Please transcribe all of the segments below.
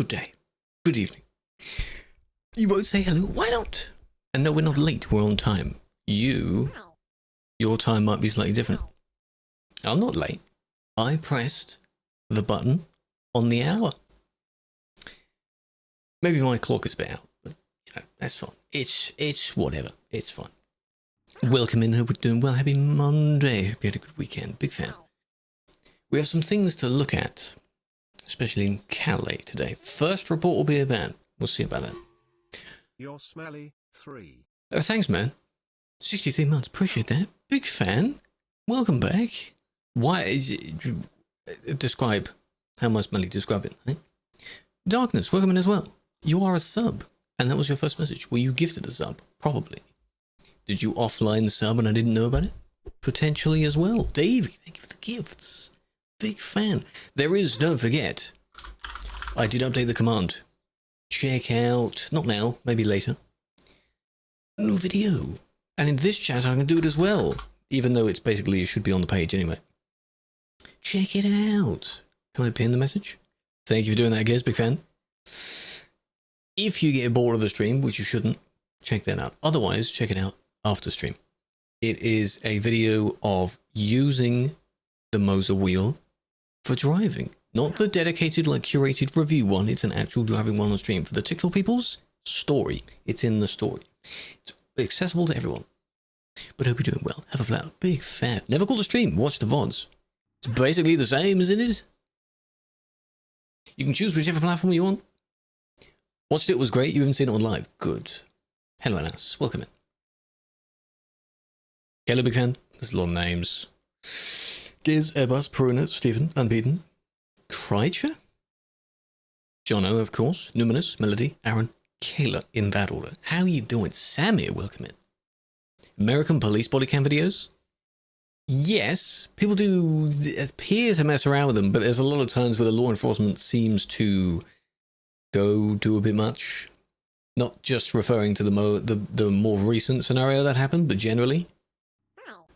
good day, good evening. You won't say hello, why not? And no, we're not late, we're on time. Your time might be slightly different. I'm not late. I pressed the button on the hour. Maybe my clock is a bit out, but you know, that's fine. It's whatever, it's fine. Welcome in, hope we're doing well. Happy Monday, hope you had a good weekend, big fan. We have some things to look at, especially in Calais today. First report will be about, we'll see about that. You're smelly, 3. Oh, thanks, man. 63 months, appreciate that. Big fan. Welcome back. Why is it, describe how am I smelly? Describe it. Eh? Darkness, welcome in as well. You are a sub, and that was your first message. Were you gifted a sub? Probably. Did you offline the sub and I didn't know about it? Potentially as well. Davey, thank you for the gifts. Big fan. There is, don't forget, I did update the command. Check out, not now, maybe later, new video. And in this chat I can do it as well, even though it's basically, it should be on the page anyway. Check it out. Can I pin the message? Thank you for doing that, guys, big fan. If you get bored of the stream, which you shouldn't, check that out. Otherwise, check it out after stream. It is a video of using the Moser wheel for driving. Not the dedicated, like, curated review one. It's an actual driving one on stream. For the TikTok people's story. It's in the story. It's accessible to everyone. But hope you're doing well. Have a flower. Big fan. Never called a stream. Watch the VODs. It's basically the same, isn't it? You can choose whichever platform you want. Watched it, was great. You haven't seen it on live. Good. Hello, Anas. Welcome in. Hello, big fan. There's a lot of names. Giz, Airbus, Peruna, Stephen, Unbeaten, Krew, Jono, of course, Numinous, Melody, Aaron, Kayla, in that order. How are you doing? Samir, welcome in. American police body cam videos? Yes, people do appear to mess around with them, but there's a lot of times where the law enforcement seems to go do a bit much. Not just referring to the more recent scenario that happened, but generally.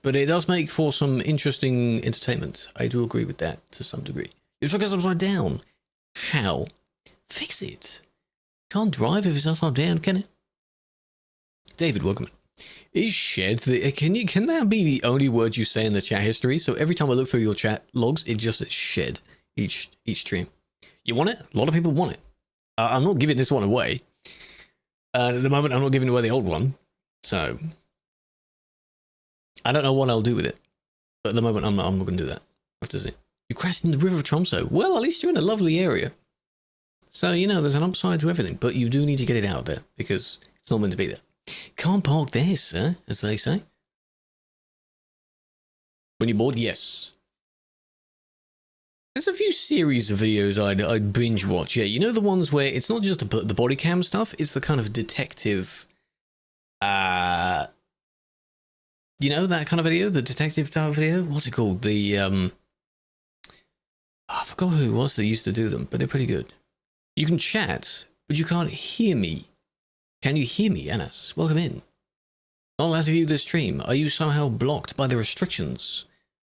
But it does make for some interesting entertainment. I do agree with that to some degree. Your truck is upside down. How? Fix it. Can't drive if it's upside down, can it? David, welcome. Is shed the... Can that be the only word you say in the chat history? So every time I look through your chat logs, it just says shed each stream. You want it? A lot of people want it. I'm not giving this one away. At the moment, I'm not giving away the old one. So... I don't know what I'll do with it. But at the moment, I'm not going to do that. I have to see. You crashed in the River of Tromso. Well, at least you're in a lovely area. So, you know, there's an upside to everything. But you do need to get it out there. Because it's not meant to be there. Can't park there, sir, as they say. When you're bored, yes. There's a few series of videos I'd binge watch. Yeah, you know the ones where it's not just the body cam stuff. It's the kind of detective... You know that kind of video? The detective type video? What's it called? The, I forgot who it was that used to do them, but they're pretty good. You can chat, but you can't hear me. Can you hear me, Anas? Welcome in. Not allowed to view this stream. Are you somehow blocked by the restrictions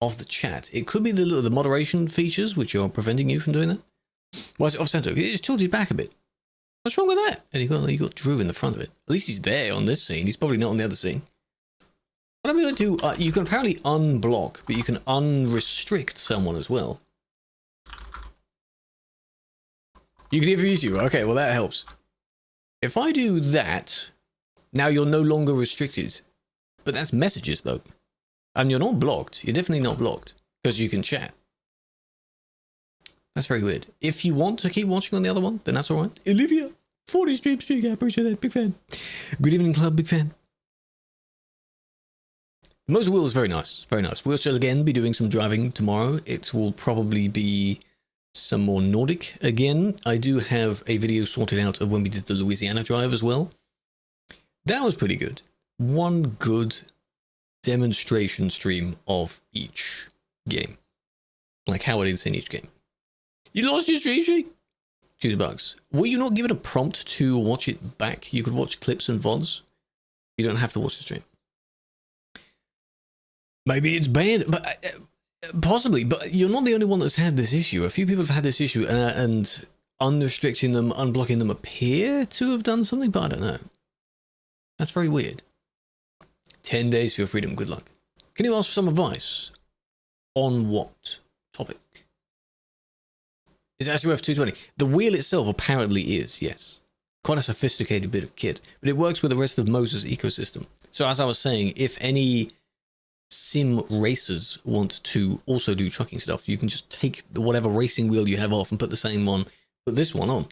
of the chat? It could be the moderation features, which are preventing you from doing that. Why is it off-center? It's tilted back a bit. What's wrong with that? And you got Drew in the front of it. At least he's there on this scene. He's probably not on the other scene. What I'm going to do, you can apparently unblock, but you can unrestrict someone as well. You can hear from YouTube. Okay, well that helps. If I do that, now you're no longer restricted. But that's messages though. And you're not blocked. You're definitely not blocked. Because you can chat. That's very weird. If you want to keep watching on the other one, then that's alright. Olivia, 40 streams, I appreciate that. Big fan. Good evening, club. Big fan. The Moser wheel is very nice. Very nice. We'll still again be doing some driving tomorrow. It will probably be some more Nordic again. I do have a video sorted out of when we did the Louisiana drive as well. That was pretty good. One good demonstration stream of each game. Like how it is in each game. You lost your stream streak? $2. Were you not given a prompt to watch it back? You could watch clips and VODs. You don't have to watch the stream. Maybe it's banned, but possibly. But you're not the only one that's had this issue. A few people have had this issue, and unrestricting them, unblocking them appear to have done something, but I don't know. That's very weird. 10 days for your freedom. Good luck. Can you ask for some advice? On what topic? Is SRF 220? The wheel itself apparently is, yes. Quite a sophisticated bit of kit, but it works with the rest of Moses' ecosystem. So as I was saying, if any sim racers want to also do trucking stuff, you can just take whatever racing wheel you have off and put the same one, put this one on.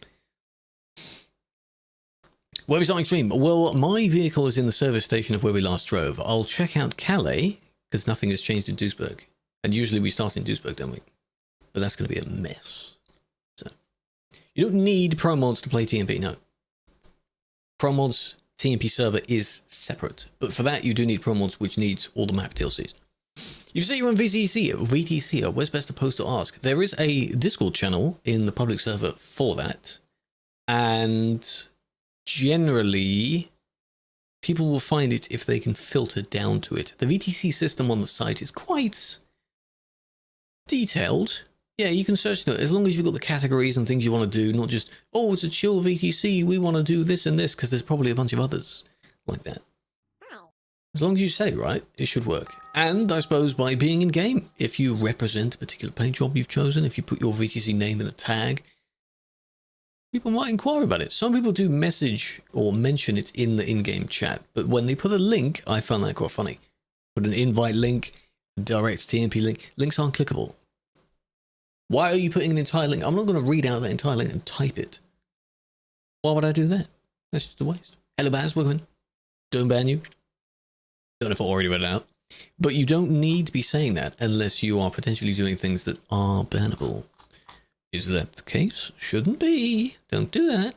Where we starting stream? Well, my vehicle is in the service station of where we last drove. I'll check out Calais, because nothing has changed in Duisburg. And usually we start in Duisburg, don't we? But that's going to be a mess. So, you don't need pro mods to play TMP, no. Pro mods TMP server is separate, but for that you do need pro mods, which needs all the map DLCs. You say you're on VTC. Where's best to post or ask? There is a Discord channel in the public server for that, and generally people will find it if they can filter down to it. The VTC system on the site is quite detailed. Yeah, you can search it as long as you've got the categories and things you want to do, not just, oh, it's a chill VTC, we want to do this and this, because there's probably a bunch of others like that. As long as you say it right, it should work. And I suppose by being in game, if you represent a particular paint job you've chosen, if you put your VTC name in a tag, people might inquire about it. Some people do message or mention it in the in-game chat, but when they put a link, I found that quite funny. Put an invite link, direct TMP link, links aren't clickable. Why are you putting an entire link? I'm not going to read out that entire link and type it. Why would I do that? That's just a waste. Hello, Baz, welcome in. Don't ban you. Don't know if I already read it out. But you don't need to be saying that unless you are potentially doing things that are bannable. Is that the case? Shouldn't be. Don't do that.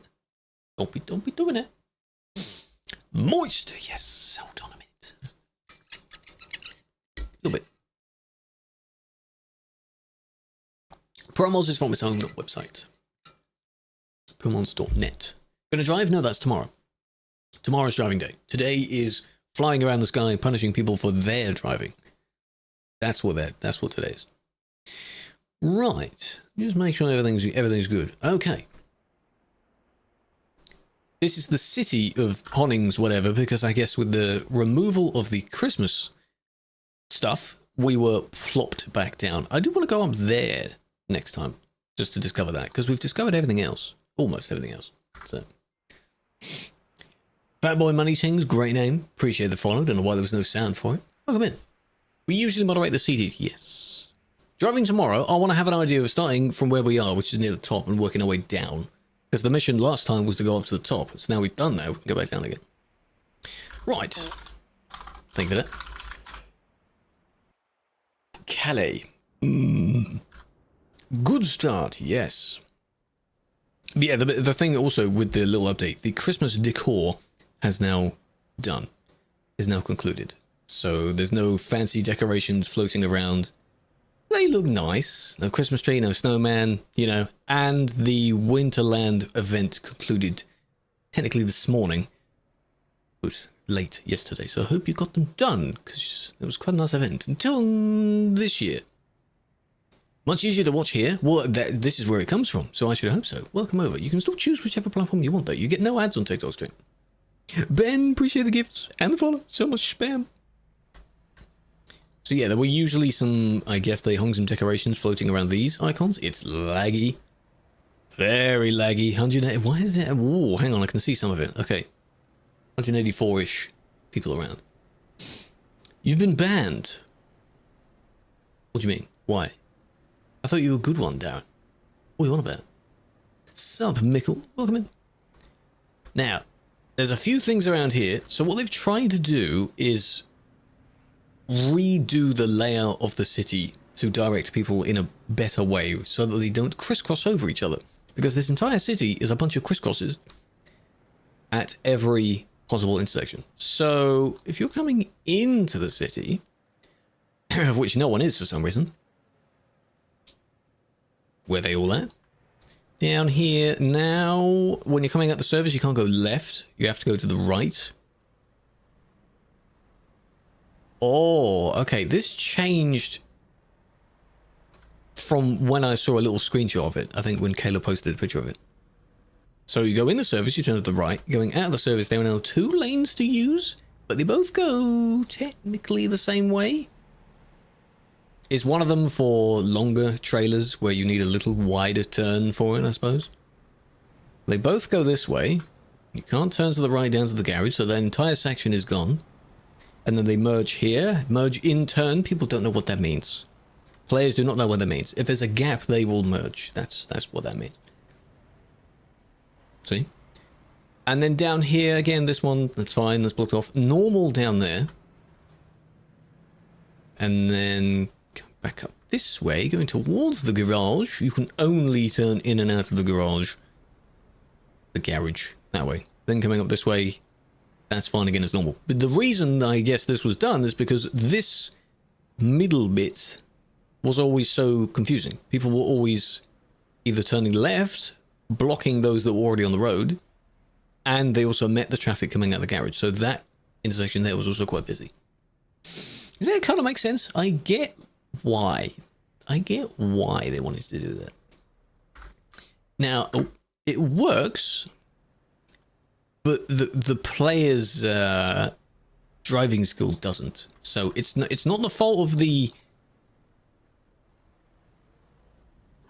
Don't be doing it. Moist. Yes. Hold on a minute. A little bit. Promos is from its own website. Promos.net. Gonna drive? No, that's tomorrow. Tomorrow's driving day. Today is flying around the sky, punishing people for their driving. That's what today is. Right. Just make sure everything's good. Okay. This is the city of Honnings, whatever, because I guess with the removal of the Christmas stuff, we were plopped back down. I do want to go up there next time, just to discover that, because we've discovered everything else. Almost everything else. So. Fatboy Money Tings, great name. Appreciate the follow. Don't know why there was no sound for it. Welcome in. We usually moderate the seated. Yes. Driving tomorrow, I want to have an idea of starting from where we are, which is near the top, and working our way down. Because the mission last time was to go up to the top. So now we've done that, we can go back down again. Right. Thank you for that. Calais. Good start, yes. But yeah, the thing also with the little update, the Christmas decor has now done, is now concluded. So there's no fancy decorations floating around. They look nice. No Christmas tree, no snowman, you know. And the Winterland event concluded technically this morning. It was late yesterday, so I hope you got them done, because it was quite a nice event. Until this year. Much easier to watch here. Well, this is where it comes from, so I should hope so. Welcome over. You can still choose whichever platform you want, though. You get no ads on TikTok stream. Ben, appreciate the gifts and the follow. So much spam. So yeah, there were usually some, I guess they hung some decorations floating around these icons. It's laggy. Very laggy. 180. Why is it? Whoa, hang on, I can see some of it. Okay. 184-ish people around. You've been banned. What do you mean? Why? I thought you were a good one, Darren. What are you on about? Sub, Mickle. Welcome in. Now, there's a few things around here. So what they've tried to do is redo the layout of the city to direct people in a better way so that they don't crisscross over each other. Because this entire city is a bunch of crisscrosses at every possible intersection. So if you're coming into the city, of which no one is for some reason, where they all at? Down here now, when you're coming out the service, you can't go left. You have to go to the right. Oh, okay. This changed from when I saw a little screenshot of it. I think when Kayla posted a picture of it. So you go in the service, you turn to the right. Going out of the service, there are now 2 lanes to use, but they both go technically the same way. Is one of them for longer trailers where you need a little wider turn for it, I suppose? They both go this way. You can't turn to the right down to the garage, so that entire section is gone. And then they merge here, merge in turn. People don't know what that means. Players do not know what that means. If there's a gap, they will merge. That's what that means. See? And then down here, again, this one, that's fine, that's blocked off. Normal down there. And then come back up this way, going towards the garage. You can only turn in and out of the garage. The garage, that way. Then coming up this way, that's fine again as normal. But the reason I guess this was done is because this middle bit was always so confusing. People were always either turning left, blocking those that were already on the road, and they also met the traffic coming out of the garage. So that intersection there was also quite busy. Does that kind of make sense? I get why. I get why they wanted to do that. Now, it works, but the player's driving skill doesn't. So it's not the fault of the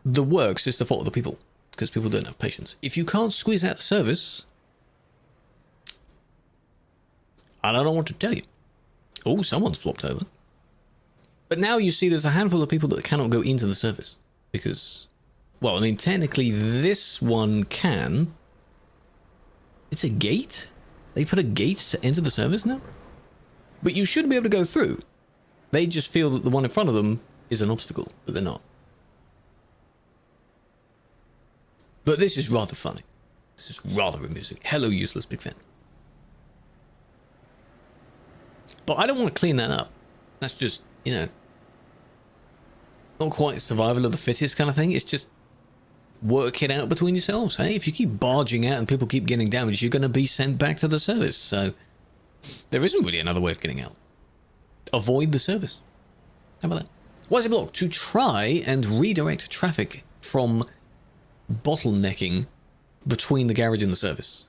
works, it's the fault of the people, because people don't have patience. If you can't squeeze out the service, I don't know what to tell you. Oh, someone's flopped over. But now you see there's a handful of people that cannot go into the service because, well, I mean, technically this one can. It's a gate? They put a gate to enter the service now? But you should be able to go through. They just feel that the one in front of them is an obstacle, but they're not. But this is rather funny. This is rather amusing. Hello, useless big fan. But I don't want to clean that up. That's just, you know, not quite survival of the fittest kind of thing. It's just work it out between yourselves. Hey, if you keep barging out and people keep getting damaged, you're going to be sent back to the service. So there isn't really another way of getting out. Avoid the service. How about that? Why is it blocked? To try and redirect traffic from bottlenecking between the garage and the service.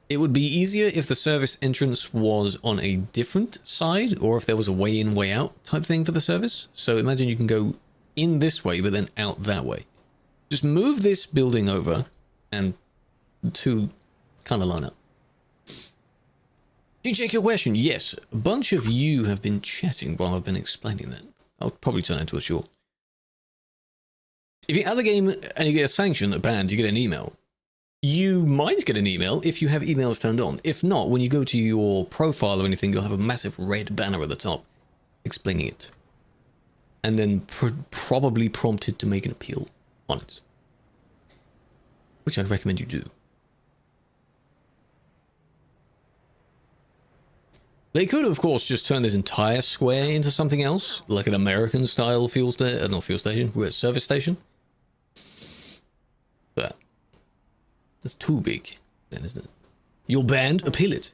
It would be easier if the service entrance was on a different side, or if there was a way in, way out type thing for the service. So imagine you can go in this way, but then out that way. Just move this building over, and the two kind of line up. Did you check your question? Yes, a bunch of you have been chatting while I've been explaining that. I'll probably turn into a short. If you add the game and you get a sanction, a ban, you get an email. You might get an email if you have emails turned on. If not, when you go to your profile or anything, you'll have a massive red banner at the top explaining it. And then probably prompted to make an appeal on it. Which I'd recommend you do. They could, of course, just turn this entire square into something else, like an American-style fuel station, not fuel station, service station. But that's too big, then, isn't it? You're banned. Appeal it.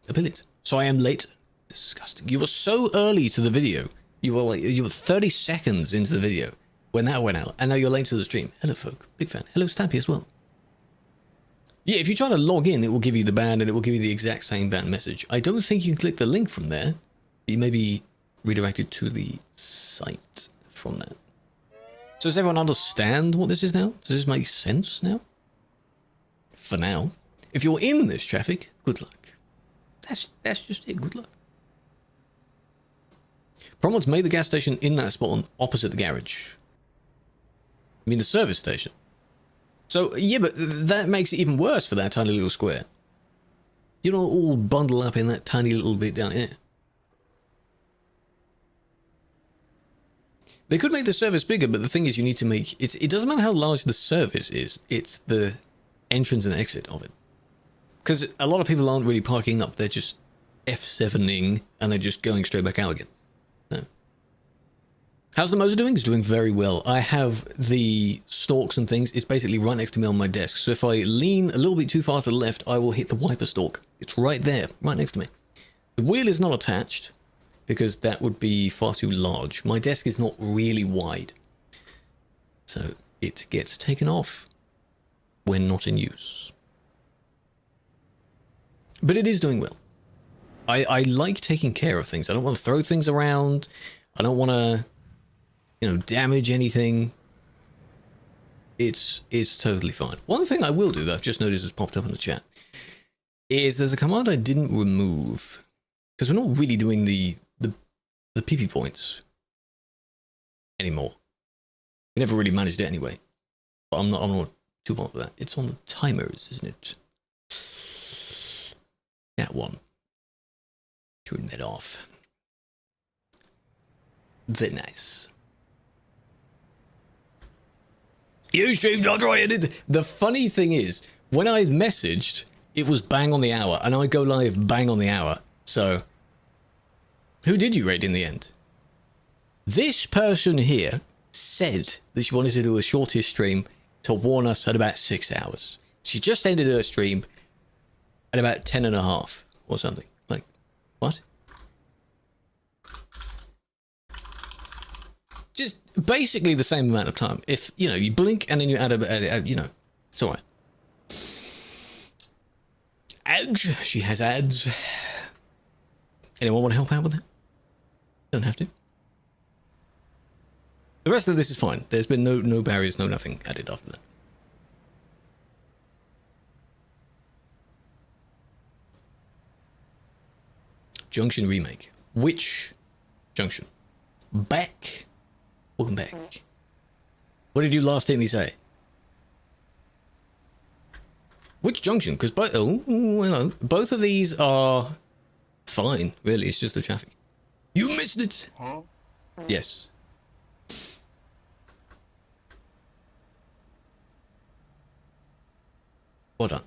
Appeal it. So I am late. Disgusting. You were so early to the video. You were 30 seconds into the video when that went out, and now you're late to the stream. Hello, folk. Big fan. Hello, Stampy as well. Yeah, if you try to log in, it will give you the ban, and it will give you the exact same ban message. I don't think you can click the link from there. You may be redirected to the site from that. So does everyone understand what this is now? Does this make sense now? For now. If you're in this traffic, good luck. That's just it. Good luck. Promods made the gas station in that spot on opposite the garage. I mean the service station. So, yeah, but that makes it even worse for that tiny little square. You don't all bundle up in that tiny little bit down here. They could make the service bigger, but the thing is you need to make... It doesn't matter how large the service is. It's the entrance and exit of it. Because a lot of people aren't really parking up. They're just F7ing and they're just going straight back out again. No. How's the motor doing? It's doing very well. I have the stalks and things. It's basically right next to me on my desk. So if I lean a little bit too far to the left, I will hit the wiper stalk. It's right there, right next to me. The wheel is not attached because that would be far too large. My desk is not really wide, so it gets taken off when not in use. But it is doing well. I like taking care of things. I don't want to throw things around. I don't want to, you know, damage anything. It's totally fine. One thing I will do that I've just noticed has popped up in the chat is there's a command I didn't remove because we're not really doing the PP points anymore. We never really managed it anyway. But I'm not too bothered with that. It's on the timers, isn't it? That one. Turn that off. Very nice. You streamed Android. The funny thing is, when I messaged, it was bang on the hour, and I go live bang on the hour. So, who did you raid in the end? This person here said that she wanted to do a shortish stream to warn us at about 6 hours. She just ended her stream at about 10.5 or something. Like, what? Just basically the same amount of time. If, you know, you blink and then you add a you know, it's alright. Ads. She has ads. Anyone want to help out with that? Don't have to. The rest of this is fine. There's been no barriers, no nothing added after that. Junction remake. Which junction? Back. Welcome back. What did you last hear me say? Which junction? Because both of these are fine. Really, it's just the traffic. You missed it. Huh? Yes. Well done.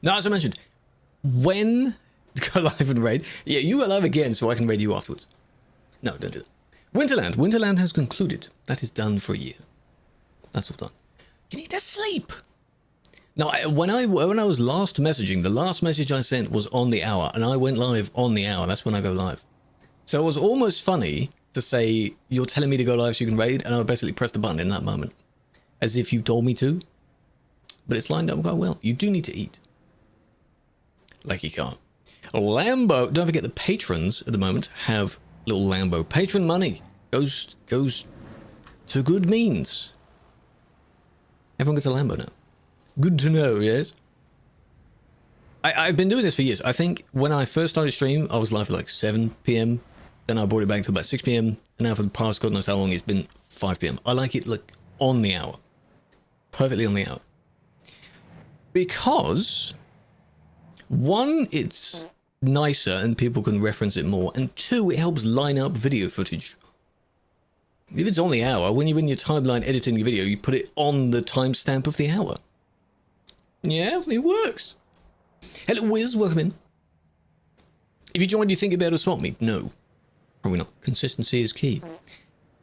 Now, as I mentioned, when go live and raid, yeah, you go live again so I can raid you afterwards. No, don't do that. Winterland has concluded. That is done for a year. That's all done. You need to sleep. Now, when I was last messaging, the last message I sent was on the hour, and I went live on the hour. That's when I go live. So it was almost funny to say, you're telling me to go live so you can raid, and I would basically press the button in that moment. As if you told me to. But it's lined up quite well. You do need to eat. Like you can't. Lambo, don't forget the patrons at the moment have little Lambo. Patron money goes to good means. Everyone gets a Lambo now. Good to know, yes? I've been doing this for years. I think when I first started stream, I was live at like 7 p.m. Then I brought it back to about 6 p.m. And now for the past God knows how long, it's been 5 p.m. I like it like on the hour. Perfectly on the hour. Because, one, it's nicer and people can reference it more, and two, it helps line up video footage. If it's on the hour, when you're in your timeline editing your video, you put it on the timestamp of the hour. Yeah, it works. Hello, Wiz, welcome in. If you joined, you think you'd be able to swap me? No, probably not. Consistency is key.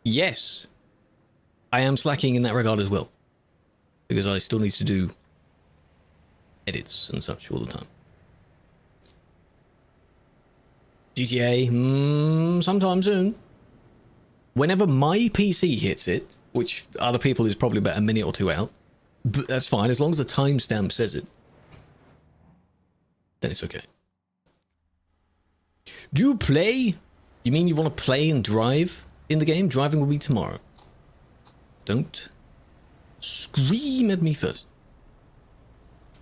Yes, I am slacking in that regard as well, because I still need to do edits and such all the time. GTA, sometime soon. Whenever my PC hits it, which other people is probably about a minute or two out, but that's fine, as long as the timestamp says it. Then it's okay. Do you play? You mean you want to play and drive in the game? Driving will be tomorrow. Don't scream at me first.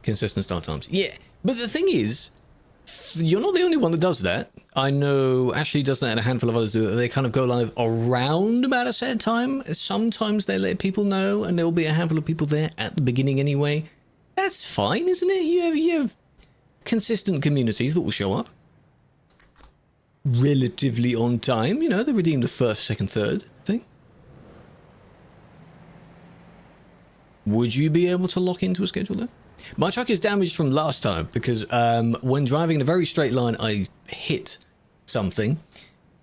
Consistent start times. Yeah, but the thing is, you're not the only one that does that. I know Ashley does that and a handful of others do it. They kind of go live around about a set time. Sometimes they let people know and there'll be a handful of people there at the beginning anyway. That's fine, isn't it? You have consistent communities that will show up. Relatively on time. You know, they redeem the first, second, third thing. Would you be able to lock into a schedule there? My truck is damaged from last time because when driving in a very straight line, I hit something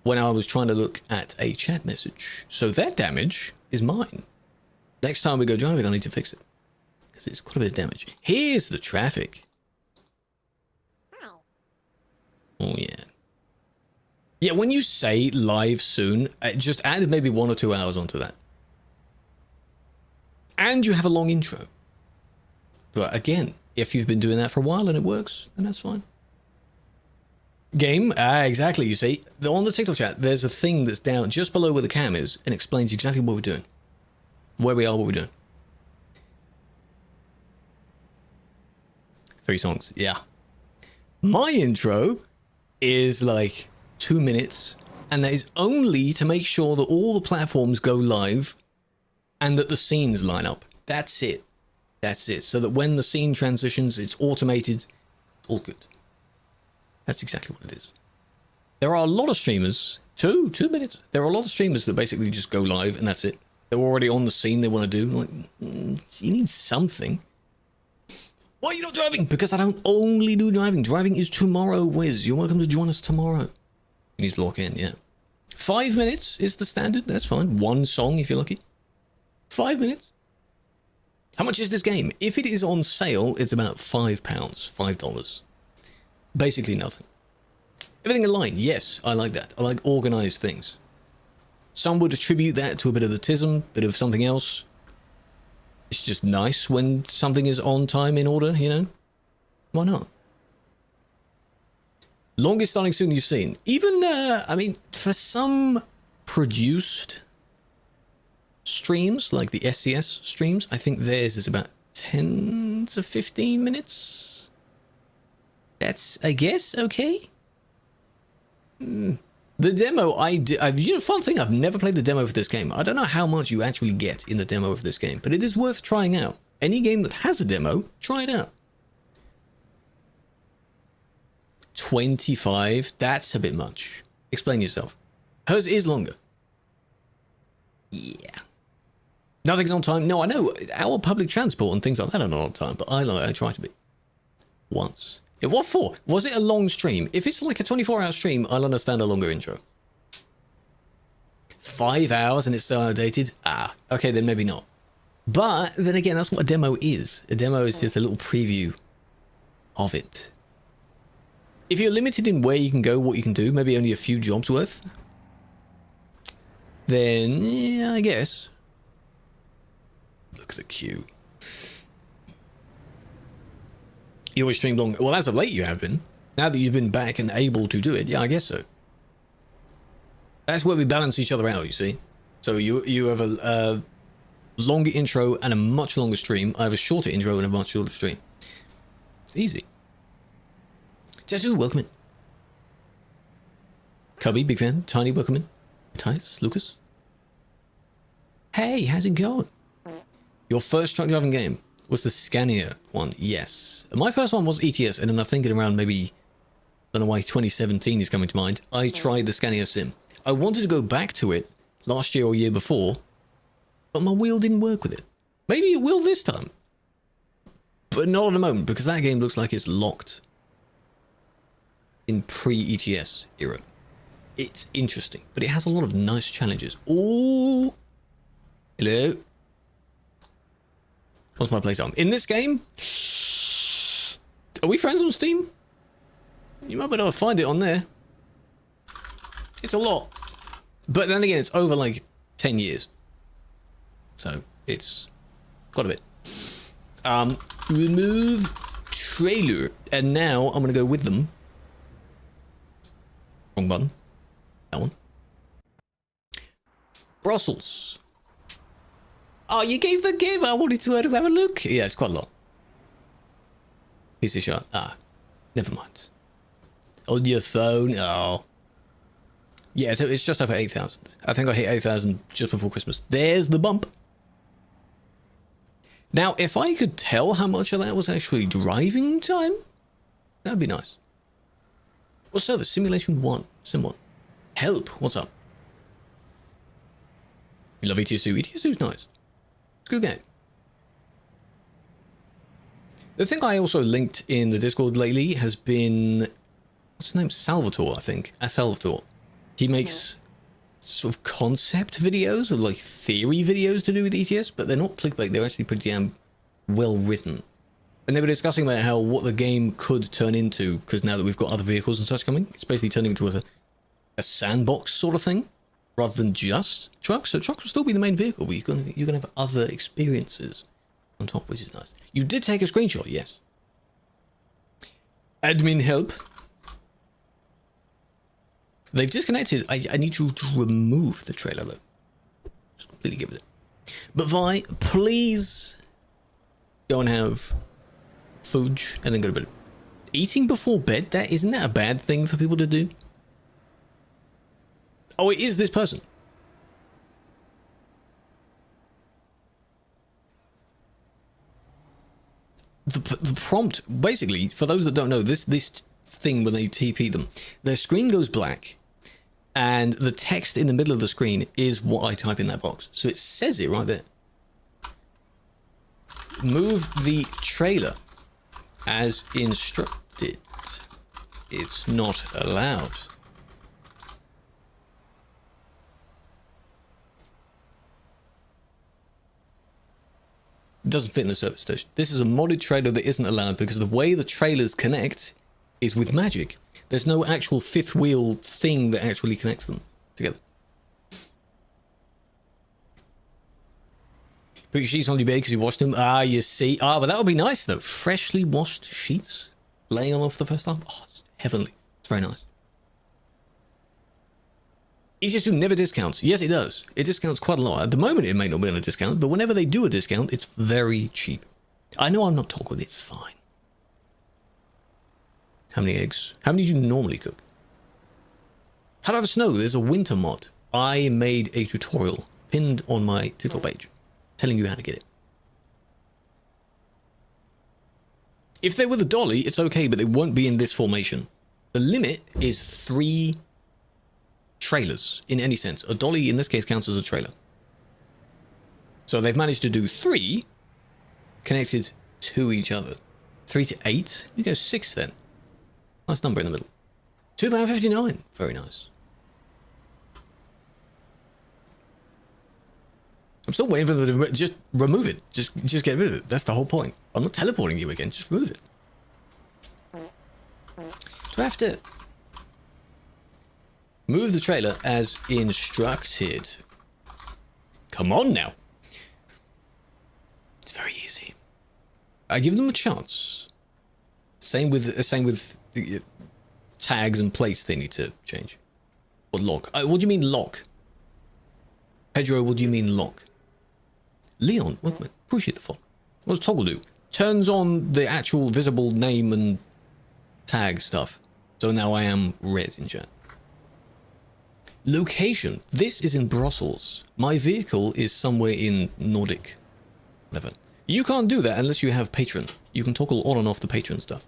when I was trying to look at a chat message. So that damage is mine. Next time we go driving, I need to fix it because it's quite a bit of damage. Here's the traffic. Oh, yeah. Yeah, when you say live soon, just add maybe 1 or 2 hours onto that. And you have a long intro. But again, if you've been doing that for a while and it works, then that's fine. Game, exactly, you see. On the TikTok chat, there's a thing that's down just below where the cam is and explains exactly what we're doing. Where we are, what we're doing. 3 songs, yeah. My intro is like 2 minutes, and that is only to make sure that all the platforms go live and that the scenes line up. That's it. That's it. So that when the scene transitions, it's automated. All good. That's exactly what it is. There are a lot of streamers, 2 minutes. There are a lot of streamers that basically just go live and that's it. They're already on the scene they want to do. Like, you need something. Why are you not driving? Because I don't only do driving. Driving is tomorrow, Wiz. You're welcome to join us tomorrow. You need to lock in, yeah. 5 minutes is the standard. That's fine. 1 song if you're lucky. 5 minutes. How much is this game? If it is on sale, it's about £5, $5. Basically nothing. Everything in line, yes, I like that. I like organized things. Some would attribute that to a bit of the tism, bit of something else. It's just nice when something is on time, in order, you know? Why not? Longest starting soon you've seen. Even, I mean, for some produced streams, like the SCS streams, I think theirs is about 10 to 15 minutes. That's, I guess, okay. The demo, you know, fun thing, I've never played the demo for this game. I don't know how much you actually get in the demo of this game, but it is worth trying out. Any game that has a demo, try it out. 25, that's a bit much. Explain yourself. Hers is longer. Yeah. Nothing's on time. No, I know. Our public transport and things like that are not on time, but I try to be. Once. Yeah, what for? Was it a long stream? If it's like a 24-hour stream, I'll understand a longer intro. 5 hours and it's so outdated? Ah, okay, then maybe not. But then again, that's what a demo is. A demo is just a little preview of it. If you're limited in where you can go, what you can do, maybe only a few jobs worth, then yeah, I guess. Look at the queue. You always stream long. Well, as of late you have been. Now that you've been back and able to do it, yeah, I guess so. That's where we balance each other out, you see. So you have a longer intro and a much longer stream. I have a shorter intro and a much shorter stream. It's easy. Jesu, welcome in. Cubby, big fan. Tiny, welcome in. Tice, Lucas. Hey, how's it going? Your first truck driving game was the Scania one, yes. My first one was ETS, and then I'm thinking around maybe, I don't know why 2017 is coming to mind. I tried the Scania sim. I wanted to go back to it last year or year before, but my wheel didn't work with it. Maybe it will this time. But not at the moment, because that game looks like it's locked in pre-ETS era. It's interesting, but it has a lot of nice challenges. Oh, hello. What's my playtime? In this game, are we friends on Steam? You might be able to find it on there. It's a lot. But then again, it's over like 10 years. So it's got a bit. Remove trailer. And now I'm going to go with them. Wrong button. That one. Brussels. Oh, you gave the game. I wanted to have a look. Yeah, it's quite a lot. Piece of shot. Ah, never mind. On your phone. Oh. Yeah, so it's just over 8,000. I think I hit 8,000 just before Christmas. There's the bump. Now, if I could tell how much of that was actually driving time, that'd be nice. What service? Simulation 1. Sim 1. Help. What's up? You love ETS2. ETS2 is nice. Good game. The thing I also linked in the Discord lately has been, what's his name? Salvatore, I think. Salvatore. He makes sort of concept videos, or like theory videos to do with ETS, but they're not clickbait. They're actually pretty damn well written. And they were discussing about how what the game could turn into, because now that we've got other vehicles and such coming, it's basically turning into a sandbox sort of thing, rather than just trucks. So trucks will still be the main vehicle, but you're gonna have other experiences on top, which is nice. You did take a screenshot, yes. Admin help. They've disconnected. I need you to remove the trailer though. Just completely get with it. But Vi, please go and have food and then go to bed. Eating before bed, isn't that a bad thing for people to do? Oh, it is this person. The prompt, basically, for those that don't know, this thing when they TP them, their screen goes black, and the text in the middle of the screen is what I type in that box. So it says it right there. Move the trailer as instructed. It's not allowed. It doesn't fit in the service station. This is a modded trailer that isn't allowed because the way the trailers connect is with magic. There's no actual fifth wheel thing that actually connects them together. Put your sheets on your bed because you washed them. Ah, you see. Ah, but that would be nice though. Freshly washed sheets laying on them for the first time. Oh, it's heavenly. It's very nice. Easiest to never discounts. Yes, it does. It discounts quite a lot. At the moment, it may not be on a discount, but whenever they do a discount, it's very cheap. I know I'm not talking. It's fine. How many eggs? How many do you normally cook? How to have snow? There's a winter mod. I made a tutorial pinned on my TikTok page telling you how to get it. If they were the dolly, it's okay, but they won't be in this formation. The limit is 3 trailers in any sense. A dolly in this case counts as a trailer. So they've managed to do 3 connected to each other. 3 to 8? You go 6 then. Nice number in the middle. £2.59. Very nice. I'm still waiting for them to just remove it. Just get rid of it. That's the whole point. I'm not teleporting you again. Just remove it. Do I have to move the trailer as instructed? Come on now. It's very easy. I give them a chance. Same with the tags and plates they need to change. Or lock. What do you mean lock? Pedro, what do you mean lock? Leon, appreciate the phone. What does toggle do? Turns on the actual visible name and tag stuff. So now I am red in chat. Location. This is in Brussels. My vehicle is somewhere in Nordic. Whatever. You can't do that unless you have patron. You can toggle on and off the patron stuff.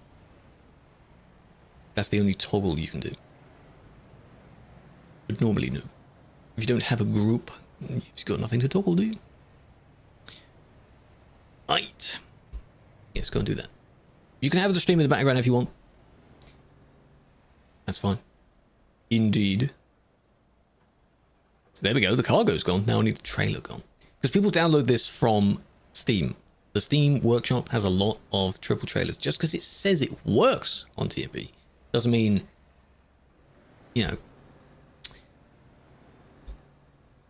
That's the only toggle you can do. But normally no. If you don't have a group, you've got nothing to toggle, do you? Right. Yes, go and do that. You can have the stream in the background if you want. That's fine. Indeed. There we go. The cargo's gone. Now I need the trailer gone. Because people download this from Steam. The Steam Workshop has a lot of triple trailers. Just because it says it works on TMP doesn't mean, you know.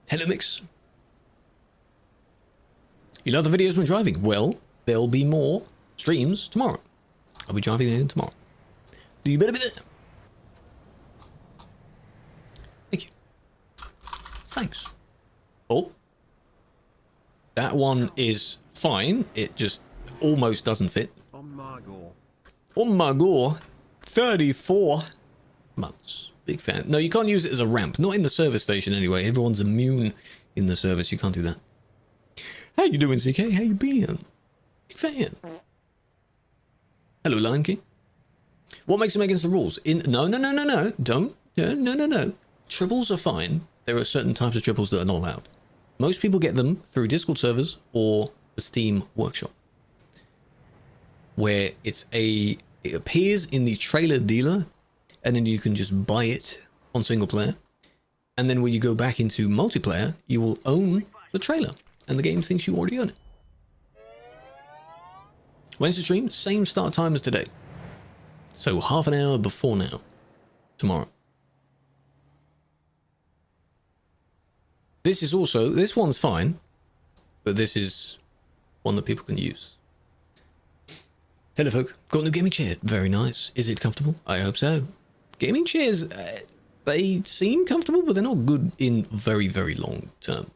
Hello, Mix. You love the videos when driving? Well, there'll be more streams tomorrow. I'll be driving in tomorrow. Do you better be there? Thank you. Thanks. Oh. That one is fine. It just almost doesn't fit. On Margor. On Margor. 34 months. Big fan. No, you can't use it as a ramp. Not in the service station anyway. Everyone's immune in the service. You can't do that. How you doing, CK? How you been? Big fan. Hello, Lion King. What makes them against the rules? No. Don't. No. Triples are fine. There are certain types of triples that are not allowed. Most people get them through Discord servers or the Steam Workshop, where it appears in the trailer dealer, and then you can just buy it on single player. And then when you go back into multiplayer, you will own the trailer, and the game thinks you already own it. When's the stream? Same start time as today. So half an hour before now. Tomorrow. This is also, this one's fine, but this is one that people can use. Hello folk, got a new gaming chair. Very nice. Is it comfortable? I hope so. Gaming chairs, they seem comfortable, but they're not good in very, very long term.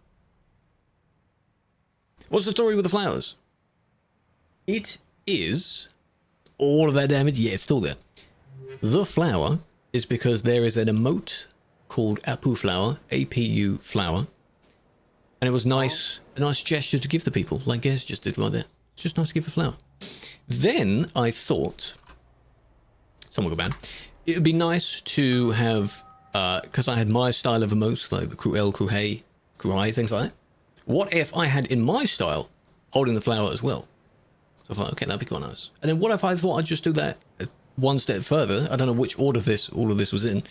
What's the story with the flowers? It is all of that damage. Yeah, it's still there. The flower is because there is an emote called Apu flower, APU flower. And it was nice, a nice gesture to give the people, like Gez just did right there. It's just nice to give a flower. Then I thought, someone go ban, it would be nice to have, because I had my style of emotes, like the Krew, Krew, things like that. What if I had in my style, holding the flower as well? So I thought, okay, that'd be quite nice. And then what if I thought I'd just do that one step further? I don't know which order all of this was in.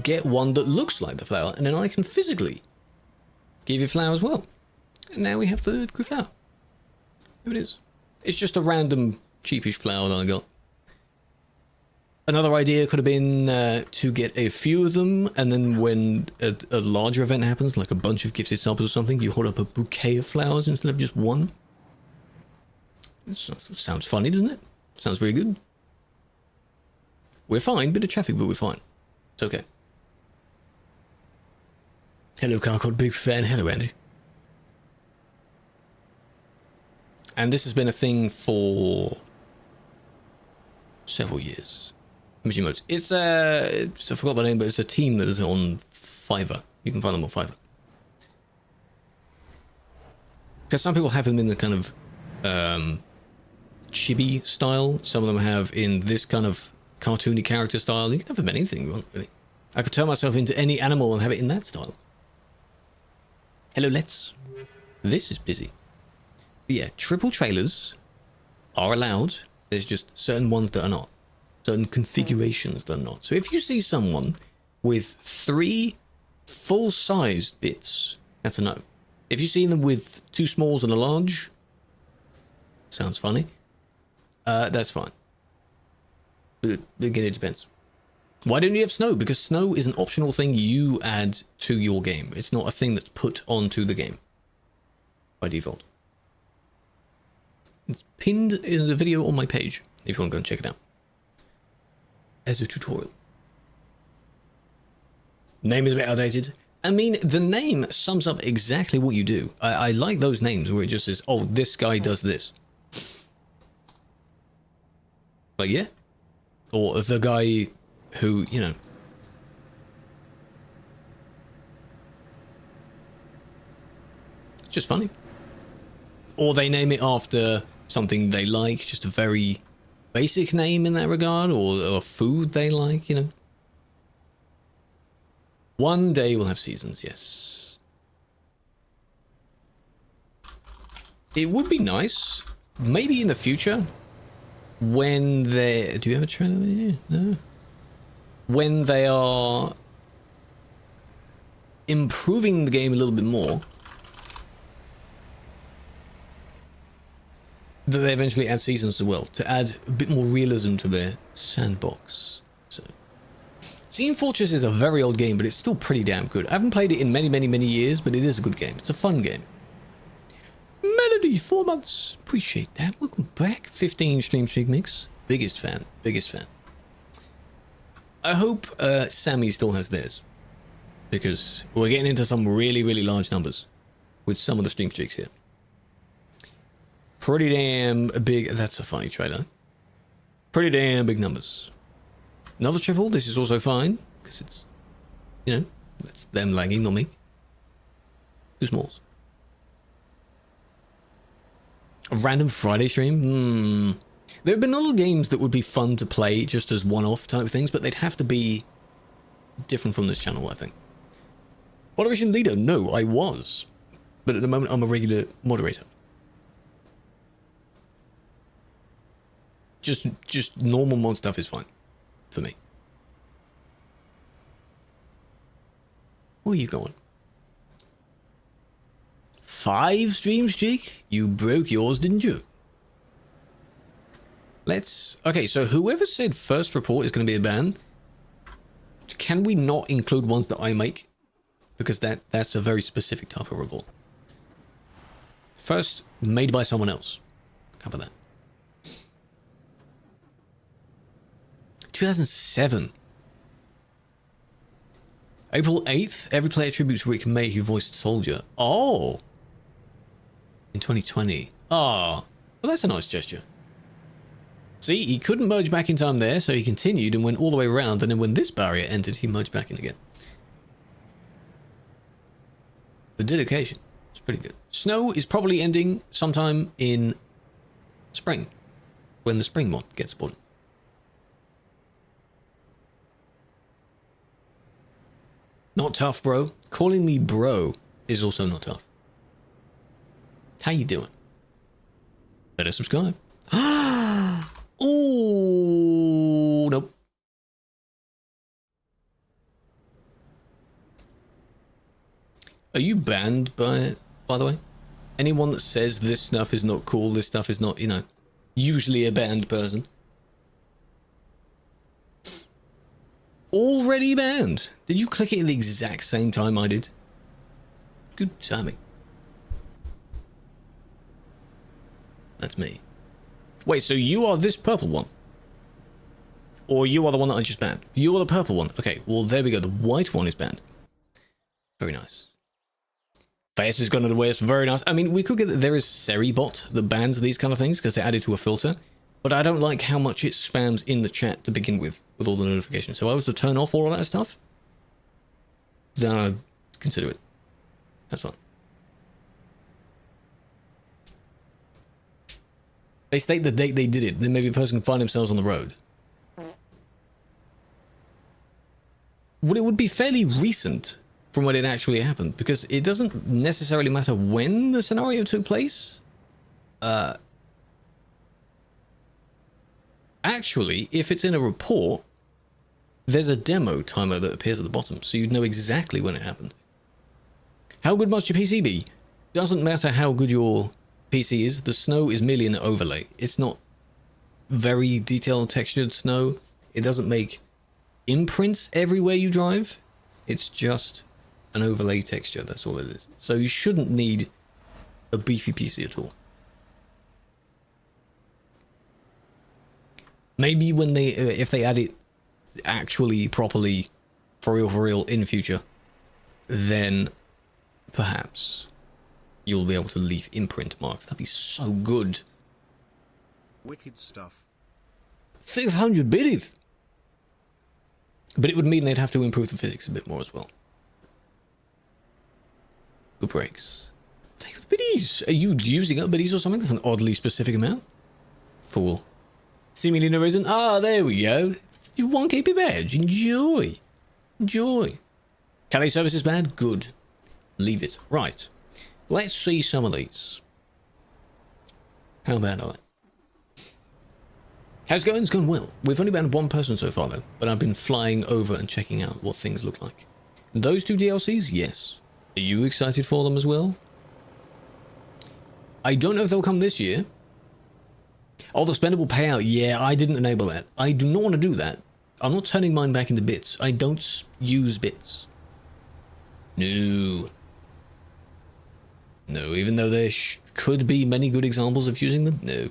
Get one that looks like the flower, and then I can physically give you a flower as well. And now we have the Krew flower. Here it is. It's just a random cheapish flower that I got. Another idea could have been to get a few of them, and then when a larger event happens, like a bunch of gifted samples or something, you hold up a bouquet of flowers instead of just one. It sounds funny, doesn't it? Sounds really good. We're fine, bit of traffic, but we're fine. It's okay. Hello, Carcod, big fan. Hello, Andy. And this has been a thing for several years. It's I forgot the name, but it's a team that is on Fiverr. You can find them on Fiverr. Because some people have them in the kind of chibi style. Some of them have in this kind of cartoony character style. You can have them in anything you want, really. I could turn myself into any animal and have it in that style. Hello, let's. This is busy. But yeah, triple trailers are allowed. There's just certain ones that are not. Certain configurations that are not. So if you see someone with 3 full-sized bits, that's a no. If you see them with 2 smalls and a large, sounds funny, that's fine. But again, it depends. Why don't you have snow? Because snow is an optional thing you add to your game. It's not a thing that's put onto the game by default. It's pinned in the video on my page if you want to go and check it out. As a tutorial. Name is a bit outdated. I mean, the name sums up exactly what you do. I like those names where it just says, oh, this guy does this. Like, yeah. Or the guy who, you know. Just funny. Or they name it after something they like, just a very basic name in that regard, or food they like, you know. One day we'll have seasons, yes. It would be nice, maybe in the future, when they... Do you have a trailer? Yeah, no. When they are improving the game a little bit more, that they eventually add seasons as well, to add a bit more realism to their sandbox. So, Team Fortress is a very old game, but it's still pretty damn good. I haven't played it in many years, but it is a good game. It's a fun game. Melody, 4 months. Appreciate that. Welcome back. 15 stream streak mix. Biggest fan. I hope Sammy still has theirs, because we're getting into some really large numbers with some of the stream streaks here. Pretty damn big. That's a funny trailer. Pretty damn big numbers. Another triple. This is also fine because it's, you know, that's them lagging, not me. 2 smalls. A random Friday stream. There have been other games that would be fun to play just as one-off type things, but they'd have to be different from this channel, I think. Moderation leader? No, I was, but at the moment I'm a regular moderator. Just normal mod stuff is fine for me. Where are you going? 5 stream streak? You broke yours, didn't you? Let's... Okay, so whoever said first report is going to be a ban, can we not include ones that I make? because that's a very specific type of report. First, made by someone else. How about that? 2007. April 8th, every player tributes Rick May who voiced Soldier. Oh! In 2020. Oh, well, that's a nice gesture. See, he couldn't merge back in time there, so he continued and went all the way around, and then when this barrier entered, he merged back in again. The dedication is pretty good. Snow is probably ending sometime in spring, when the spring mod gets spawned. Not tough, bro. Calling me bro is also not tough. How you doing? Better subscribe. Oh, nope. Are you banned by it, by the way? Anyone that says this stuff is not cool, this stuff is not, you know, usually a banned person. Already banned. Did you click it at the exact same time I did? Good timing. That's me. Wait, so you are this purple one? Or you are the one that I just banned? You are the purple one. Okay, well, there we go. The white one is banned. Very nice. Face has gone to the waste. Very nice. I mean, we could get that there is Seribot that bans these kind of things because they're added to a filter. But I don't like how much it spams in the chat to begin with all the notifications. So if I was to turn off all of that stuff, then I'd consider it. That's fine. They state the date they did it, then maybe a person can find themselves on the road. Well, it would be fairly recent from when it actually happened, because it doesn't necessarily matter when the scenario took place. Actually, if it's in a report, there's a demo timer that appears at the bottom, so you'd know exactly when it happened. How good must your PC be? Doesn't matter how good your PC is, the snow is merely an overlay. It's not very detailed textured snow. It doesn't make imprints everywhere you drive. It's just an overlay texture, that's all it is. So you shouldn't need a beefy PC at all. Maybe when they, if they add it actually properly, for real in the future, then perhaps you'll be able to leave imprint marks. That'd be so good. Wicked stuff. 600 biddies! But it would mean they'd have to improve the physics a bit more as well. Good breaks. Thank you for the biddies! Are you using up biddies or something? That's an oddly specific amount. Fool. Seemingly no reason. Ah, there we go. You 1 KP badge. Enjoy. Enjoy. Calais service is bad? Good. Leave it. Right. Let's see some of these. How bad are they? How's it going? It's going well. We've only banned one person so far though, but I've been flying over and checking out what things look like. Those two DLCs? Yes. Are you excited for them as well? I don't know if they'll come this year. Oh, the spendable payout. Yeah, I didn't enable that. I do not want to do that. I'm not turning mine back into bits. I don't use bits. No. No, even though there could be many good examples of using them. No.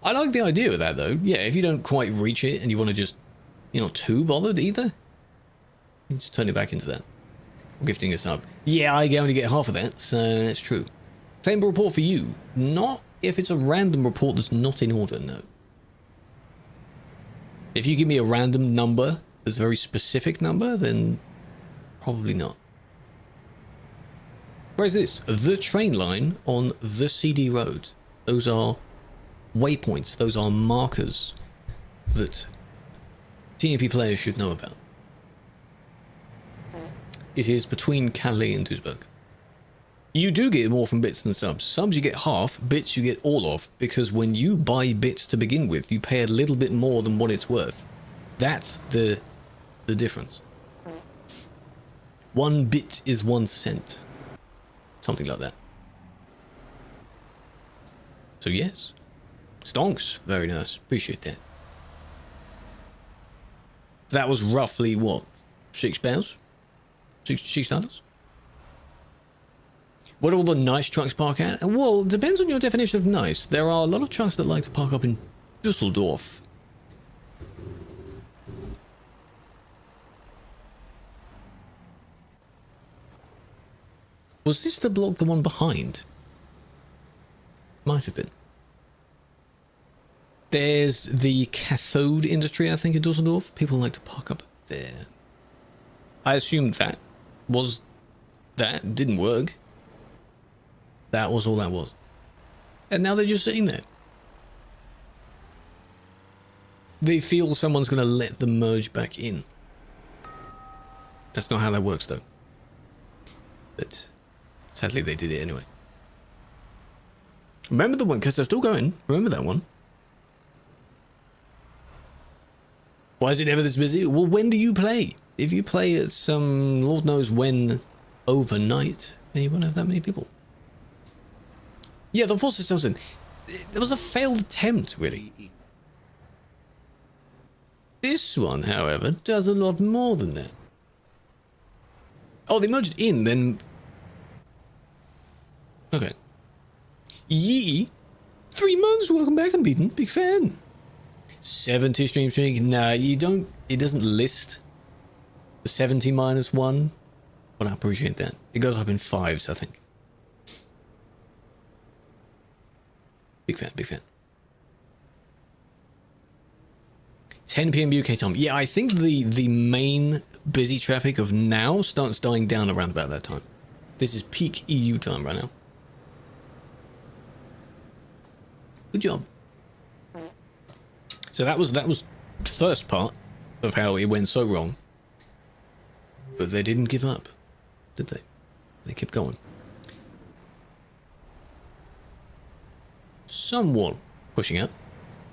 I like the idea of that though. Yeah, if you don't quite reach it and you want to just, you're not too bothered either, you just turn it back into that. Gifting a sub. Yeah, I only get half of that, so that's true. Claim report for you. Not if it's a random report that's not in order, no. If you give me a random number that's a very specific number, then probably not. Where is this? The train line on the CD road. Those are waypoints. Those are markers that TMP players should know about. It is between Calais and Duisburg. You do get more from bits than subs. Subs you get half, bits you get all of, because when you buy bits to begin with, you pay a little bit more than what it's worth. That's the difference. 1 bit is 1 cent. Something like that. So yes. Stonks. Very nice. Appreciate that. That was roughly what? £6? $6? Where do all the nice trucks park at? Well, it depends on your definition of nice. There are a lot of trucks that like to park up in Dusseldorf. Was this the block, the one behind? Might have been. There's the cathode industry, I think, in Dusseldorf. People like to park up there. I assumed that was that. Didn't work. That was all that was. And now they're just sitting there. They feel someone's going to let them merge back in. That's not how that works, though. But sadly, they did it anyway. Remember the one, because they're still going. Remember that one. Why is it never this busy? Well, when do you play? If you play at some Lord knows when overnight, then you won't have that many people. Yeah, the force systems in. There was a failed attempt, really. This one, however, does a lot more than that. Oh, they merged in, then... Okay. Yee! 3 months, welcome back, unbeaten. Big fan. 70 stream streak. Nah, you don't... It doesn't list the 70 minus 1. But I appreciate that. It goes up in 5s, I think. Big fan, big fan. 10 PM UK time. Yeah, I think the main busy traffic of now starts dying down around about that time. This is peak EU time right now. Good job. So that was the first part of how it went so wrong. But they didn't give up, did they? They kept going. Someone pushing out.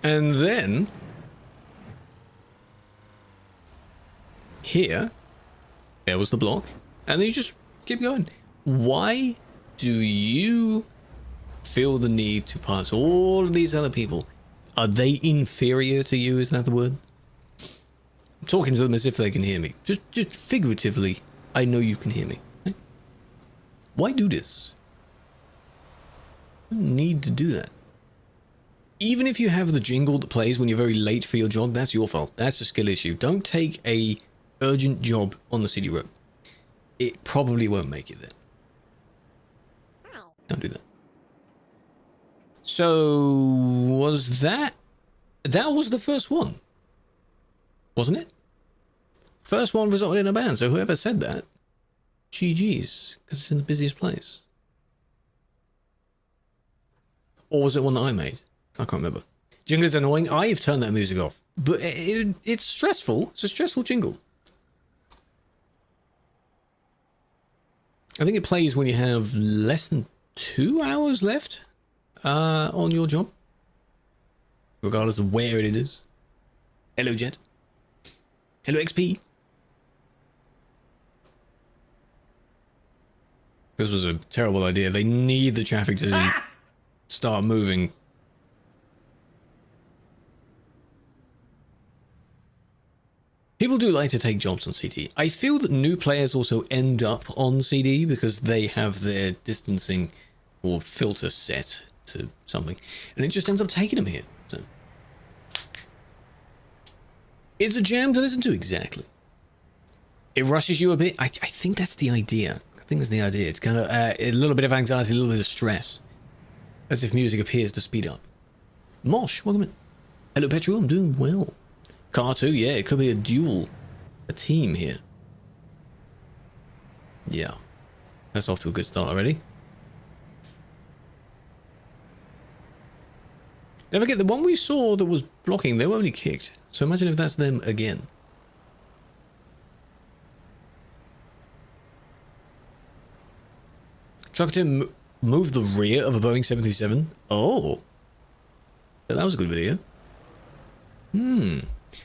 And then here, there was the block. And then you just keep going. Why do you feel the need to pass all of these other people? Are they inferior to you? Is that the word? I'm talking to them as if they can hear me. Just figuratively, I know you can hear me. Why do this? You don't need to do that. Even if you have the jingle that plays when you're very late for your job, that's your fault. That's a skill issue. Don't take a urgent job on the CD road. It probably won't make it there. Don't do that. So, was that was the first one, wasn't it? First one resulted in a ban, so whoever said that, GG's, because it's in the busiest place. Or was it one that I made? I can't remember. Jingle's annoying. I've turned that music off, but it's stressful. It's a stressful jingle. I think it plays when you have less than 2 hours left on your job, regardless of where it is. Hello, Jet. Hello, XP. This was a terrible idea. They need the traffic to start moving. People do like to take jobs on CD. I feel that new players also end up on CD because they have their distancing or filter set to something, and it just ends up taking them here. So it's a jam to listen to, exactly. It rushes you a bit. I think that's the idea. I think that's the idea. It's kind of a little bit of anxiety, a little bit of stress, as if music appears to speed up. Mosh, welcome in. Hello, Petrol. I'm doing well. Car 2, yeah, it could be a team here. Yeah, that's off to a good start already. Never forget, the one we saw that was blocking, they were only kicked. So imagine if that's them again. Trucker to move the rear of a Boeing 737. Oh, that was a good video.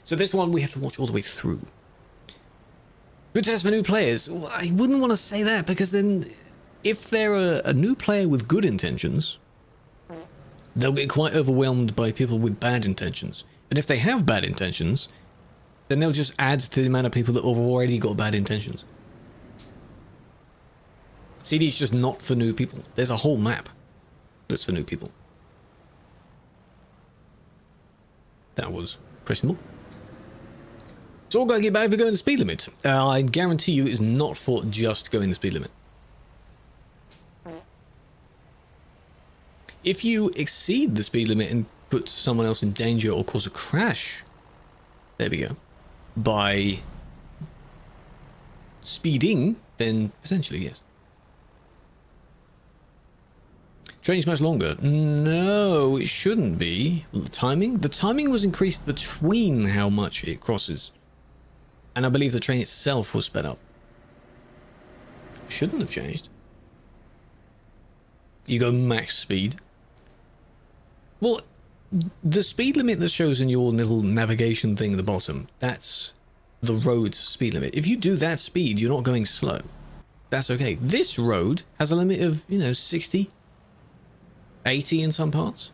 So this one we have to watch all the way through. Good test for new players. Well, I wouldn't want to say that, because then if they're a new player with good intentions, they'll get quite overwhelmed by people with bad intentions. And if they have bad intentions, then they'll just add to the amount of people that have already got bad intentions. CD's just not for new people. There's a whole map that's for new people. That was questionable. So all gotta get back for going the speed limit. I guarantee you it's not for just going the speed limit. If you exceed the speed limit and put someone else in danger or cause a crash, there we go, by speeding, then potentially yes. Train's much longer. No, it shouldn't be. The timing was increased between how much it crosses. And I believe the train itself was sped up. Shouldn't have changed. You go max speed. Well, the speed limit that shows in your little navigation thing at the bottom, that's the road's speed limit. If you do that speed, you're not going slow. That's okay. This road has a limit of, 60, 80 in some parts.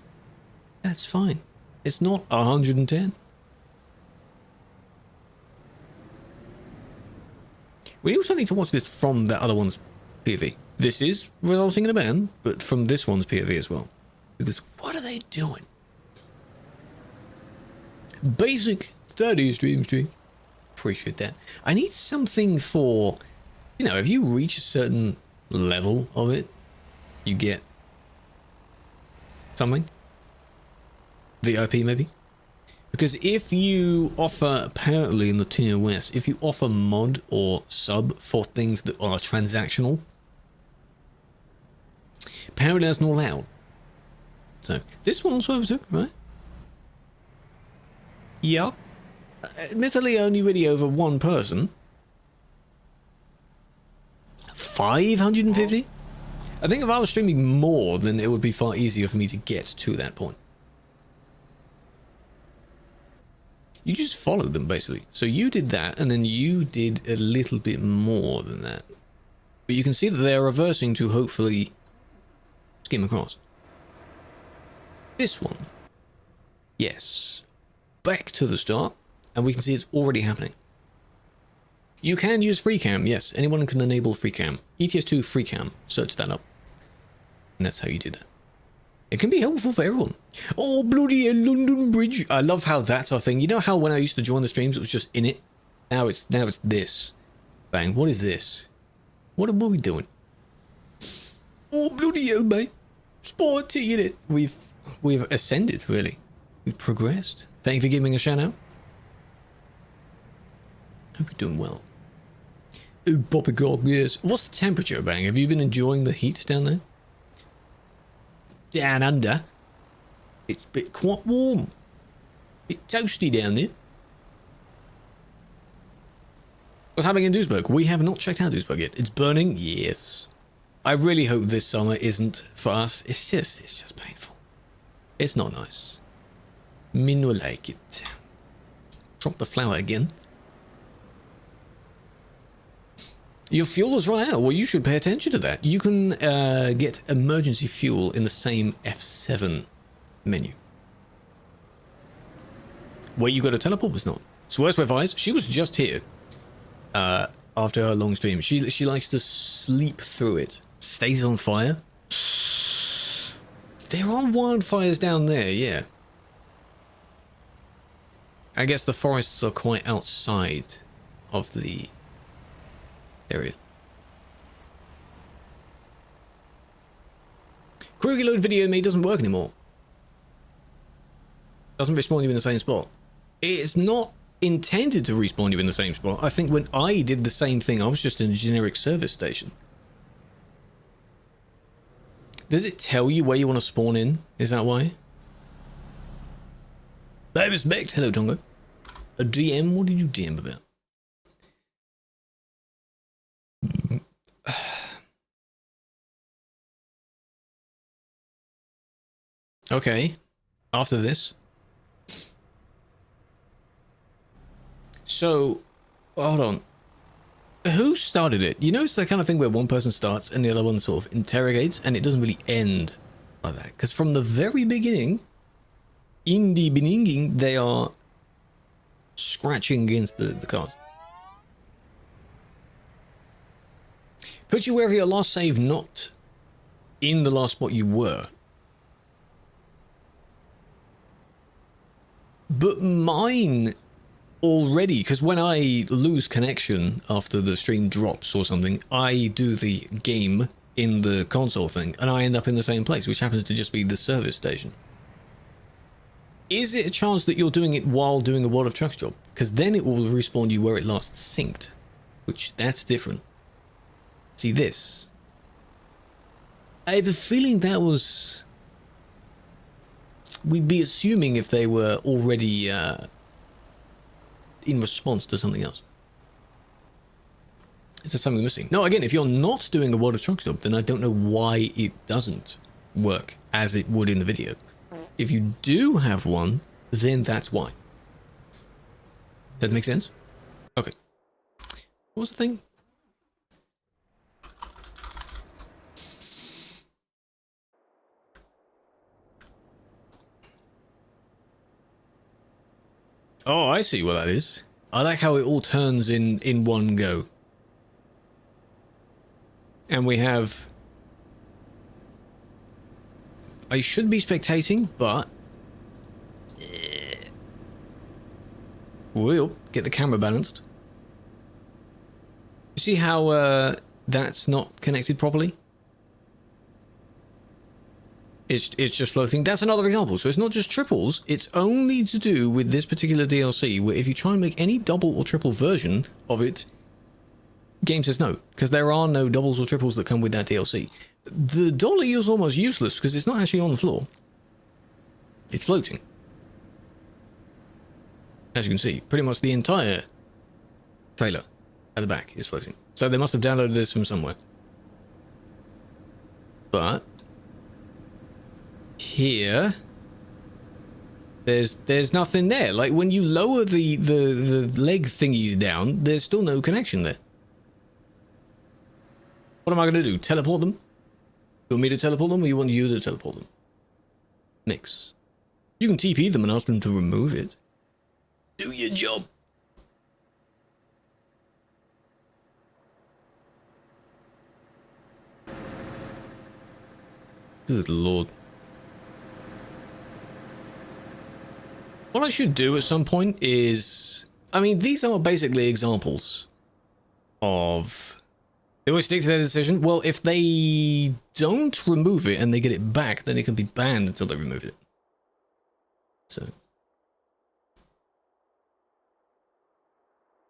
That's fine. It's not 110. We also need to watch this from the other one's POV. This is resulting in a ban, but from this one's POV as well. Because what are they doing? Basic 30 stream. Appreciate that. I need something for, if you reach a certain level of it, you get something. VIP maybe. Because if you offer, apparently in the TOS, if you offer mod or sub for things that are transactional, apparently that's not allowed. So, this one also has, right? Yeah. Admittedly, only really over one person. 550? I think if I was streaming more, then it would be far easier for me to get to that point. You just followed them, basically. So you did that, and then you did a little bit more than that. But you can see that they're reversing to hopefully skim across. This one. Yes. Back to the start, and we can see it's already happening. You can use free cam, yes. Anyone can enable free cam. ETS2 free cam. Search that up. And that's how you do that. It can be helpful for everyone. Oh, bloody London Bridge. I love how that's our thing. You know how when I used to join the streams, it was just in it? Now it's this. Bang. What is this? What are we doing? Oh, bloody hell, mate. Sporty in it. We've ascended, really. We've progressed. Thank you for giving a shout out. Hope you're doing well. Oh, poppycock, yes. What's the temperature, Bang? Have you been enjoying the heat down there? Down under, it's quite warm. A bit toasty down there. What's happening in Duisburg? We have not checked out Duisburg yet. It's burning? Yes. I really hope this summer isn't for us. It's just painful. It's not nice. Me no like it. Drop the flower again. Your fuel has run out. Well, you should pay attention to that. You can get emergency fuel in the same F7 menu. Where you got a teleport was not. So where's West she was just here after her long stream. She likes to sleep through it. Stays on fire. There are wildfires down there, yeah. I guess the forests are quite outside of the area. Krew reload video mate doesn't work anymore. Doesn't respawn you in the same spot. It's not intended to respawn you in the same spot. I think when I did the same thing, I was just in a generic service station. Does it tell you where you want to spawn in? Is that why? I respect. Hello, Tongo. A DM? What did you DM about? Okay. After this. So, hold on. Who started it? You know, it's the kind of thing where one person starts and the other one sort of interrogates, and it doesn't really end like that. Because from the very beginning, in the beginning, they are scratching against the cars. Put you wherever your last save, not in the last spot you were. But mine already, because when I lose connection after the stream drops or something, I do the game in the console thing, and I end up in the same place, which happens to just be the service station. Is it a chance that you're doing it while doing a World of Trucks job? Because then it will respawn you where it last synced, which that's different. See this? I have a feeling that was... We'd be assuming if they were already in response to something else. Is there something missing? No, again, if you're not doing a World of Trucks job, then I don't know why it doesn't work as it would in the video. If you do have one, then that's why. Does that make sense? Okay. What was the thing? Oh, I see what that is. I like how it all turns in one go. And we have... I should be spectating, but... We'll get the camera balanced. You see how that's not connected properly? It's just floating. That's another example. So it's not just triples. It's only to do with this particular DLC, where if you try and make any double or triple version of it, game says no, because there are no doubles or triples that come with that DLC. The dolly is almost useless because it's not actually on the floor. It's floating. As you can see, pretty much the entire trailer at the back is floating. So they must have downloaded this from somewhere. But here, there's nothing there. Like when you lower the leg thingies down, there's still no connection there. What am I going to do? Teleport them? You want me to teleport them, or you want you to teleport them? Mix. You can TP them and ask them to remove it. Do your job. Good lord. What I should do at some point is... I mean, these are basically examples of... They always stick to their decision. Well, if they don't remove it and they get it back, then it can be banned until they remove it. So...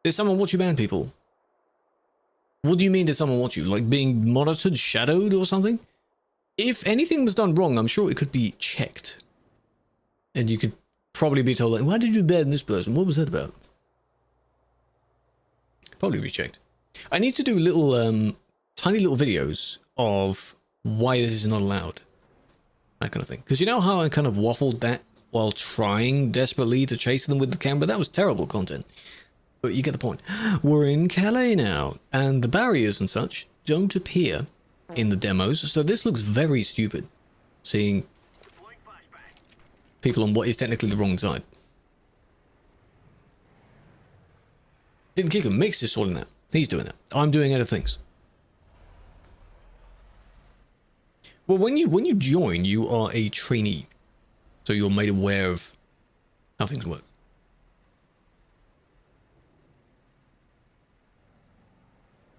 Did someone watch you ban people? What do you mean did someone watch you? Like being monitored, shadowed or something? If anything was done wrong, I'm sure it could be checked. And you could probably be told, like, why did you ban this person? What was that about? Probably be checked. I need to do little, tiny little videos of why this is not allowed. That kind of thing. Because you know how I kind of waffled that while trying desperately to chase them with the camera? That was terrible content. But you get the point. We're in Calais now, and the barriers and such don't appear in the demos, so this looks very stupid, seeing people on what is technically the wrong side. Didn't kick him. Mix is sorting that. He's doing that. I'm doing other things. Well, when you join, you are a trainee, so you're made aware of how things work.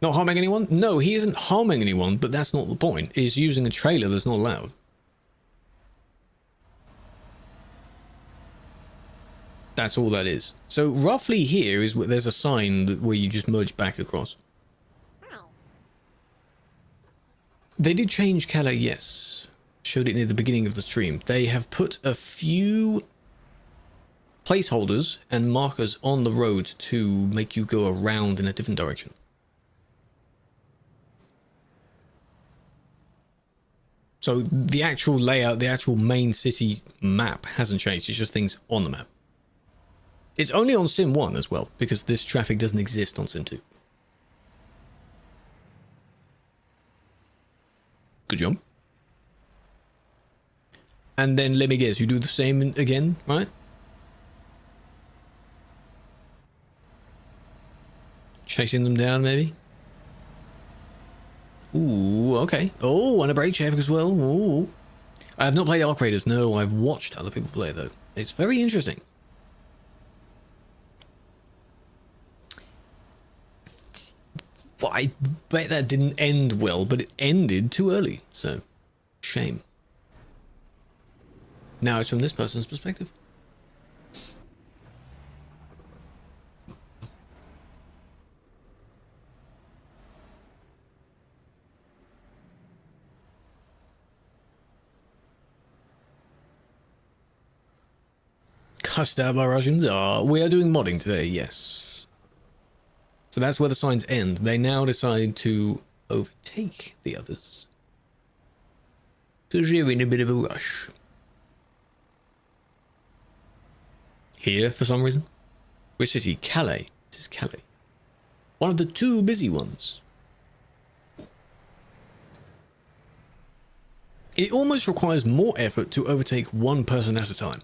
Not harming anyone? No, he isn't harming anyone, but that's not the point. He's using a trailer that's not allowed. That's all that is. So roughly here is where there's a sign that where you just merge back across. They did change Calais, yes. Showed it near the beginning of the stream. They have put a few placeholders and markers on the road to make you go around in a different direction. So the actual layout, the actual main city map hasn't changed. It's just things on the map. It's only on Sim 1 as well, because this traffic doesn't exist on Sim 2. Good job. And then let me guess, you do the same again, right? Chasing them down, maybe? Ooh, okay. Oh, and a break check as well. Ooh. I have not played Arc Raiders. No, I've watched other people play, though. It's very interesting. Well, I bet that didn't end well, but it ended too early, so shame. Now it's from this person's perspective. Cussed out by Russians? We are doing modding today, yes. So that's where the signs end. They now decide to overtake the others. Because you're in a bit of a rush. Here, for some reason. Which city? Calais. This is Calais. One of the two busy ones. It almost requires more effort to overtake one person at a time.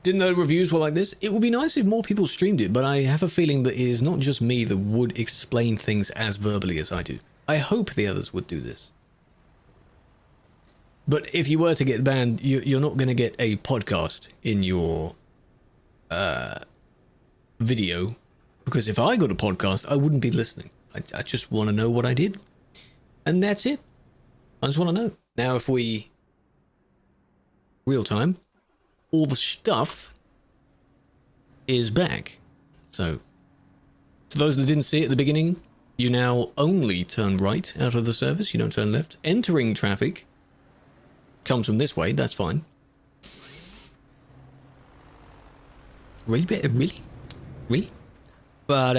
Didn't know reviews were like this. It would be nice if more people streamed it, but I have a feeling that it is not just me that would explain things as verbally as I do. I hope the others would do this. But if you were to get banned, you're not going to get a podcast in your video. Because if I got a podcast, I wouldn't be listening. I just want to know what I did. And that's it. I just want to know. Now if we... real time... all the stuff is back. So, to those that didn't see it at the beginning, you now only turn right out of the service. You don't turn left. Entering traffic comes from this way. That's fine. Really? But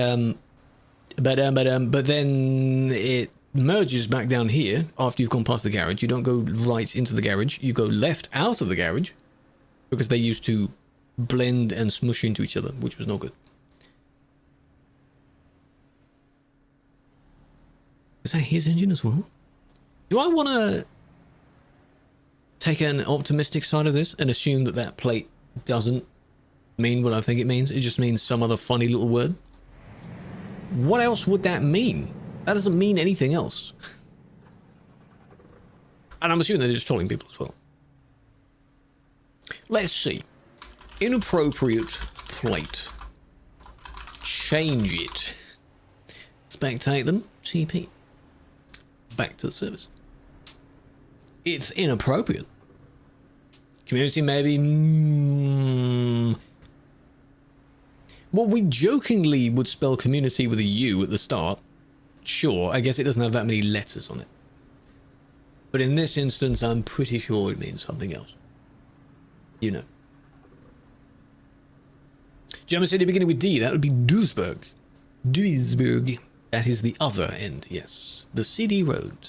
then it merges back down here after you've gone past the garage. You don't go right into the garage. You go left out of the garage. Because they used to blend and smush into each other, which was not good. Is that his engine as well? Do I want to take an optimistic side of this and assume that that plate doesn't mean what I think it means? It just means some other funny little word? What else would that mean? That doesn't mean anything else. And I'm assuming they're just trolling people as well. Let's see. Inappropriate plate. Change it. Spectate them. TP. Back to the service. It's inappropriate. Community maybe... Well, we jokingly would spell community with a U at the start. Sure, I guess it doesn't have that many letters on it. But in this instance, I'm pretty sure it means something else. You know. German city beginning with D, that would be Duisburg. Duisburg. That is the other end, yes. The CD road.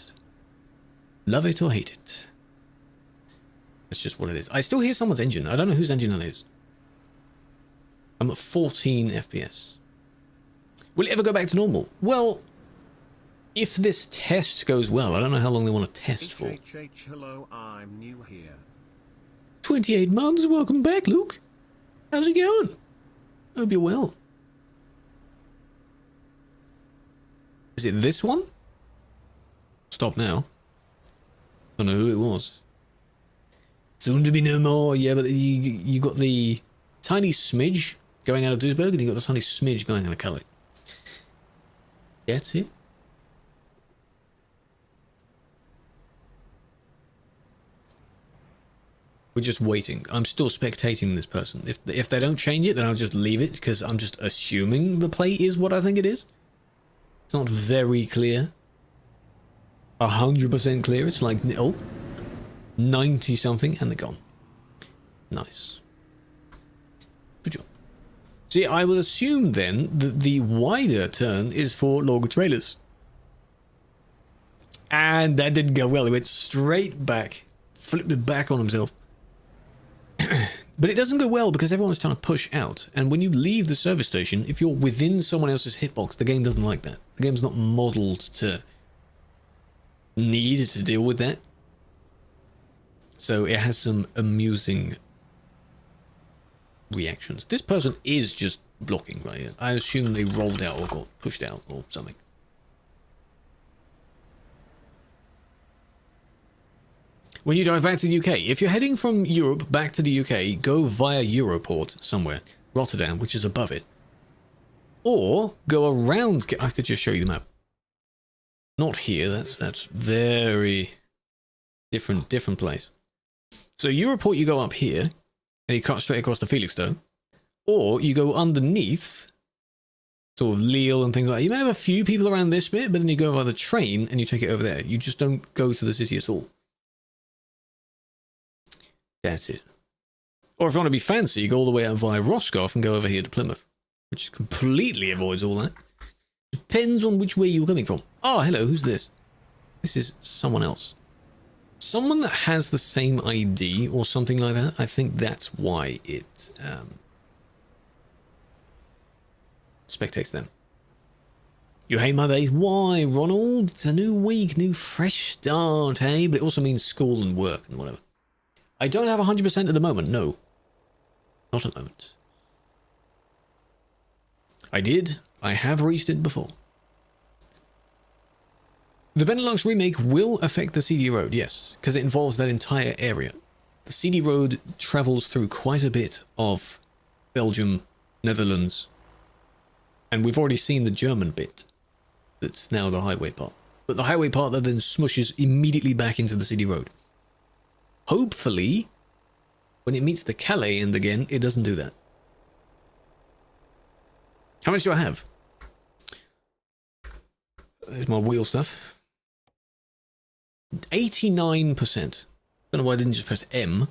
Love it or hate it. That's just what it is. I still hear someone's engine. I don't know whose engine that is. I'm at 14 FPS. Will it ever go back to normal? Well, if this test goes well, I don't know how long they want to test for. Hello, I'm new here. 28 months, welcome back, Luke. How's it going? Hope you're well. Is it this one? Stop now. Don't know who it was. Soon to be no more. Yeah, but you got the tiny smidge going out of Duisburg, and you got the tiny smidge going out of Calais. Get it? We're just waiting. I'm still spectating this person. If they don't change it, then I'll just leave it, because I'm just assuming the plate is what I think it is. It's not very clear. 100% clear. It's like, oh, 90 something, and they're gone. Nice. Good job. See, I will assume then that the wider turn is for longer trailers. And that didn't go well. He went straight back. Flipped it back on himself. But it doesn't go well because everyone's trying to push out. And when you leave the service station, if you're within someone else's hitbox, the game doesn't like that. The game's not modeled to need to deal with that. So it has some amusing reactions. This person is just blocking, right? I assume they rolled out or got pushed out or something. When you drive back to the UK, if you're heading from Europe back to the UK, go via Europort somewhere, Rotterdam, which is above it. Or go around, I could just show you the map. Not here, that's very different place. So Europort, you go up here, and you cut straight across to Felixstowe. Or you go underneath, sort of Lille and things like that. You may have a few people around this bit, but then you go by the train and you take it over there. You just don't go to the city at all. That's it. Or if you want to be fancy, you go all the way out via Roscoff and go over here to Plymouth, which completely avoids all that. Depends on which way you're coming from. Oh, hello, who's this? This is someone else. Someone that has the same ID or something like that. I think that's why it spectates them. You hate my days? Why, Ronald? It's a new week, new fresh start, hey? But it also means school and work and whatever. I don't have 100% at the moment, no. Not at the moment. I have reached it before. The Benelux remake will affect the CD road, yes, because it involves that entire area. The CD road travels through quite a bit of Belgium, Netherlands, and we've already seen the German bit. That's now the highway part. But the highway part that then smushes immediately back into the CD road. Hopefully, when it meets the Calais end again, it doesn't do that. How much do I have? There's my wheel stuff. 89%. Don't know why I didn't just press M.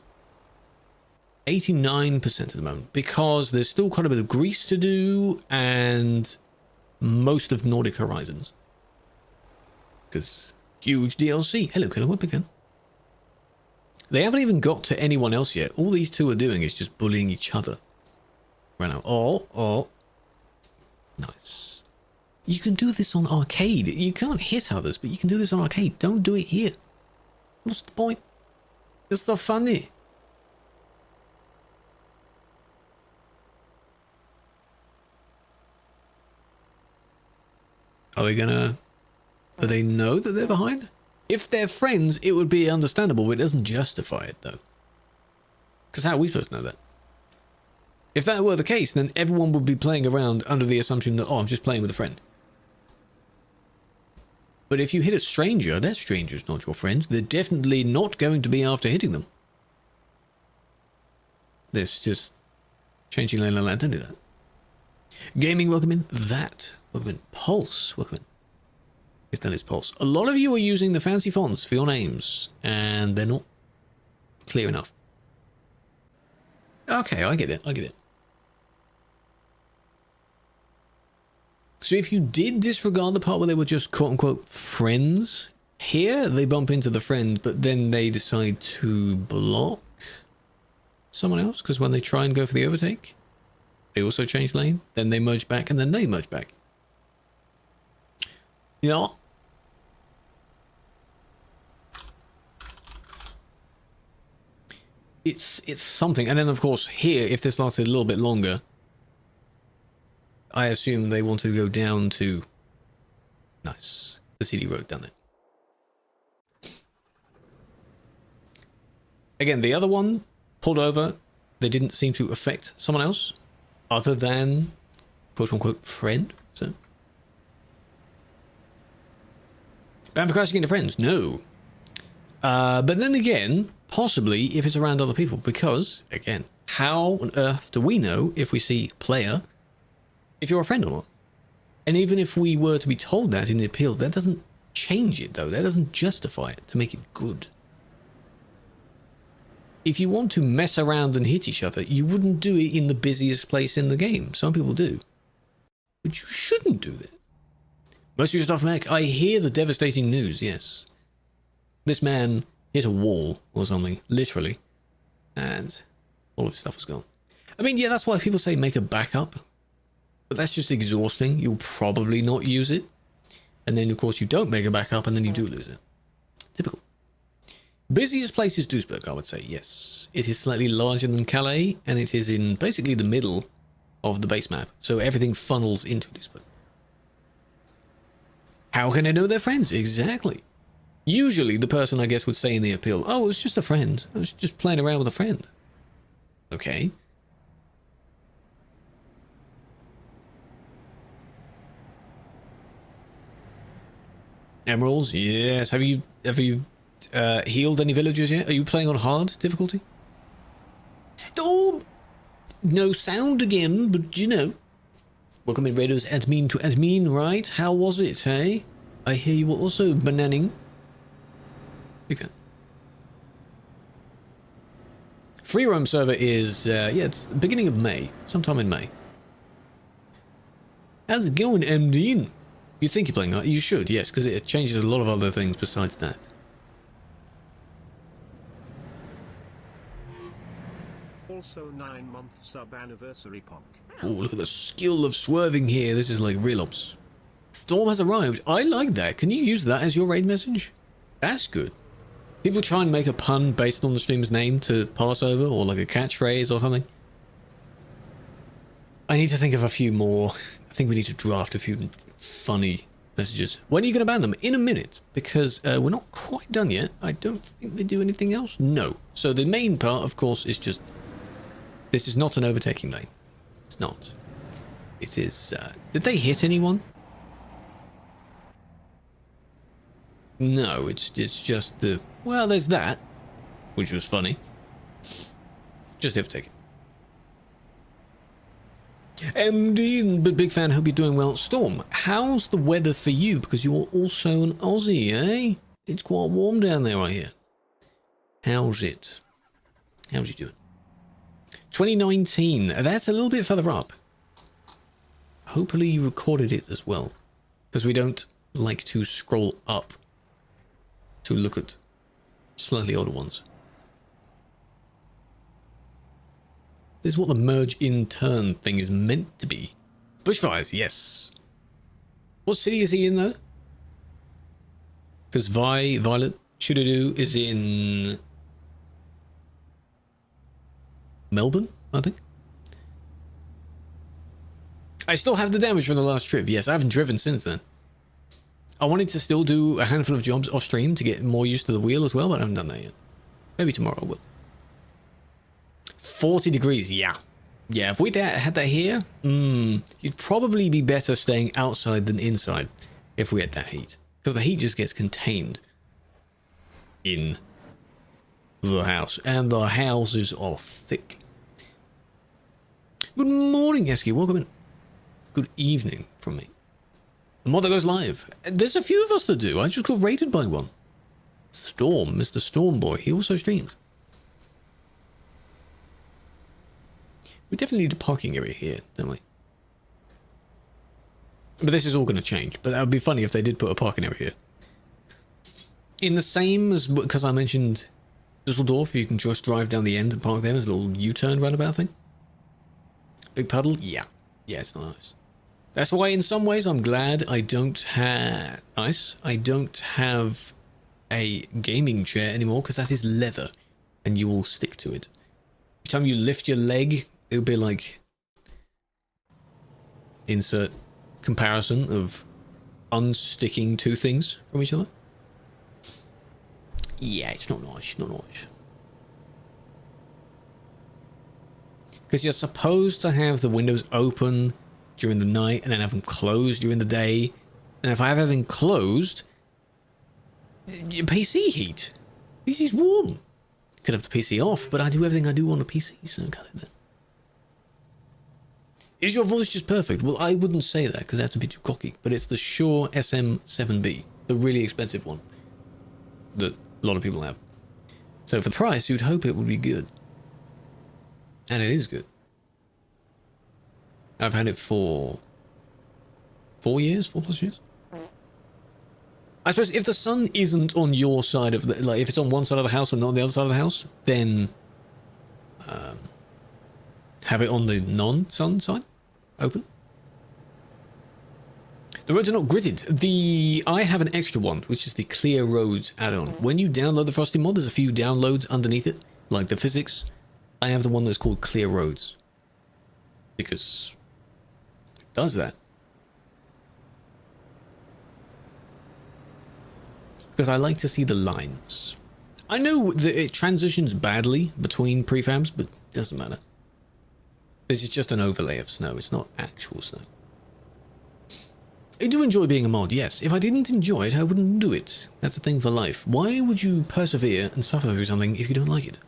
89% at the moment. Because there's still quite a bit of Greece to do and most of Nordic Horizons. Because huge DLC. Hello, Killua, big fan. They haven't even got to anyone else yet. All these two are doing is just bullying each other. Right now. Oh. Nice. You can do this on arcade. You can't hit others, but you can do this on arcade. Don't do it here. What's the point? It's so funny. Are they gonna... Do they know that they're behind? If they're friends, it would be understandable, but it doesn't justify it, though. Because how are we supposed to know that? If that were the case, then everyone would be playing around under the assumption that, oh, I'm just playing with a friend. But if you hit a stranger, that stranger's not your friend. They're definitely not going to be after hitting them. This just changing lane land, don't do that. Gaming, welcome in. That, welcome in. Pulse, welcome in. If that is Pulse. A lot of you are using the fancy fonts for your names, and they're not clear enough. Okay, I get it. So if you did disregard the part where they were just quote-unquote friends, here they bump into the friend, but then they decide to block someone else, because when they try and go for the overtake, they also change lane, then they merge back, and then they merge back. Yeah. It's something. And then, of course, here, if this lasted a little bit longer, I assume they want to go down to... Nice. The CD road down there. Again, the other one pulled over. They didn't seem to affect someone else other than quote-unquote friend. So, banned for crashing into friends? No. But then again, possibly if it's around other people, because, again, how on earth do we know if we see player if you're a friend or not? And even if we were to be told that in the appeal, that doesn't change it, though. That doesn't justify it to make it good. If you want to mess around and hit each other, you wouldn't do it in the busiest place in the game. Some people do. But you shouldn't do that. Most of your stuff, Mac. I hear the devastating news, yes. This man hit a wall or something, literally. And all of his stuff was gone. I mean, yeah, that's why people say make a backup. But that's just exhausting. You'll probably not use it. And then, of course, you don't make a backup and then you do lose it. Typical. Busiest place is Duisburg, I would say, yes. It is slightly larger than Calais, and it is in basically the middle of the base map, so everything funnels into Duisburg. How can I know they're friends? Exactly. Usually the person, I guess, would say in the appeal, oh, it was just a friend. I was just playing around with a friend. Okay. Emeralds, yes. Have you healed any villagers yet? Are you playing on hard difficulty? Storm! No sound again, but you know. Welcome in, Raiders. Admin to admin, right? How was it, hey? I hear you were also bananing. Big fan. Free roam server is, yeah, it's the beginning of May. Sometime in May. How's it going, MD? You think you're playing that? You should, yes, because it changes a lot of other things besides that. Also 9-month sub anniversary Pog. Oh, look at the skill of swerving here. This is like real ops. Storm has arrived. I like that. Can you use that as your raid message? That's good. People try and make a pun based on the streamer's name to pass over, or like a catchphrase or something. I need to think of a few more. I think we need to draft a few funny messages. When are you going to ban them? In a minute, because we're not quite done yet. I don't think they do anything else. No. So the main part, of course, is just... This is not an overtaking lane. It's not. It is... did they hit anyone? No, it's just the... Well, there's that, which was funny. Just overtaking. MD, but big fan, hope you're doing well. Storm, how's the weather for you? Because you're also an Aussie, eh? It's quite warm down there, I hear. How's it? How's you doing? 2019, that's a little bit further up. Hopefully you recorded it as well. Because we don't like to scroll up to look at slightly older ones. This is what the merge in turn thing is meant to be. Bushfires, yes. What city is he in though? Because Violet Shudadu is in Melbourne, I think. I still have the damage from the last trip. Yes, I haven't driven since then. I wanted to still do a handful of jobs off stream to get more used to the wheel as well, but I haven't done that yet. Maybe tomorrow I will. 40 degrees, yeah. Yeah, if we had that here, you'd probably be better staying outside than inside if we had that heat. Because the heat just gets contained in the house. And the houses are thick. Good morning, Esky. Welcome in. Good evening from me. The mod that goes live. There's a few of us that do. I just got rated by one. Storm, Mr. Storm Boy. He also streams. We definitely need a parking area here, don't we? But this is all going to change. But that would be funny if they did put a parking area here. In the same as, because I mentioned Dusseldorf, you can just drive down the end and park there as a little U-turn roundabout thing. Big puddle? Yeah. Yeah, it's nice. That's why in some ways I'm glad I don't have... Nice. I don't have a gaming chair anymore, because that is leather. And you will stick to it. Every time you lift your leg... It would be like insert comparison of unsticking two things from each other. Yeah, it's not nice, not nice. Because you're supposed to have the windows open during the night and then have them closed during the day. And if I have everything closed, your PC heat. PC's warm. Could have the PC off, but I do everything I do on the PC, so got it then. Is your voice just perfect? Well, I wouldn't say that because that's a bit too cocky, but it's the Shure SM7B, the really expensive one that a lot of people have. So for the price, you'd hope it would be good. And it is good. I've had it for 4 years, 4+ years. I suppose if the sun isn't on your side of the, like if it's on one side of the house and not on the other side of the house, then have it on the non-sun side, open. The roads are not gridded. I have an extra one, which is the Clear Roads add-on. When you download the Frosty mod, there's a few downloads underneath it, like the physics. I have the one that's called Clear Roads. Because it does that. Because I like to see the lines. I know that it transitions badly between prefabs, but it doesn't matter. This is just an overlay of snow. It's not actual snow. I do enjoy being a mod, yes. If I didn't enjoy it, I wouldn't do it. That's a thing for life. Why would you persevere and suffer through something if you don't like it?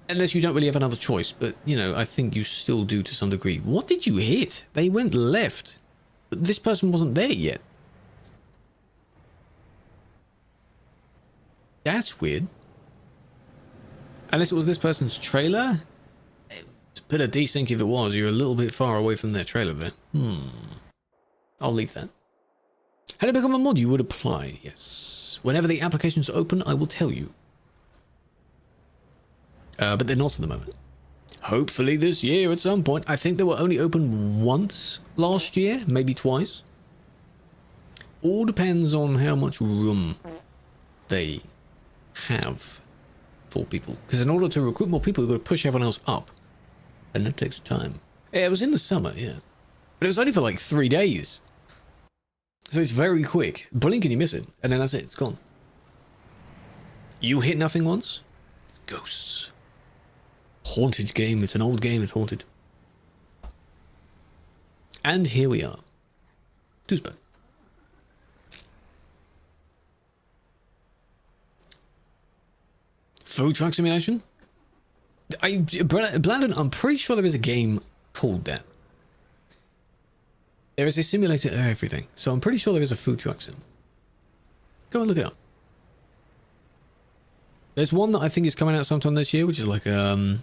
Unless you don't really have another choice, but, you know, I think you still do to some degree. What did you hit? They went left. But this person wasn't there yet. That's weird. Unless it was this person's trailer? It's a bit of desync if it was. You're a little bit far away from their trailer there. I'll leave that. How to become a mod? You would apply, yes. Whenever the application's open, I will tell you. But they're not at the moment. Hopefully this year at some point. I think they were only open once last year, maybe twice. All depends on how much room they have for people. Because in order to recruit more people, you've got to push everyone else up. And that takes time. Yeah, it was in the summer, yeah. But it was only for like 3 days. So it's very quick. Blink and you miss it. And then that's it. It's gone. You hit nothing once? It's ghosts. Haunted game. It's an old game. It's haunted. And here we are. Duisburg. Food truck simulation? Blandon, I'm pretty sure there is a game called that. There is a simulator of everything. So I'm pretty sure there is a food truck sim. Go and look it up. There's one that I think is coming out sometime this year, which is like a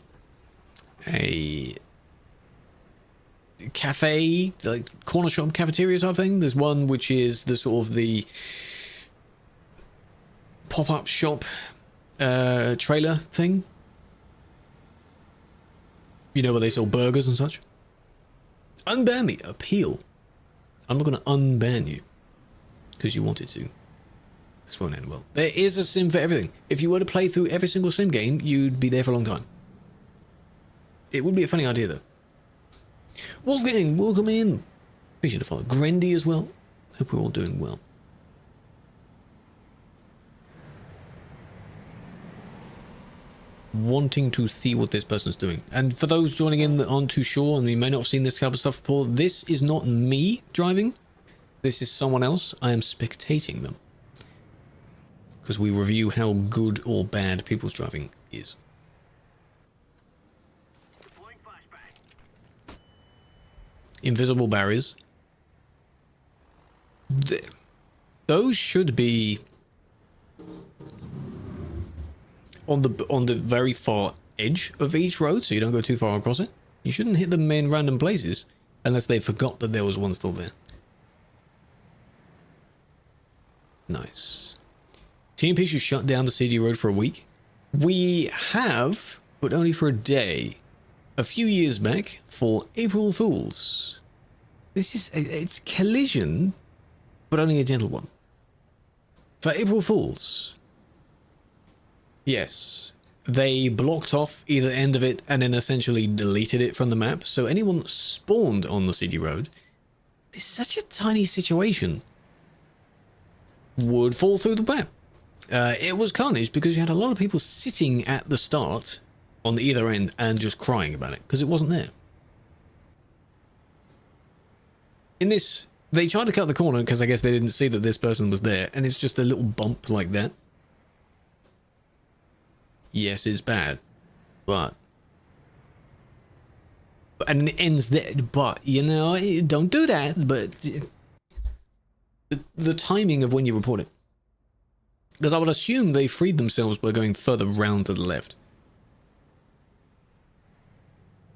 cafe, like corner shop cafeteria type thing. There's one which is the sort of the pop-up shop trailer thing. You know, where they sell burgers and such. Unban me. Appeal. I'm not going to unban you because you wanted to. This won't end well. There is a sim for everything. If you were to play through every single sim game, you'd be there for a long time. It would be a funny idea, though. Wolfgang, welcome in. Appreciate the follow. Grendy as well. Hope we're all doing well. Wanting to see what this person's doing. And for those joining in that aren't too sure, and you may not have seen this type of stuff before, this is not me driving. This is someone else. I am spectating them. Because we review how good or bad people's driving is. Invisible barriers. Those should be on the very far edge of each road, so you don't go too far across it. You shouldn't hit them in random places unless they forgot that there was one still there. Nice. TMP should shut down the CD road for a week. We have, but only for a day, a few years back for April Fools. This is, it's collision, but only a gentle one. For April Fools. Yes, they blocked off either end of it and then essentially deleted it from the map. So anyone that spawned on the CD road, it's such a tiny situation, would fall through the map. It was carnage because you had a lot of people sitting at the start on the either end and just crying about it because it wasn't there. In this, they tried to cut the corner because I guess they didn't see that this person was there, and it's just a little bump like that. Yes, it's bad, but and it ends there. But you know, don't do that. But the timing of when you report it, because I would assume they freed themselves by going further round to the left.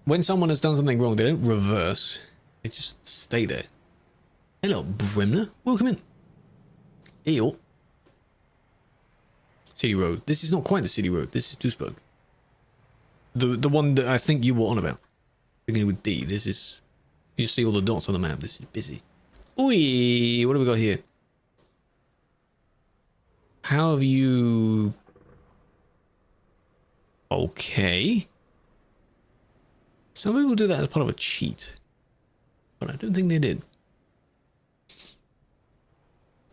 When someone has done something wrong, they don't reverse; they just stay there. Hello, Bremner. Welcome in. Eeyore. City Road. This is not quite the City Road. This is Duisburg. The one that I think you were on about. Beginning with D. This is You see all the dots on the map. This is busy. Oi, what do we got here? How have you... Okay. Some people do that as part of a cheat, but I don't think they did.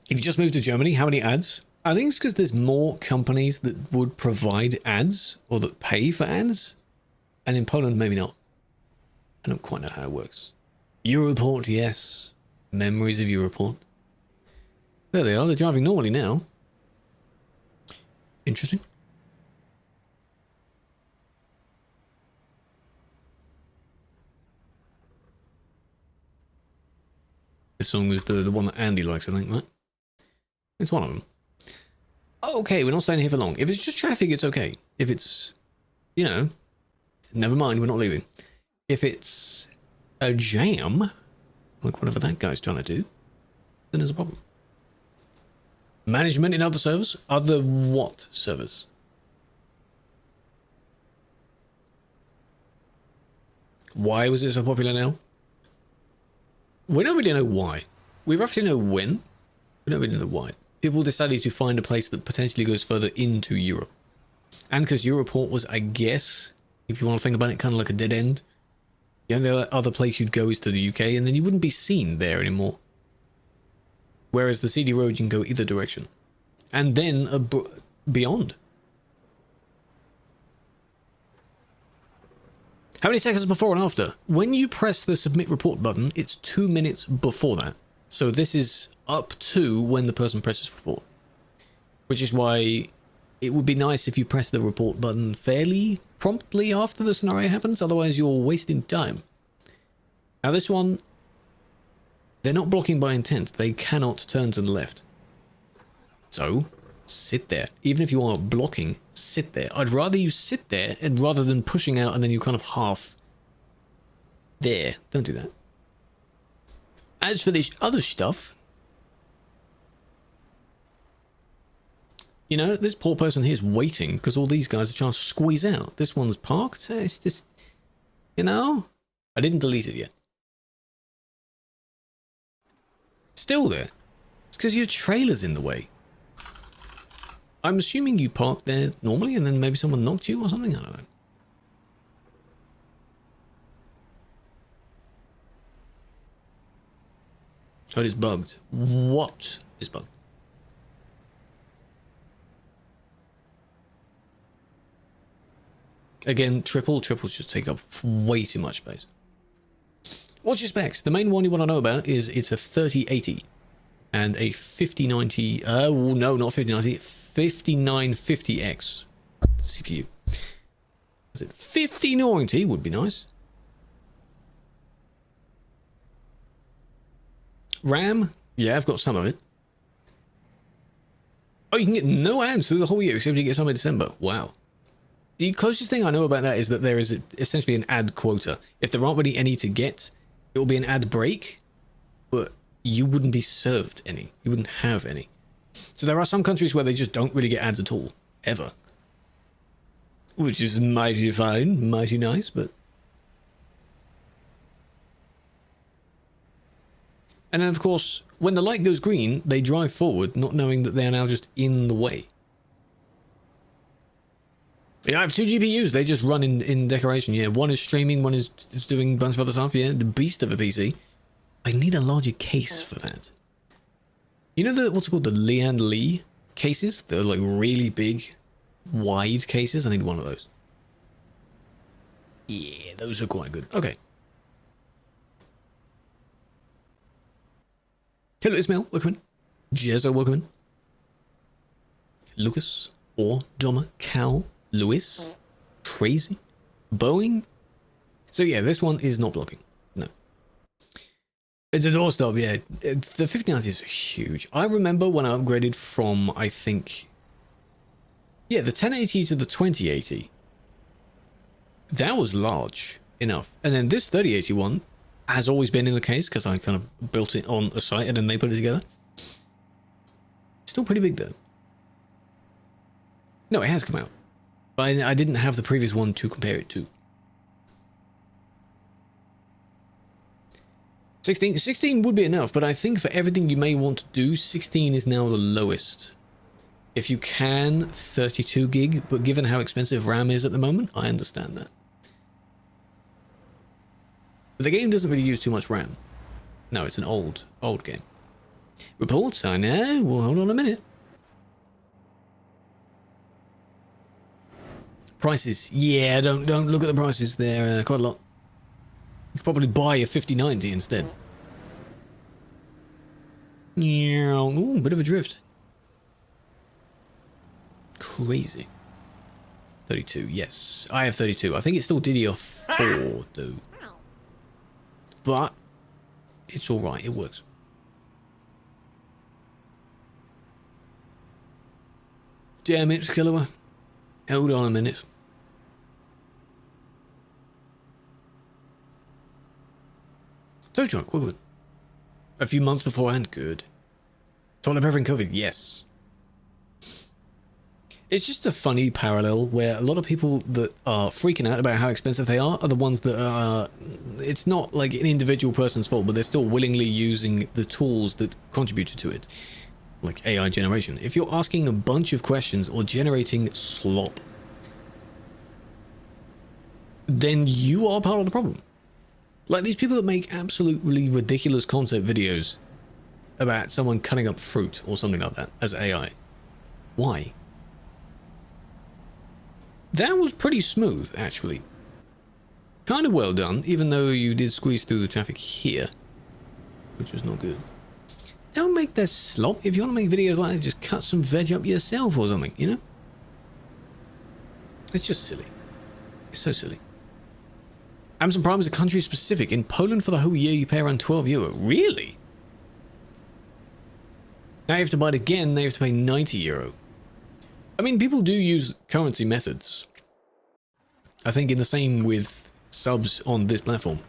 If you just moved to Germany, how many ads? I think it's because there's more companies that would provide ads or that pay for ads. And in Poland, maybe not. I don't quite know how it works. Europort, yes. Memories of Europort. There they are. They're driving normally now. Interesting. This song is the one that Andy likes, I think, right? It's one of them. Okay, we're not staying here for long. If it's just traffic, it's okay. If it's, you know, never mind, we're not leaving. If it's a jam, like whatever that guy's trying to do, then there's a problem. Management in other servers? Other what servers? Why was it so popular now? We don't really know why. We roughly know when. We don't really know why. People decided to find a place that potentially goes further into Europe. And because Europort was, I guess, if you want to think about it, kind of like a dead end. The only other place you'd go is to the UK, and then you wouldn't be seen there anymore. Whereas the CD road, you can go either direction. And then beyond. How many seconds before and after? When you press the submit report button, it's 2 minutes before that. So this is up to when the person presses report. Which is why it would be nice if you press the report button fairly promptly after the scenario happens. Otherwise you're wasting time. Now this one, they're not blocking by intent. They cannot turn to the left. So sit there. Even if you are blocking, sit there. I'd rather you sit there and rather than pushing out and then you kind of half there. Don't do that. As for this other stuff, you know, this poor person here is waiting because all these guys are trying to squeeze out. This one's parked. It's just, you know, I didn't delete it yet. Still there. It's because your trailer's in the way. I'm assuming you parked there normally and then maybe someone knocked you or something. I don't know. Oh, it is bugged. What is bugged? Again, triples just take up way too much space. What's your specs? The main one you want to know about is it's a 3080 and a 5090. No, not 5090. 5950X CPU. Is it 5090? Would be nice. RAM? Yeah, I've got some of it. Oh, you can get no ads through the whole year except you get some in December. Wow. The closest thing I know about that is that there is essentially an ad quota. If there aren't really any to get, it will be an ad break, but you wouldn't be served any. You wouldn't have any. So there are some countries where they just don't really get ads at all, ever. Which is mighty fine, mighty nice, but... And then, of course, when the light goes green, they drive forward, not knowing that they're now just in the way. Yeah, I have two GPUs. They just run in decoration. Yeah, one is streaming, one is doing a bunch of other stuff. Yeah, the beast of a PC. I need a larger case for that. You know the what's it called, the Lian Li cases? They're like really big, wide cases. I need one of those. Yeah, those are quite good. Okay. Hello, Ismail. Welcome in. Jezzo, welcome in. Lucas, or Doma, Cal, Lewis, Crazy, Boeing. So yeah, this one is not blocking. No. It's a doorstop, yeah. It's, the 5090 is huge. I remember when I upgraded from, I think... Yeah, the 1080 to the 2080. That was large enough. And then this 3080 one has always been in the case because I kind of built it on a site and then they put it together. Still pretty big though. No, it has come out. But I didn't have the previous one to compare it to. 16 would be enough, but I think for everything you may want to do, 16 is now the lowest. If you can, 32 gig, but given how expensive RAM is at the moment, I understand that. But the game doesn't really use too much RAM. No, it's an old game. Reports, I know. Well, hold on a minute. Prices. Yeah, don't look at the prices. They're quite a lot. You could probably buy a 5090 instead. Ooh, bit of a drift. Crazy. 32, yes. I have 32. I think it's still DDR4 though. But it's alright, it works. Damn it, Killua. Hold on a minute. Tow truck, what good? A few months beforehand, good. Toilet paper and COVID, yes. It's just a funny parallel where a lot of people that are freaking out about how expensive they are the ones that are, it's not like an individual person's fault, but they're still willingly using the tools that contributed to it. Like AI generation. If you're asking a bunch of questions or generating slop, then you are part of the problem. Like these people that make absolutely ridiculous concept videos about someone cutting up fruit or something like that as AI. Why? That was pretty smooth, actually. Kind of well done, even though you did squeeze through the traffic here, which was not good. Don't make that slop. If you want to make videos like that, just cut some veg up yourself or something, you know? It's just silly. It's so silly. Amazon Prime is a country specific. In Poland for the whole year you pay around €12. Really? Now you have to buy it again, now you have to pay €90. I mean, people do use currency methods. I think in the same with subs on this platform.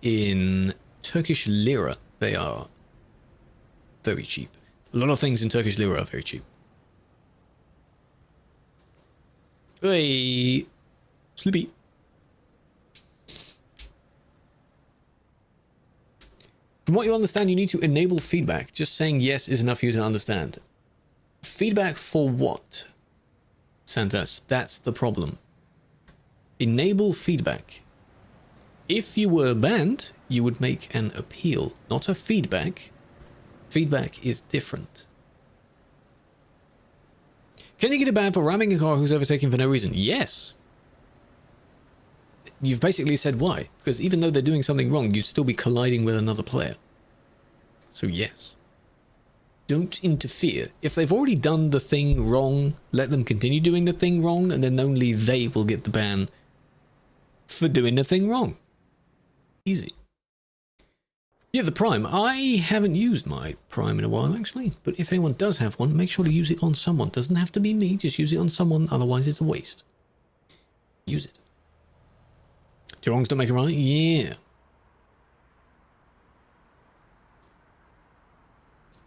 In Turkish lira, they are very cheap. A lot of things in Turkish lira are very cheap. Hey, Slippy. From what you understand, you need to enable feedback. Just saying yes is enough for you to understand. Feedback for what? Santas, that's the problem. Enable feedback. If you were banned, you would make an appeal, not a feedback. Feedback is different. Can you get a ban for ramming a car who's overtaken for no reason? Yes. You've basically said why. Because even though they're doing something wrong, you'd still be colliding with another player. So yes. Don't interfere. If they've already done the thing wrong, let them continue doing the thing wrong, and then only they will get the ban for doing the thing wrong. Easy. Yeah, the Prime. I haven't used my Prime in a while, actually. But if anyone does have one, make sure to use it on someone. Doesn't have to be me, just use it on someone, otherwise it's a waste. Use it. Two wrongs don't make a right? Yeah.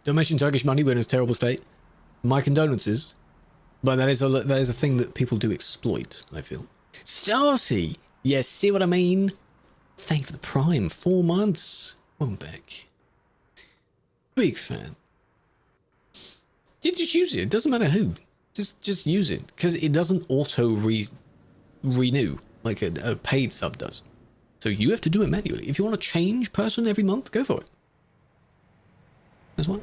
Don't mention Turkish money when it's a terrible state. My condolences. But that is a thing that people do exploit, I feel. Starsy! Yes, see what I mean? Thank you for the Prime. 4 months. Welcome back. Big fan. Yeah, just use it. It doesn't matter who. Just use it. Because it doesn't renew like a paid sub does. So you have to do it manually. If you want to change person every month, go for it. That's one.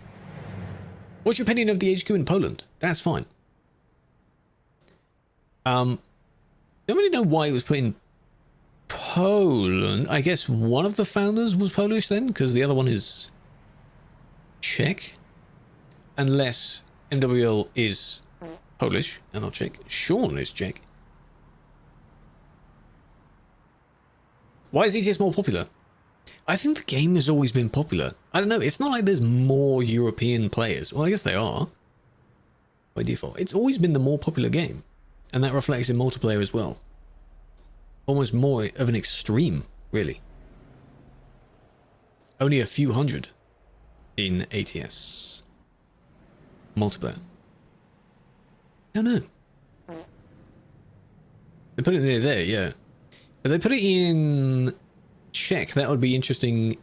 What's your opinion of the HQ in Poland? That's fine. Don't really know why it was put in Poland. I guess one of the founders was Polish then, because the other one is Czech. Unless MWL is Polish and not Czech. Sean is Czech. Why is ETS more popular? I think the game has always been popular. I don't know, it's not like there's more European players. Well, I guess they are. By default. It's always been the more popular game. And that reflects in multiplayer as well. Almost more of an extreme, really. Only a few hundred in ATS. Multiplayer. I don't know. They put it there, yeah. If they put it in Czech, that would be interesting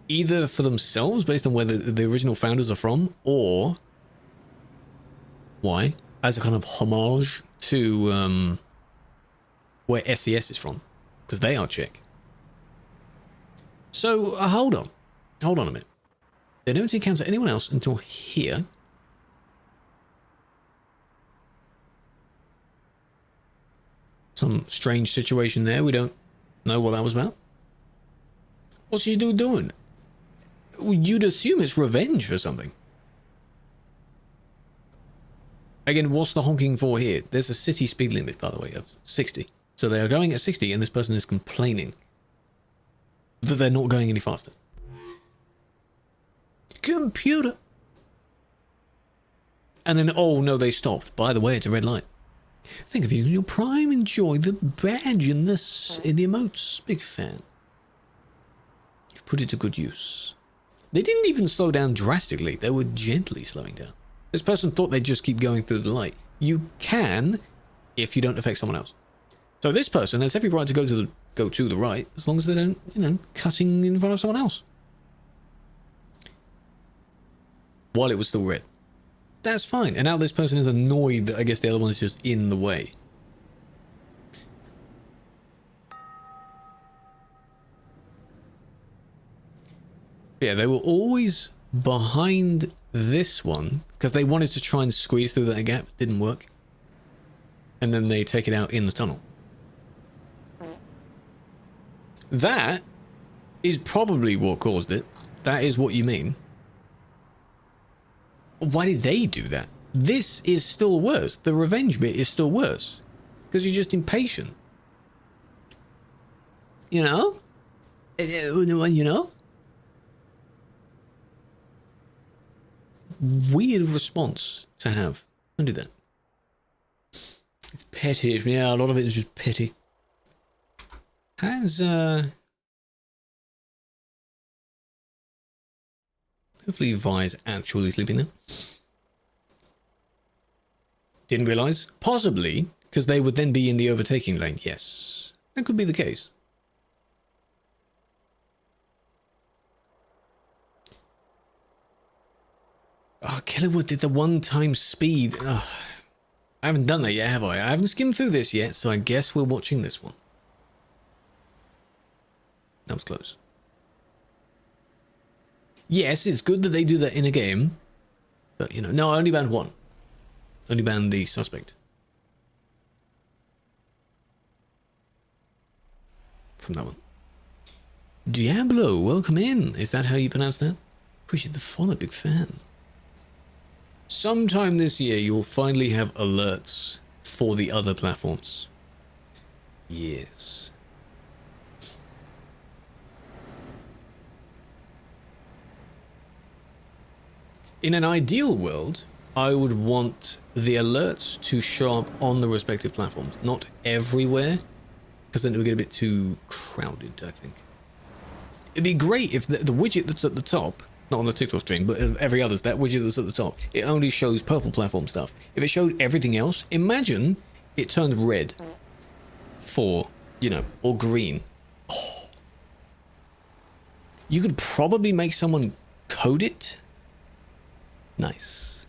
either for themselves based on where the original founders are from, or why, as a kind of homage to where SES is from, because they are Czech. So hold on a minute. They don't encounter anyone else until here. Some strange situation there. We don't know what that was about. What's she doing? You'd assume it's revenge for something. Again, what's the honking for here? There's a city speed limit, by the way, of 60. So they are going at 60 and this person is complaining that they're not going any faster. Computer. And then, oh no, they stopped. By the way, it's a red light. Think of you in your prime. Enjoy the badge in the emotes. Big fan. You've put it to good use. They didn't even slow down drastically. They were gently slowing down. This person thought they'd just keep going through the light. You can, if you don't affect someone else. So this person has every right to go to the right, as long as they don't, you know, cutting in front of someone else. While it was still red. That's fine. And now this person is annoyed that I guess the other one is just in the way. Yeah, they were always behind this one because they wanted to try and squeeze through that gap. Didn't work. And then they take it out in the tunnel. That is probably what caused it. That is what you mean. Why did they do that? This is still worse. The revenge bit is still worse. Because you're just impatient. You know? You know? Weird response to have. Don't do that. It's petty. Yeah, a lot of it is just petty. Has, hopefully Vi's actually sleeping now. Didn't realise? Possibly, because they would then be in the overtaking lane. Yes, that could be the case. Oh, Killua did the one-time speed. Oh, I haven't done that yet, have I? I haven't skimmed through this yet, so I guess we're watching this one. That was close. Yes, it's good that they do that in a game. But, you know, no, I only banned one. Only banned the suspect. From that one. Diablo, welcome in. Is that how you pronounce that? Appreciate the follow, big fan. Sometime this year, you'll finally have alerts for the other platforms. Yes. In an ideal world, I would want the alerts to show up on the respective platforms, not everywhere, because then it would get a bit too crowded, I think. It'd be great if the widget that's at the top, not on the TikTok stream, but every other's, that widget that's at the top, it only shows purple platform stuff. If it showed everything else, imagine it turned red for, you know, or green. Oh. You could probably make someone code it. Nice.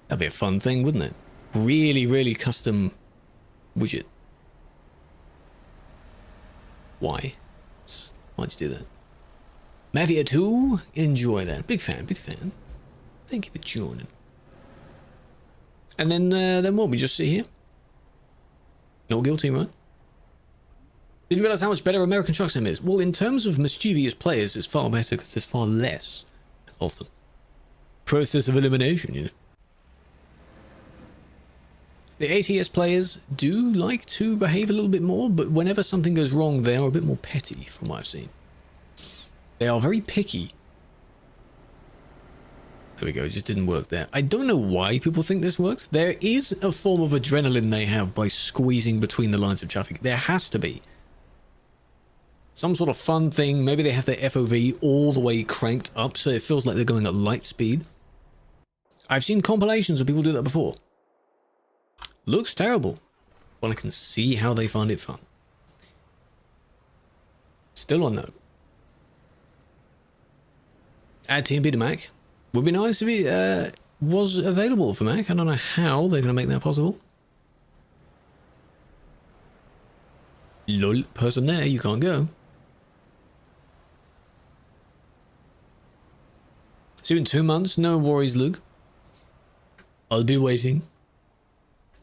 That'd be a fun thing, wouldn't it? Really, really custom widget. Why? Why'd you do that? Mavia 2, enjoy that. Big fan, big fan. Thank you for joining. And then what? We just sit here? Not guilty, right? Didn't realize how much better American TruckersMP is. Well, in terms of mischievous players, it's far better because there's far less of them. Process of elimination, you know. The ATS players do like to behave a little bit more, but whenever something goes wrong, they are a bit more petty, from what I've seen. They are very picky. There we go, it just didn't work there. I don't know why people think this works. There is a form of adrenaline they have by squeezing between the lines of traffic. There has to be. Some sort of fun thing. Maybe they have their FOV all the way cranked up so it feels like they're going at light speed. I've seen compilations of people do that before. Looks terrible, but I can see how they find it fun. Still on note. Add TMP to Mac. Would be nice if it was available for Mac. I don't know how they're going to make that possible. Lol, person there, you can't go. See you in 2 months. No worries, Luke. I'll be waiting.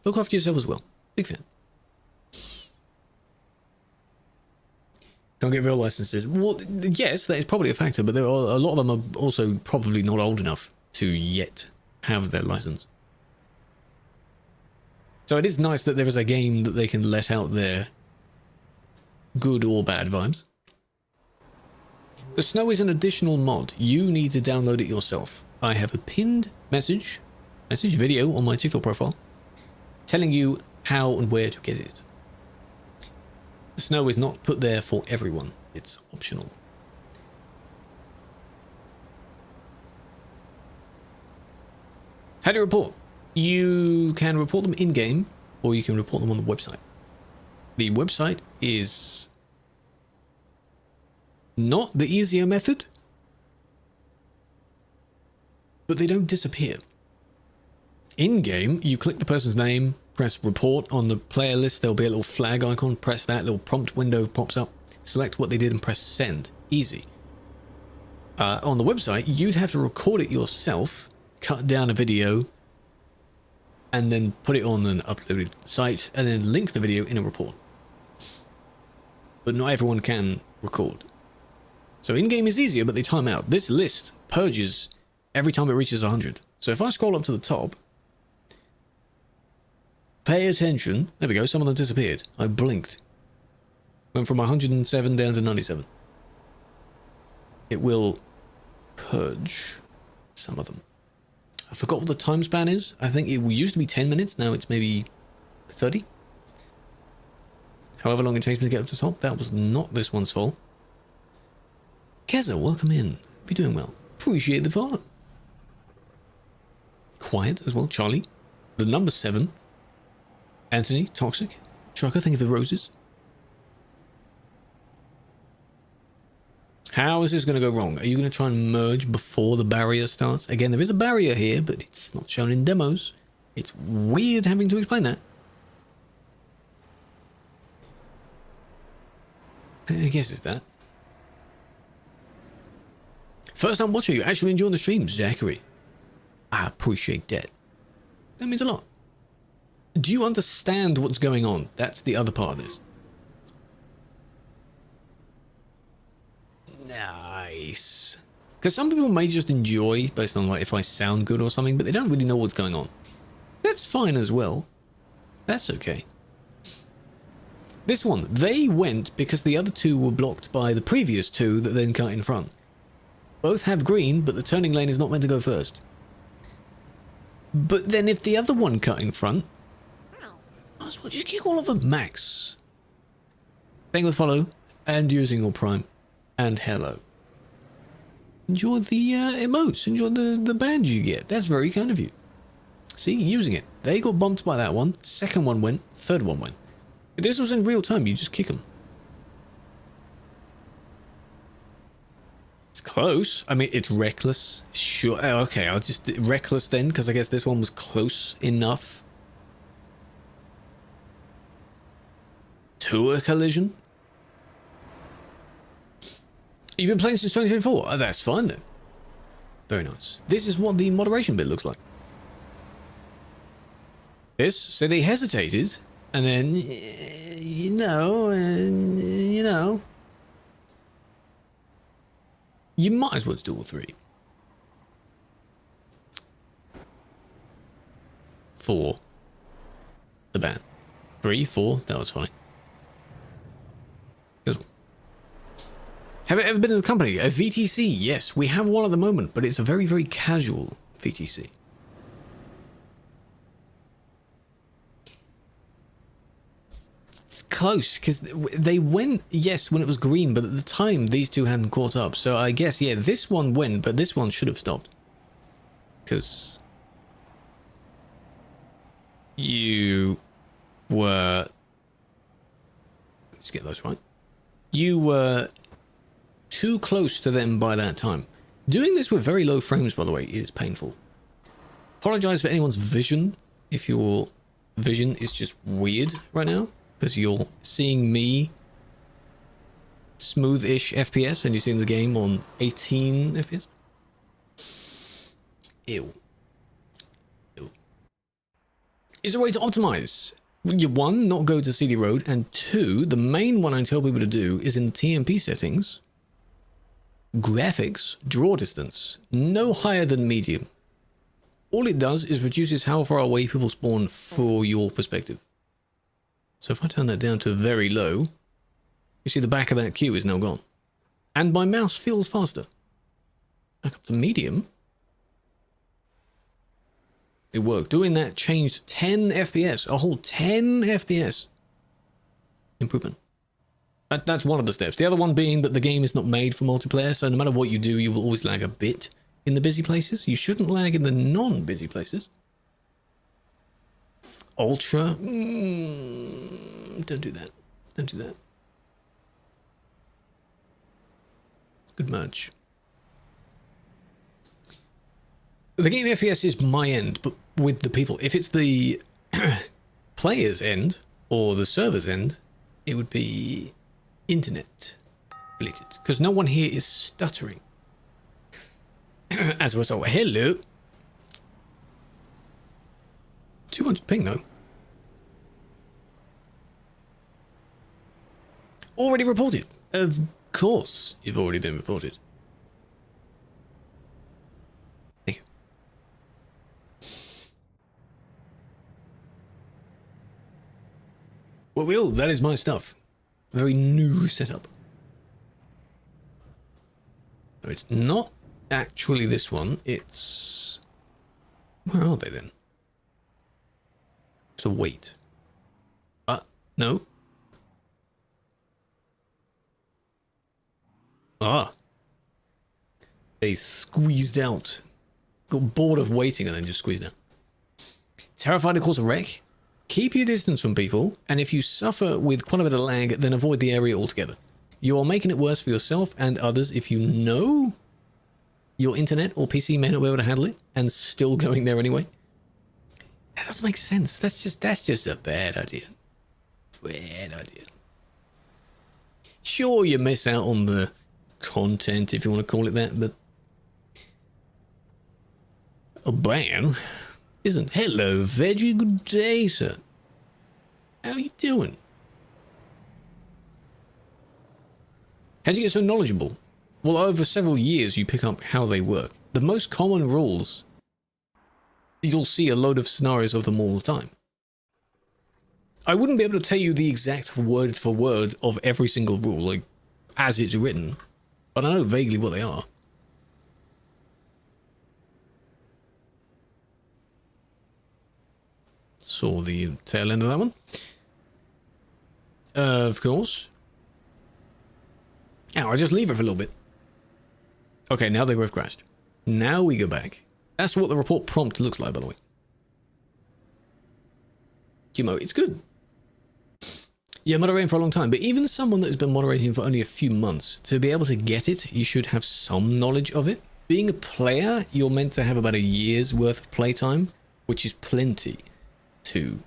Look after yourself as well. Big fan. Can't get real licenses. Well, yes, that is probably a factor, but there are a lot of them are also probably not old enough to yet have their license. So it is nice that there is a game that they can let out there, good or bad vibes. The snow is an additional mod. You need to download it yourself. I have a pinned message video on my TikTok profile telling you how and where to get it. The snow is not put there for everyone. It's optional. How do you report? You can report them in-game, or you can report them on the website. The website is not the easier method, but they don't disappear. In-game, you click the person's name, press report on the player list, there'll be a little flag icon, press that, little prompt window pops up, select what they did and press send. Easy. On the website, you'd have to record it yourself, cut down a video, and then put it on an uploaded site, and then link the video in a report. But not everyone can record. So in-game is easier, but they time out. This list purges every time it reaches 100. So if I scroll up to the top, pay attention. There we go, some of them disappeared. I blinked. Went from 107 down to 97. It will purge some of them. I forgot what the time span is. I think it used to be 10 minutes. Now it's maybe 30. However long it takes me to get up to the top. That was not this one's fault. Keza, welcome in. Hope you're doing well. Appreciate the follow. Quiet as well. Charlie. The number 7. Anthony, Toxic. Trucker, thank you for the roses. How is this going to go wrong? Are you going to try and merge before the barrier starts? Again, there is a barrier here, but it's not shown in demos. It's weird having to explain that. I guess it's that. First time watcher, you actually enjoying the stream, Zachary. I appreciate that. That means a lot. Do you understand what's going on? That's the other part of this. Nice. Because some people may just enjoy based on like if I sound good or something, but they don't really know what's going on. That's fine as well. That's okay. This one, they went because the other two were blocked by the previous two that then cut in front. Both have green, but the turning lane is not meant to go first. But then if the other one cut in front, might as well just kick all of them. Max. Thank you for the follow, and using your prime. And hello. Enjoy the emotes, enjoy the badge you get. That's very kind of you. See, using it. They got bumped by that one, second one went, third one went. If this was in real time, you just kick them. It's close. I mean, it's reckless. Sure. Oh, okay, I'll just reckless then, because I guess this one was close enough to a collision. You've been playing since 2024? Oh, that's fine then. Very nice. This is what the moderation bit looks like. This, so they hesitated, and then, you know, you might as well do all three. 4. The ban. 3, 4, that was fine. This one. Have you ever been in a company? A VTC? Yes, we have one at the moment, but it's a very, very casual VTC. It's close, because they went, yes, when it was green, but at the time, these two hadn't caught up. So I guess, yeah, this one went, but this one should have stopped. Because you were... Let's get those right. You were too close to them by that time. Doing this with very low frames, by the way, is painful. Apologize for anyone's vision if your vision is just weird right now, because you're seeing me smooth-ish FPS and you're seeing the game on 18 FPS. Ew. Ew. Is there a way to optimize? One, not go to CD Road, and two, the main one I tell people to do is in the TMP settings, graphics, draw distance, no higher than medium. All it does is reduces how far away people spawn for your perspective. So if I turn that down to very low, you see the back of that queue is now gone. And my mouse feels faster. Back up to medium. It worked. Doing that changed 10 FPS, a whole 10 FPS improvement. That's one of the steps. The other one being that the game is not made for multiplayer, so no matter what you do, you will always lag a bit in the busy places. You shouldn't lag in the non-busy places. Ultra, don't do that. Don't do that. Good merge. The game FPS is my end, but with the people. If it's the player's end or the server's end, it would be internet related, because no one here is stuttering. As a result, hello. Too much ping though. Already reported. Of course, you've already been reported. Thank you. Well, Will, that is my stuff. Very new setup. No, it's not actually this one. It's... Where are they then? So wait. No. Ah. They squeezed out. Got bored of waiting and then just squeezed out. Terrified to cause a wreck? Keep your distance from people, and if you suffer with quite a bit of lag, then avoid the area altogether. You are making it worse for yourself and others if you know your internet or PC may not be able to handle it and still going there anyway. That doesn't make sense. That's just a bad idea. Bad idea. Sure, you miss out on the content, if you want to call it that, but a ban isn't. Hello, Veggie. Good day, sir. How you doing? How'd you get so knowledgeable? Well, over several years, you pick up how they work. The most common rules, you'll see a load of scenarios of them all the time. I wouldn't be able to tell you the exact word for word of every single rule, like, as it's written, but I know vaguely what they are. Saw the tail end of that one. Of course. Ow, I just leave it for a little bit. Okay, now they both crashed. Now we go back. That's what the report prompt looks like, by the way. Humo, it's good. Yeah, moderating for a long time, but even someone that has been moderating for only a few months, to be able to get it, you should have some knowledge of it. Being a player, you're meant to have about a year's worth of playtime, which is plenty to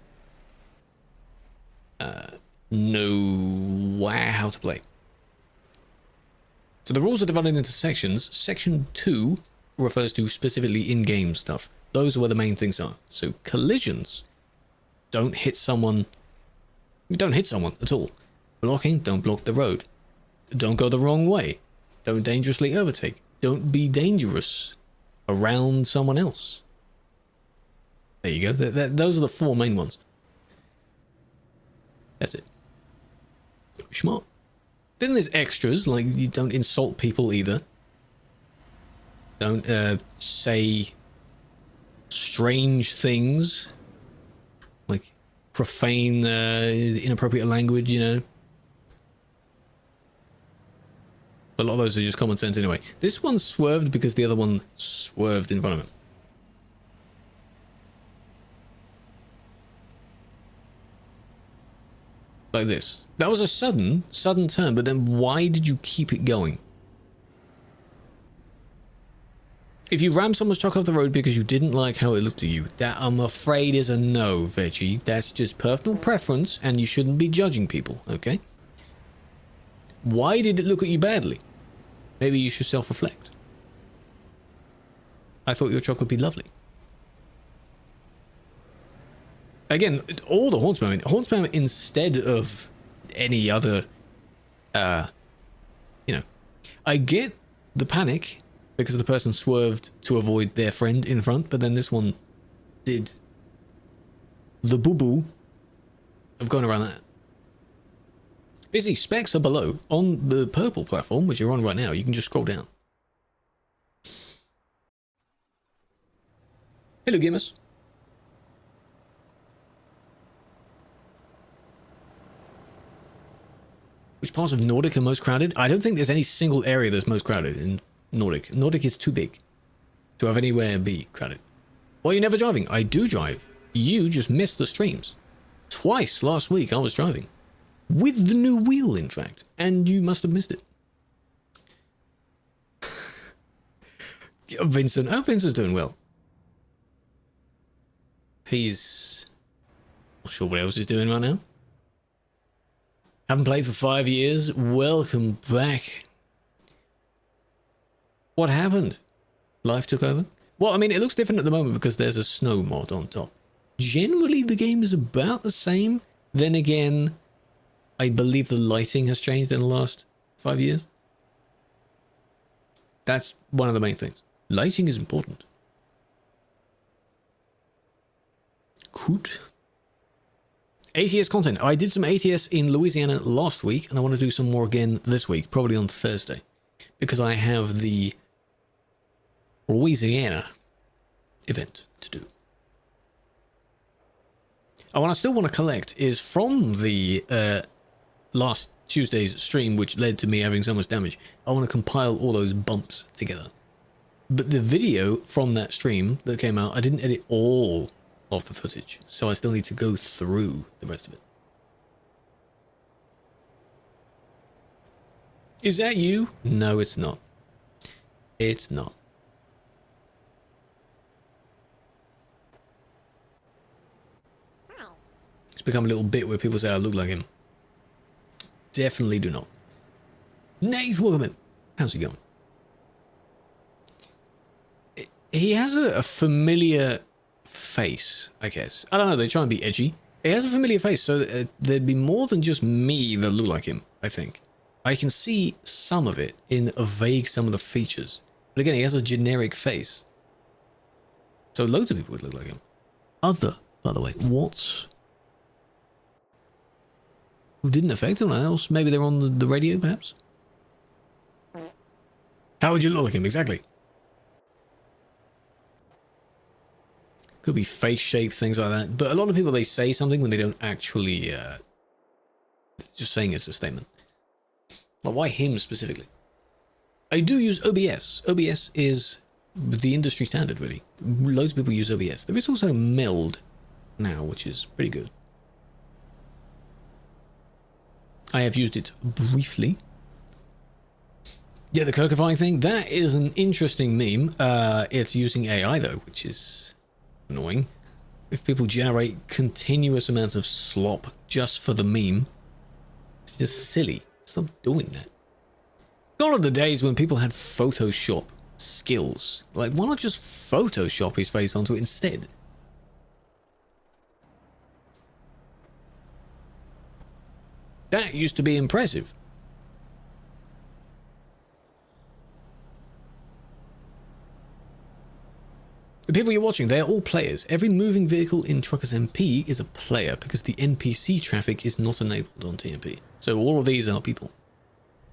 know how to play. So the rules are divided into sections. Section 2 refers to specifically in-game stuff. Those are where the main things are. So collisions, don't hit someone. Don't hit someone at all. Blocking, don't block the road. Don't go the wrong way. Don't dangerously overtake. Don't be dangerous around someone else. There you go. Those are the four main ones. That's it. Smart. Then there's extras, like you don't insult people either. Don't say strange things, like profane, inappropriate language, you know. A lot of those are just common sense anyway. This one swerved because the other one swerved in front of him. Like this. That was a sudden turn, but then why did you keep it going? If you ram someone's truck off the road because you didn't like how it looked to you, that I'm afraid is a no, Veggie. That's just personal preference and you shouldn't be judging people, okay? Why did it look at you badly? Maybe you should self-reflect. I thought your truck would be lovely. Again, all the horn spam instead of any other, you know, I get the panic because the person swerved to avoid their friend in front, but then this one did the boo-boo of going around that. Basically, specs are below. On the purple platform, which you're on right now, you can just scroll down. Hello, gamers. Which parts of Nordic are most crowded? I don't think there's any single area that's most crowded in Nordic. Nordic is too big to have anywhere be crowded. Why are you never driving? I do drive. You just missed the streams. Twice last week I was driving. With the new wheel, in fact. And you must have missed it. Vincent. Oh, Vincent's doing well. He's not sure what else he's doing right now. Haven't played for 5 years. Welcome back. What happened? Life took over? Well, I mean, it looks different at the moment because there's a snow mod on top. Generally, the game is about the same. Then again, I believe the lighting has changed in the last 5 years. That's one of the main things. Lighting is important. Coot. ATS content. I did some ATS in Louisiana last week, and I want to do some more again this week, probably on Thursday, because I have the Louisiana event to do. And what I still want to collect is from the last Tuesday's stream, which led to me having so much damage. I want to compile all those bumps together. But the video from that stream that came out, I didn't edit all of the footage, so I still need to go through the rest of it. Is that you? No, it's not. It's not. It's become a little bit where people say I look like him. Definitely do not. Nath, welcome in. How's he going? He has a familiar face, I guess. I don't know, they try and be edgy. He has a familiar face, so there'd be more than just me that look like him, I think. I can see some of it in a vague some of the features. But again, he has a generic face. So loads of people would look like him. Other, by the way, what? Who didn't affect anyone else? Maybe they're on the radio, perhaps? How would you look like him, exactly? Could be face shape, things like that. But a lot of people, they say something when they don't actually, just saying it's a statement. Like, why him specifically? I do use OBS. OBS is the industry standard, really. Loads of people use OBS. There is also Meld now, which is pretty good. I have used it briefly. Yeah, the Kirkifying thing, that is an interesting meme. It's using AI, though, which is annoying. If people generate continuous amounts of slop just for the meme, it's just silly. Stop doing that. Gone are the days when people had Photoshop skills. Like, why not just Photoshop his face onto it instead? That used to be impressive. The people you're watching, they're all players. Every moving vehicle in TruckersMP is a player because the NPC traffic is not enabled on TMP. So all of these are people.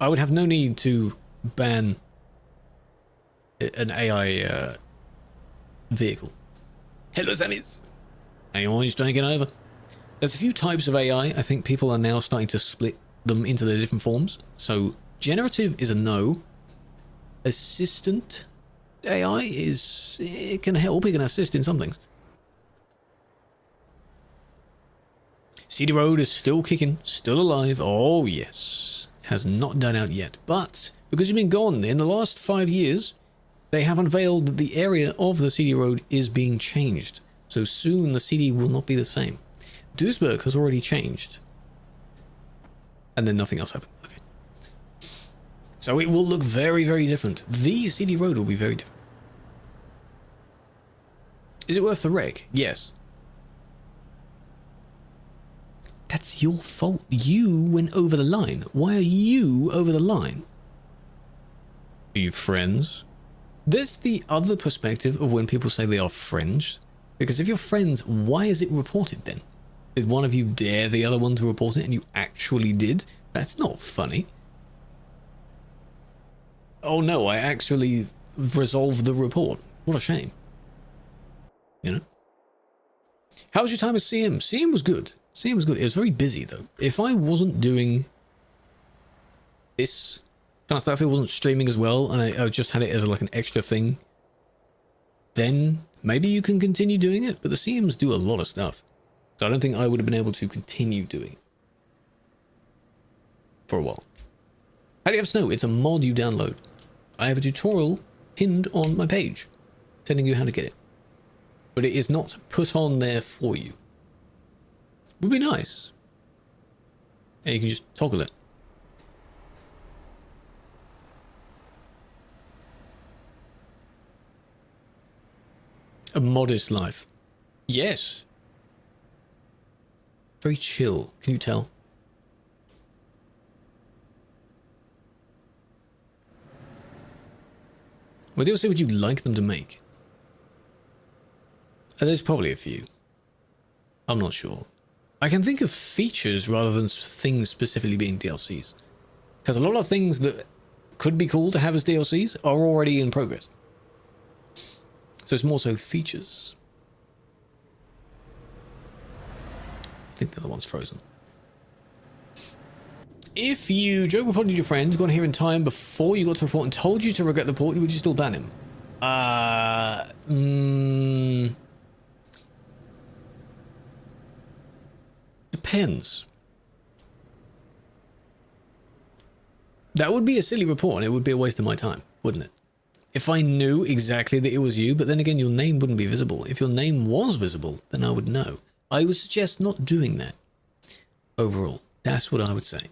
I would have no need to ban an AI vehicle. Hello, Sammys. Hang on, just trying to get over. There's a few types of AI. I think people are now starting to split them into their different forms. So generative is a no. Assistant AI is, it can help, it can assist in some things. CD Road is still kicking, still alive. Oh yes, it has not died out yet. But because you've been gone in the last 5 years, They have unveiled that the area of the CD road is being changed. So soon the CD will not be the same. Duisburg has already changed. And then nothing else happened. Okay. So it will look very, very different. The CD road will be very different. Is it worth the wreck? Yes. That's your fault. You went over the line. Why are you over the line? Are you friends? There's the other perspective of when people say they are friends. Because if you're friends, why is it reported then? Did one of you dare the other one to report it and you actually did? That's not funny. Oh no, I actually resolved the report. What a shame. You know? How was your time as CM? CM was good. CM was good. It was very busy though. If I wasn't doing this kind of stuff, if it wasn't streaming as well, and I just had it as like an extra thing, then maybe you can continue doing it. But the CMs do a lot of stuff. So I don't think I would have been able to continue doing it for a while. How do you have snow? It's a mod you download. I have a tutorial pinned on my page telling you how to get it. But it is not put on there for you. Would be nice. And you can just toggle it. A modest life. Yes. Very chill. Can you tell? Well, they'll say what you'd like them to make. And there's probably a few. I'm not sure. I can think of features rather than things specifically being DLCs. Because a lot of things that could be cool to have as DLCs are already in progress. So it's more so features. I think the other one's frozen. If you joke reported your friend, got here in time before you got to report and told you to regret the report, would you still ban him? Depends. That would be a silly report and it would be a waste of my time, wouldn't it? If I knew exactly that it was you, but then again, your name wouldn't be visible. If your name was visible, then I would know. I would suggest not doing that. Overall, that's what I would say.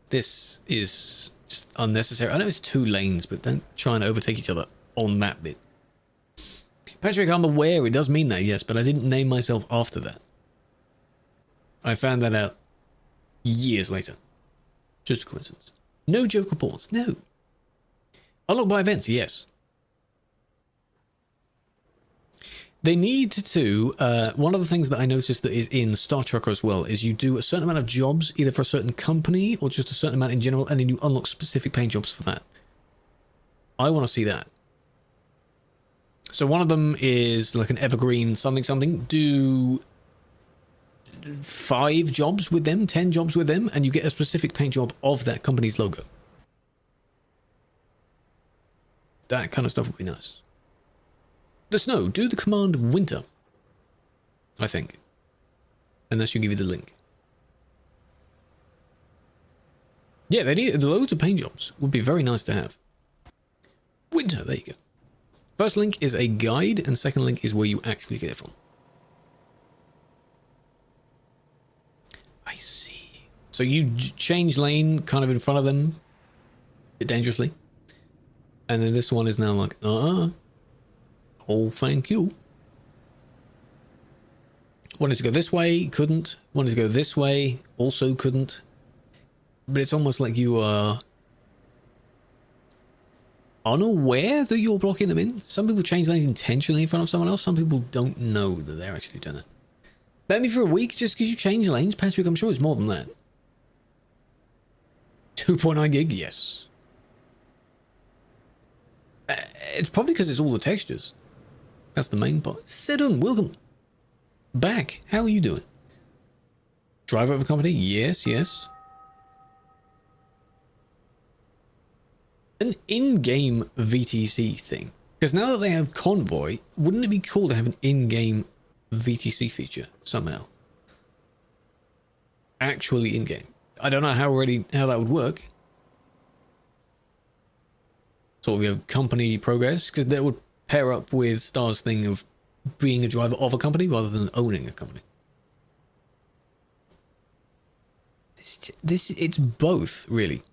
This is just unnecessary. I know it's 2 lanes, but don't try and overtake each other on that bit. Patrick, I'm aware it does mean that, yes, but I didn't name myself after that. I found that out years later. Just a coincidence. No joke reports, no. Unlocked by events, yes. They need to, one of the things that I noticed that is in Star Trucker as well is you do a certain amount of jobs, either for a certain company or just a certain amount in general, and then you unlock specific paint jobs for that. I want to see that. So one of them is like an evergreen something something. Do 5 jobs with them, 10 jobs with them, and you get a specific paint job of that company's logo. That kind of stuff would be nice. The snow, do the command winter, I think. Unless you give you the link. Yeah, they need loads of paint jobs. Would be very nice to have. Winter, there you go. First link is a guide, and second link is where you actually get it from. I see. So you change lane kind of in front of them, a bit dangerously. And then this one is now like, oh, thank you. Wanted to go this way, couldn't. Wanted to go this way, also couldn't. But it's almost like you are unaware that you're blocking them in. Some people change lanes intentionally in front of someone else. Some people don't know that they're actually doing it. Ban me for a week just because you change lanes, Patrick. I'm sure it's more than that. 2.9 gig, yes. It's probably because it's all the textures. That's the main part. Sedun, welcome back. How are you doing? Driver of a company? Yes, yes. An in-game VTC thing. Because now that they have Convoy, wouldn't it be cool to have an in-game VTC feature somehow? Actually in-game. I don't know how that would work. sort of company progress, because that would pair up with Star's thing of being a driver of a company rather than owning a company. It's both, really.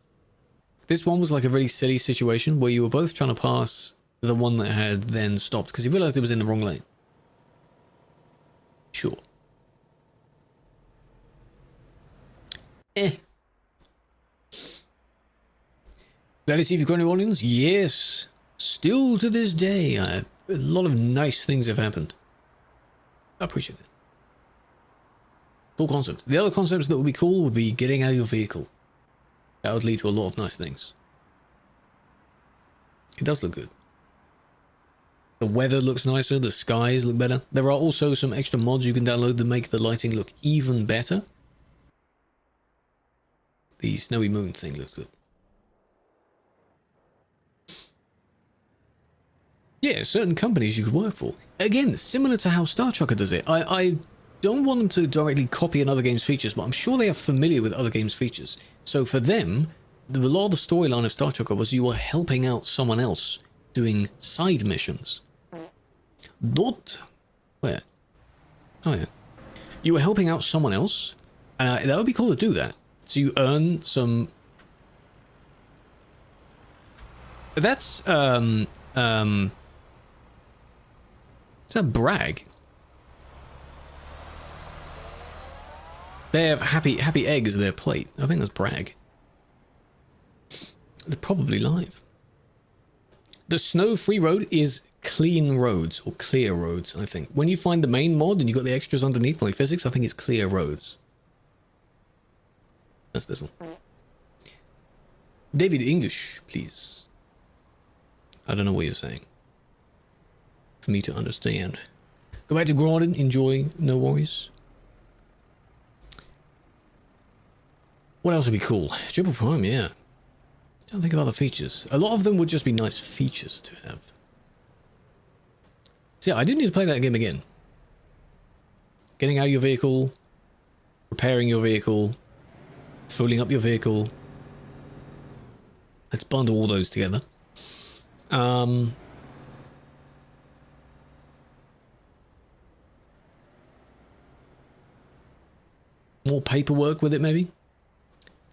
This one was like a really silly situation where you were both trying to pass the one that had then stopped because you realized it was in the wrong lane. Sure. Glad to see you've got any audience. Yes. Still to this day, a lot of nice things have happened. I appreciate it. Cool concept. The other concepts that would be cool would be getting out of your vehicle. That would lead to a lot of nice things. It does look good. The weather looks nicer, the skies look better. There are also some extra mods you can download that make the lighting look even better. The snowy moon thing looks good. Yeah, certain companies you could work for. Again, similar to how Star Trucker does it. I don't want them to directly copy another game's features, but I'm sure they are familiar with other games' features. So for them, a lot of the storyline of Star Trucker was you were helping out someone else doing side missions. Not where? Oh yeah. You were helping out someone else, and that would be cool to do that. So you earn some... That's, is that brag? They have happy eggs at their plate. I think that's brag. They're probably live. The snow-free road is clean roads, or clear roads, I think. When you find the main mod and you got the extras underneath, like physics, I think it's clear roads. That's this one. David, English, please. I don't know what you're saying. For me to understand. Go back to Gordon, enjoy, no worries. What else would be cool? Triple Prime, yeah. Don't think of other features. A lot of them would just be nice features to have. So yeah, I do need to play that game again. Getting out of your vehicle, repairing your vehicle, filling up your vehicle. Let's bundle all those together. More paperwork with it, maybe.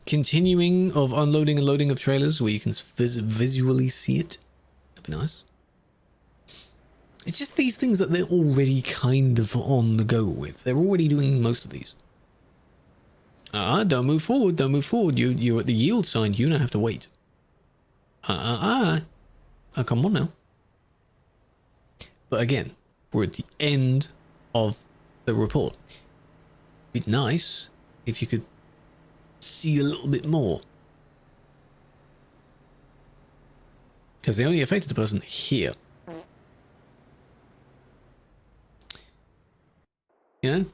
Continuing of unloading and loading of trailers where you can visually see it. That'd be nice. It's just these things that they're already kind of on the go with. They're already doing most of these. Don't move forward, don't move forward. You're at the yield sign, you don't have to wait. Oh, come on now. But again, we're at the end of the report. It'd be nice if you could see a little bit more. Because they only affected the person here. You know?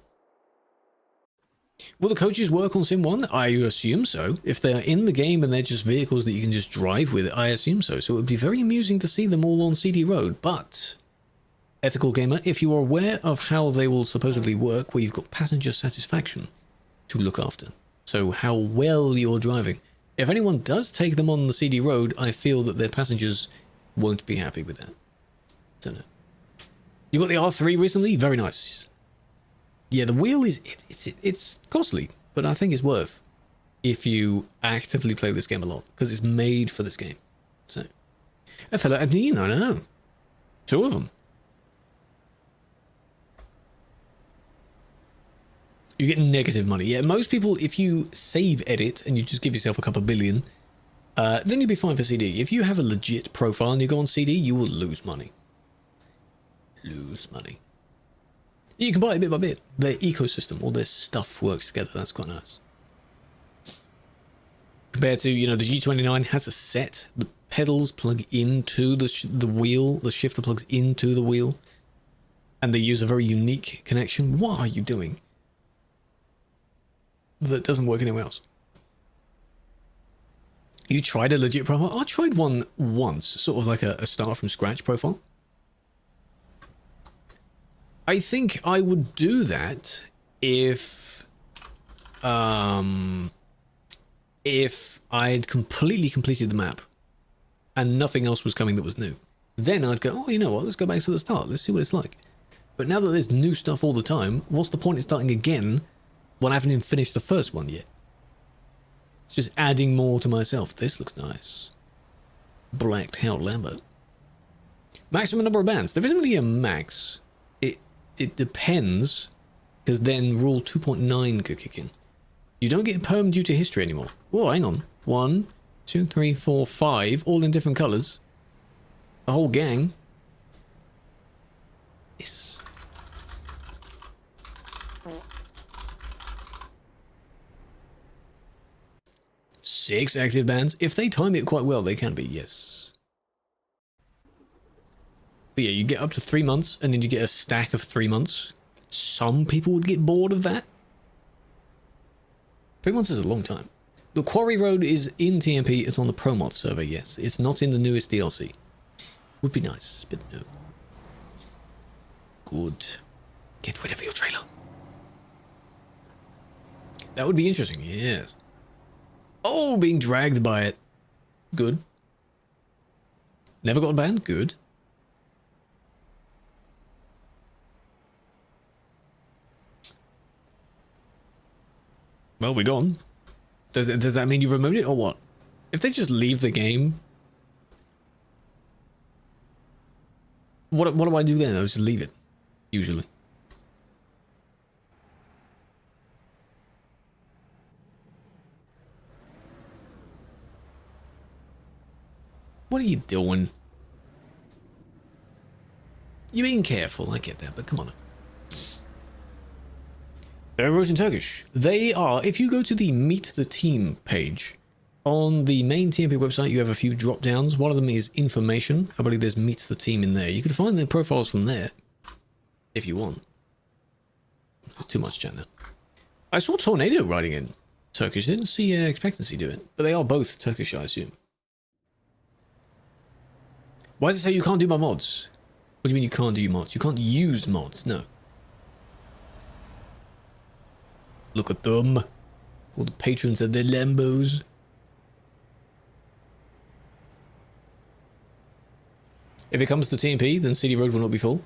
Will the coaches work on Sim 1? I assume so. If they're in the game and they're just vehicles that you can just drive with, I assume so. So it would be very amusing to see them all on CD Road. But, Ethical Gamer, if you are aware of how they will supposedly work, where you've got passenger satisfaction to look after. So how well you're driving. If anyone does take them on the CD Road, I feel that their passengers won't be happy with that. Don't know. You got the R3 recently? Very nice. Yeah, the wheel is it's costly, but I think it's worth if you actively play this game a lot because it's made for this game. So, a fellow admin, I don't know. 2 of them. You get negative money. Yeah, most people, if you save edit and you just give yourself a couple billion, then you'll be fine for CD. If you have a legit profile and you go on CD, you will lose money. Lose money. You can buy it bit by bit. Their ecosystem, all their stuff works together. That's quite nice. Compared to, you know, the G29 has a set. The pedals plug into the wheel. The shifter plugs into the wheel. And they use a very unique connection. What are you doing that doesn't work anywhere else? You tried a legit profile? I tried one once. Sort of like a start from scratch profile. I think I would do that if I'd completely completed the map and nothing else was coming that was new. Then I'd go, oh, you know what, let's go back to the start, let's see what it's like. But now that there's new stuff all the time, what's the point in starting again when I haven't even finished the first one yet? It's just adding more to myself. This looks nice. Blacked out Lambert. Maximum number of bands. There isn't really a max. It depends, because then rule 2.9 could kick in. You don't get perm due to history anymore. Whoa, hang on. 1, 2, 3, 4, 5, all in different colours. A whole gang. Yes. Six active bands. If they time it quite well, they can be, yes. But yeah, you get up to 3 months, and then you get a stack of 3 months. Some people would get bored of that. 3 months is a long time. The Quarry Road is in TMP. It's on the ProMod server, yes. It's not in the newest DLC. Would be nice, but no. Good. Get rid of your trailer. That would be interesting, yes. Oh, being dragged by it. Good. Never got banned? Good. Well, we're gone. Does that mean you removed it or what? If they just leave the game, what do I do then? I just leave it, usually. What are you doing? You're being careful, I get that, but come on. They're wrote in Turkish. They are, if you go to the Meet the Team page, on the main TMP website, you have a few drop downs. One of them is information. I believe there's Meet the Team in there. You can find their profiles from there, if you want. There's too much chat now. I saw Tornado writing in Turkish. I didn't see Expectancy do it, but they are both Turkish, I assume. Why does it say you can't do my mods? What do you mean you can't do your mods? You can't use mods, no. Look at them. All the patrons of their Lambos. If it comes to TMP, then City Road will not be full.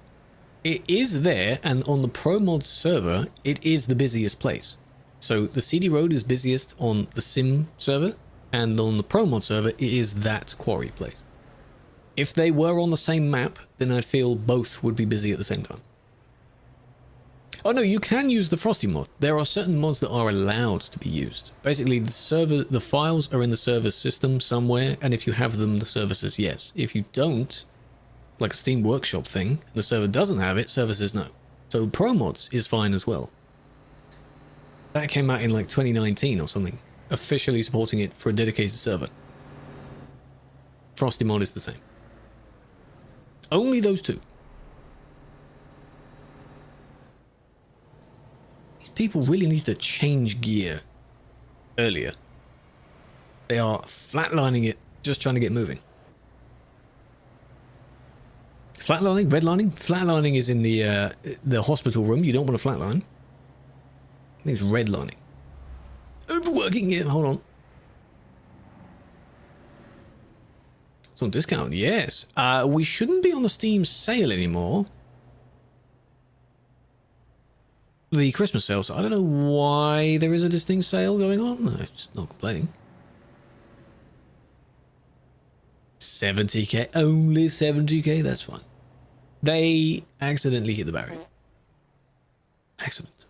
It is there, and on the ProMod server, it is the busiest place. So the CD Road is busiest on the Sim server, and on the ProMod server, it is that quarry place. If they were on the same map, then I feel both would be busy at the same time. Oh no, you can use the Frosty mod. There are certain mods that are allowed to be used. Basically, the files are in the server system somewhere, and if you have them, the server says yes. If you don't, like a Steam Workshop thing, the server doesn't have it, server says no. So ProMods is fine as well. That came out in like 2019 or something, officially supporting it for a dedicated server. Frosty mod is the same. Only those two. People really need to change gear earlier. They are flatlining it, just trying to get moving. Flatlining? Redlining? Flatlining is in the hospital room. You don't want to flatline. I think it's redlining. Overworking it. Hold on. It's on discount. Yes. We shouldn't be on the Steam sale anymore. The Christmas sale, so I don't know why there is a distinct sale going on. No, just not complaining. 70k, only 70k, that's fine. They accidentally hit the barrier. Accident.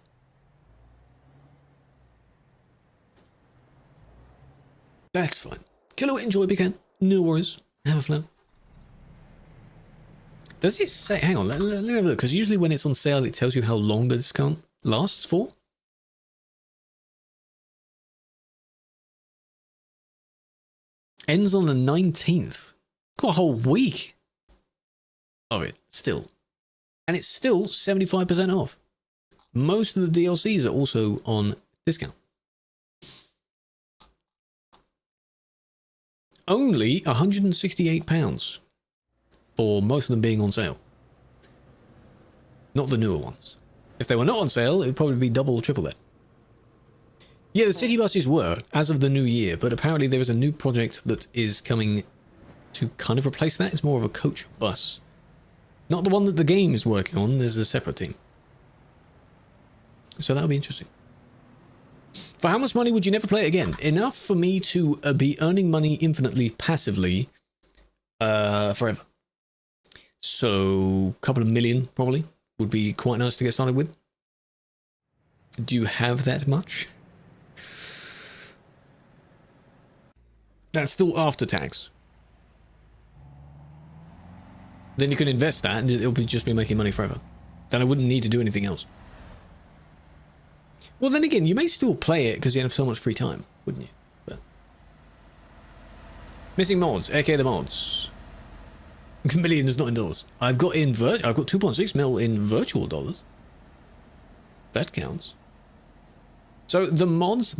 That's fine. Killua, enjoy, Beacon. No worries. Have a flow. Does it say, hang on, let me have a look, because usually when it's on sale, it tells you how long the discount lasts for. Ends on the 19th. Got a whole week of it still. And it's still 75% off. Most of the DLCs are also on discount. Only £168 for most of them being on sale. Not the newer ones. If they were not on sale, it would probably be double, triple that. Yeah, the city buses were, as of the new year, but apparently there is a new project that is coming to kind of replace that. It's more of a coach bus. Not the one that the game is working on. There's a separate team. So that'll be interesting. For how much money would you never play it again? Enough for me to be earning money infinitely passively forever. So a couple of million probably would be quite nice to get started with. Do you have that much? That's still after tax. Then you can invest that and it'll just be making money forever. Then I wouldn't need to do anything else. Well, then again, you may still play it because you have so much free time, wouldn't you? But... Missing mods, aka the mods. Millions, not in dollars. I've got 2.6 mil in virtual dollars. That counts. So the mods,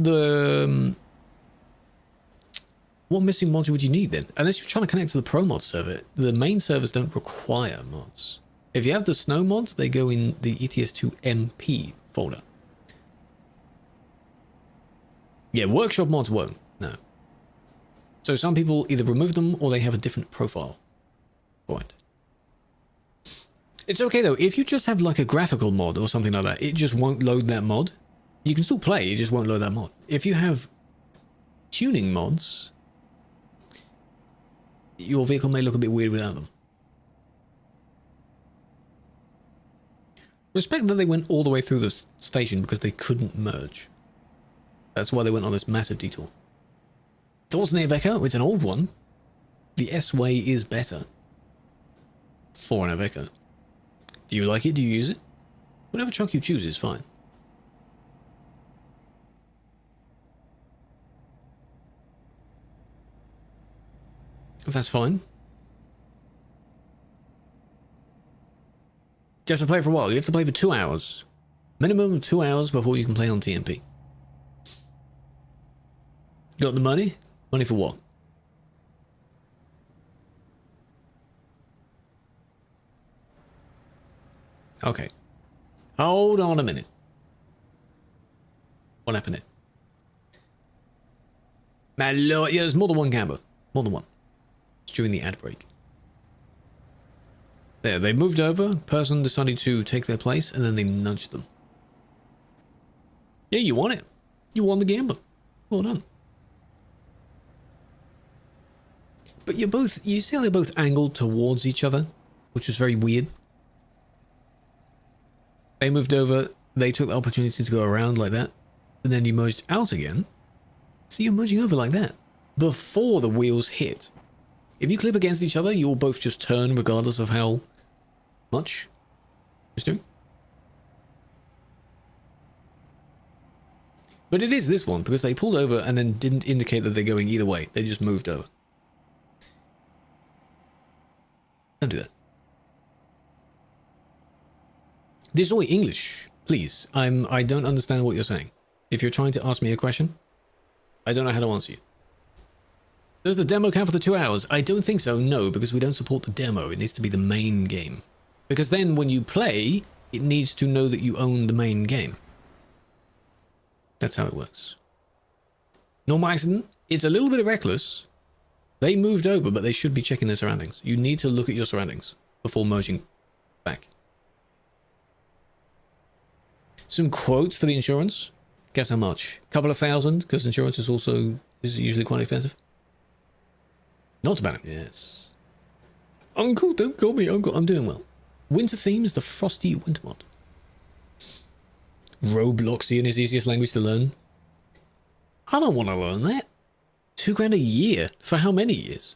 what missing mods would you need then? Unless you're trying to connect to the pro mod server. The main servers don't require mods. If you have the snow mods, they go in the ETS2MP folder. Yeah, workshop mods won't, no. So some people either remove them or they have a different profile for it. It's okay though, if you just have like a graphical mod or something like that, it just won't load that mod. You can still play, it just won't load that mod. If you have tuning mods, your vehicle may look a bit weird without them. Respect that they went all the way through the station because they couldn't merge. That's why they went on this massive detour. Thoughts on the Iveco? It's an old one. The S-Way is better. For an Iveco. Do you like it? Do you use it? Whatever truck you choose is fine. That's fine. You have to play for a while. You have to play for 2 hours. Minimum of 2 hours before you can play on TMP. You got the money? Money for what? Okay. Hold on a minute. What happened here? My lord, yeah, there's more than one camera. More than one. It's during the ad break. There, they moved over. Person decided to take their place, and then they nudged them. Yeah, you won it. You won the gamble. Well done. But you see how they're both angled towards each other, which is very weird. They moved over, they took the opportunity to go around like that, and then you merged out again. So you're merging over like that, before the wheels hit. If you clip against each other, you'll both just turn regardless of how much it's doing. But it is this one, because they pulled over and then didn't indicate that they're going either way. They just moved over. Don't do that. Destroy English, please. I don't understand what you're saying. If you're trying to ask me a question, I don't know how to answer you. Does the demo count for the 2 hours? I don't think so, no, because we don't support the demo. It needs to be the main game. Because then when you play, it needs to know that you own the main game. That's how it works. Normal accident, it's a little bit reckless. They moved over, but they should be checking their surroundings. You need to look at your surroundings before merging back. Some quotes for the insurance. Guess how much? Couple of thousand, because insurance is usually quite expensive. Not bad. Yes. Uncle, don't call me uncle. I'm doing well. Winter theme is the frosty winter mod. Robloxian is easiest language to learn. I don't want to learn that. $2,000 a year for how many years?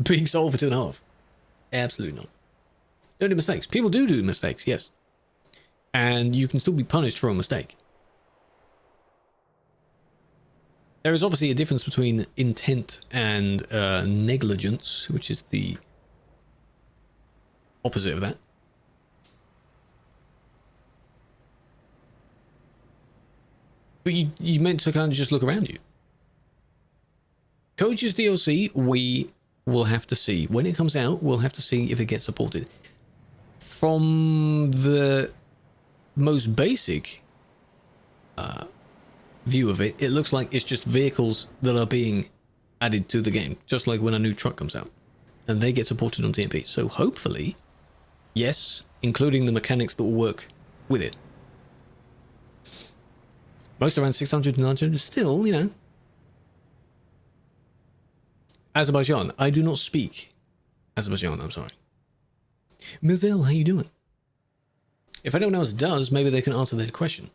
Being sold for 2.5. Absolutely not. Don't do mistakes. People do mistakes, yes. And you can still be punished for a mistake. There is obviously a difference between intent and negligence, which is the opposite of that. But you meant to kind of just look around you. Coach's DLC, we will have to see. When it comes out, we'll have to see if it gets supported. From the most basic view of it, it looks like it's just vehicles that are being added to the game, just like when a new truck comes out. And they get supported on TMP. So hopefully, yes, including the mechanics that will work with it. Most around 600 to 900, still, you know. Azerbaijan, I do not speak Azerbaijan, I'm sorry. Mazel, how you doing? If anyone else does, maybe they can answer their question.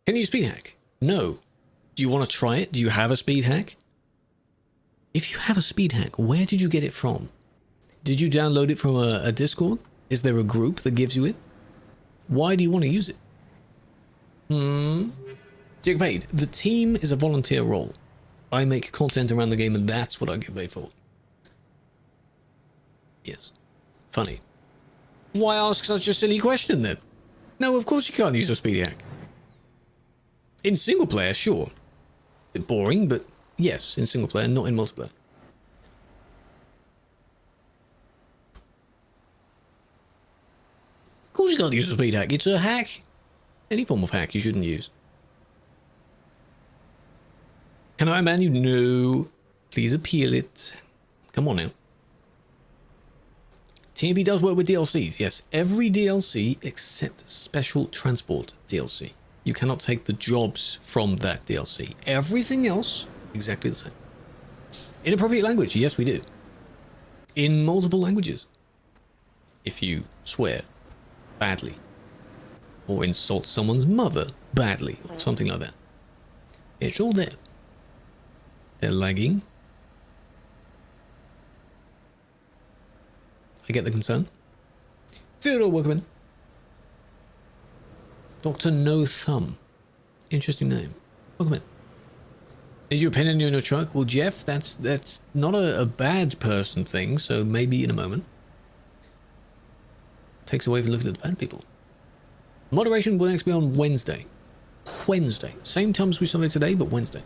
Can you speed hack? No. Do you want to try it? Do you have a speed hack? If you have a speed hack, where did you get it from? Did you download it from a Discord? Is there a group that gives you it? Why do you want to use it? Do you get paid? The team is a volunteer role. I make content around the game and that's what I get paid for. Yes. Funny. Why ask such a silly question then? No, of course you can't use a speed hack. In single player, sure. A bit boring, but yes, in single player, not in multiplayer. Of course you can't use a speed hack. It's a hack. Any form of hack you shouldn't use. Can I man you? No. Please appeal it. Come on now. TMP does work with DLCs, yes. Every DLC except Special Transport DLC. You cannot take the jobs from that DLC. Everything else, exactly the same. Inappropriate language, yes we do. In multiple languages. If you swear badly. Or insult someone's mother badly, or something like that. It's all there. They're lagging. I get the concern. Theodore, welcome in. Dr. No Thumb. Interesting name. Welcome in. Is your opinion on your truck? Well, Jeff, that's not a bad person thing, so maybe in a moment. Takes away from looking at the bad people. Moderation will next be on Wednesday. Wednesday. Same time as we started today, but Wednesday.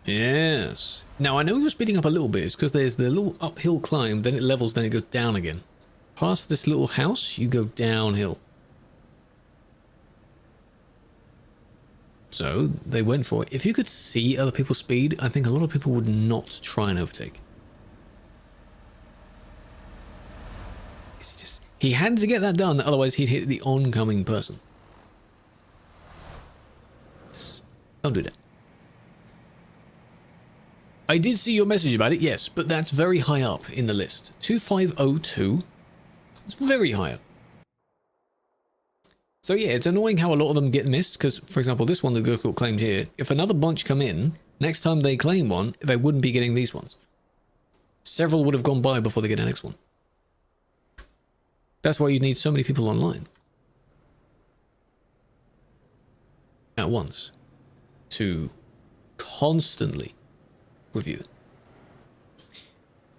Yes. Now, I know you're speeding up a little bit. It's because there's the little uphill climb, then it levels, then it goes down again. Past this little house, you go downhill. So, they went for it. If you could see other people's speed, I think a lot of people would not try and overtake. It's just... He had to get that done, otherwise he'd hit the oncoming person. Just don't do that. I did see your message about it, yes, but that's very high up in the list. 2502. It's very high up. So yeah, it's annoying how a lot of them get missed, because, for example, this one that got claimed here, if another bunch come in, next time they claim one, they wouldn't be getting these ones. Several would have gone by before they get the next one. That's why you need so many people online. At once. To constantly review it.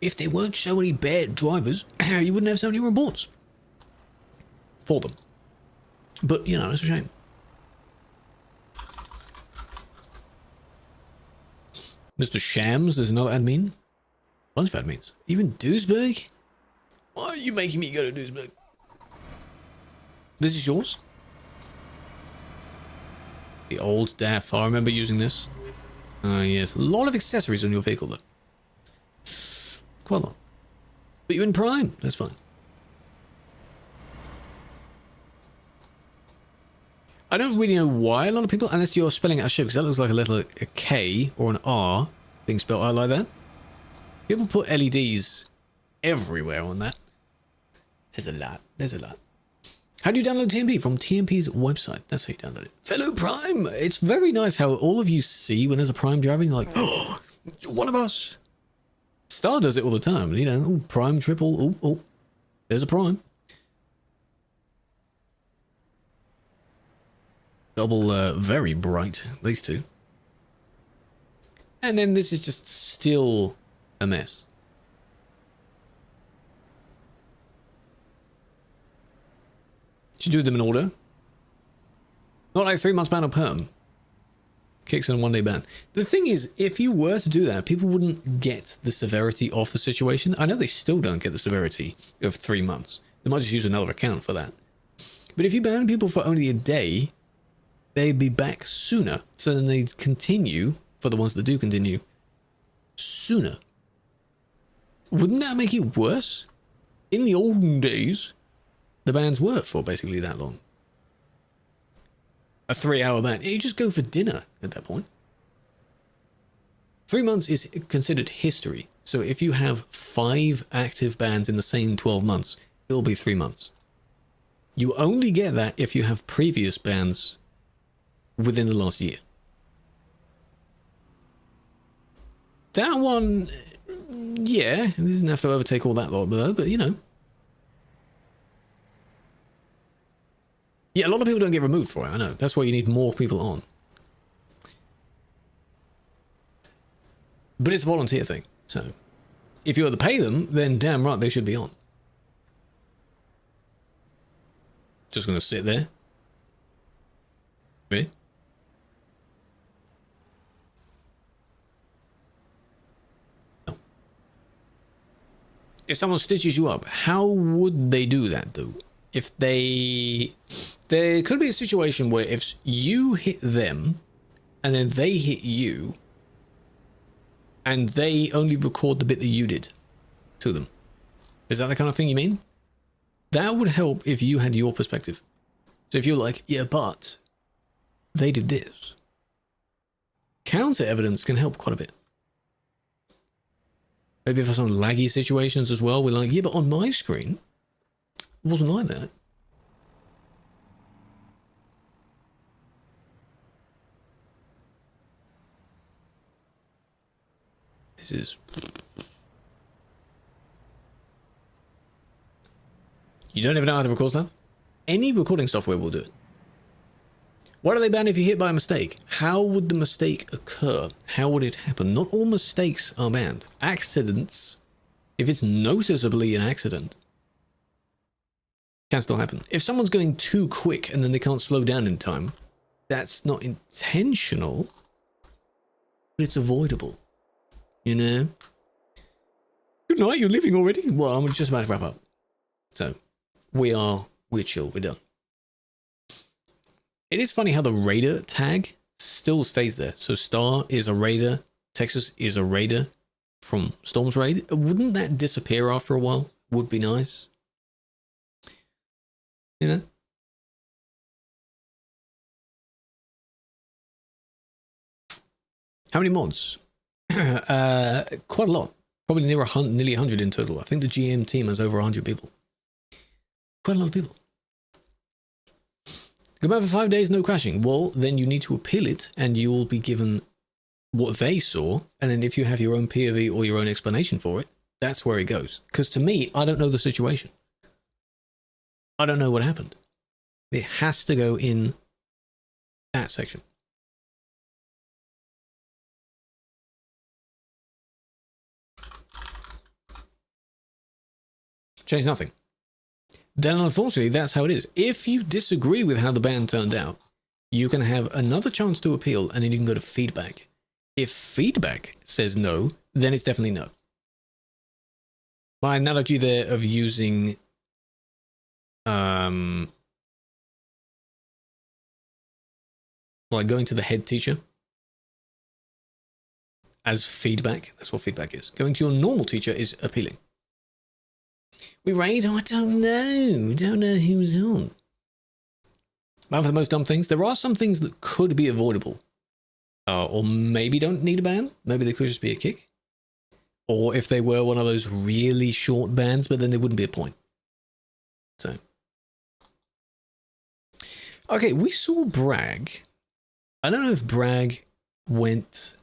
If there weren't so many bad drivers, you wouldn't have so many reports for them. But, you know, it's a shame. Mr. Shams, there's another admin. Bunch of admins. Even Duisburg? Why are you making me go to Duisburg? This is yours? The old DAF. I remember using this. Yes. A lot of accessories on your vehicle, though. Quite a lot. But you're in Prime. That's fine. I don't really know why a lot of people, unless you're spelling it as shit, because that looks like a K or an R being spelled out like that. People put LEDs everywhere on that. There's a lot. There's a lot. How do you download TMP? From TMP's website. That's how you download it. Fellow Prime! It's very nice how all of you see when there's a Prime driving, you're like, oh, one of us. Star does it all the time, you know, oh, Prime, triple, oh, there's a Prime. Double, very bright, these two. And then this is just still a mess. Should do them in order. Not like 3 months ban or perm. Kicks in a 1 day ban. The thing is, if you were to do that, people wouldn't get the severity of the situation. I know they still don't get the severity of 3 months. They might just use another account for that. But if you ban people for only a day, they'd be back sooner. So then they'd continue, for the ones that do continue, sooner. Wouldn't that make it worse? In the olden days, the bans were for basically that long. A 3-hour ban. You just go for dinner at that point. 3 months is considered history. So if you have 5 active bans in the same 12 months, it'll be 3 months. You only get that if you have previous bans within the last year. That one, yeah, you didn't have to overtake all that lot below, but you know. Yeah, a lot of people don't get removed for it, I know. That's why you need more people on. But it's a volunteer thing, so if you were to pay them, then damn right they should be on. Just gonna sit there. Really? No. If someone stitches you up, how would they do that though? If there could be a situation where if you hit them and then they hit you and they only record the bit that you did to them. Is that the kind of thing you mean? That would help if you had your perspective. So if you're like, yeah, but they did this. Counter evidence can help quite a bit. Maybe for some laggy situations as well, we're like, yeah, but on my screen, it wasn't like that. This is... You don't even know how to record stuff? Any recording software will do it. Why do they ban if you hit by a mistake? How would the mistake occur? How would it happen? Not all mistakes are banned. Accidents, if it's noticeably an accident, can still happen. If someone's going too quick and then they can't slow down in time, that's not intentional, but it's avoidable. You know? Good night, you're leaving already? Well, I'm just about to wrap up. So, we're chill, we're done. It is funny how the raider tag still stays there. So Star is a raider, Texas is a raider from Storm's raid. Wouldn't that disappear after a while? Would be nice. You know? How many mods? Quite a lot. Probably nearly 100 in total. I think the GM team has over 100 people. Quite a lot of people. Go back for 5 days, no crashing. Well, then you need to appeal it and you will be given what they saw. And then if you have your own POV or your own explanation for it, that's where it goes. Because to me, I don't know the situation. I don't know what happened. It has to go in that section. Change nothing. Then unfortunately, that's how it is. If you disagree with how the ban turned out, you can have another chance to appeal and then you can go to feedback. If feedback says no, then it's definitely no. My analogy there of using like going to the head teacher as feedback, that's what feedback is. Going to your normal teacher is appealing. We raid? Oh, I don't know. Don't know who's on. Ban for the most dumb things. There are some things that could be avoidable. Or maybe don't need a ban. Maybe they could just be a kick. Or if they were one of those really short bans, but then there wouldn't be a point. So. Okay, we saw Bragg. I don't know if Bragg went...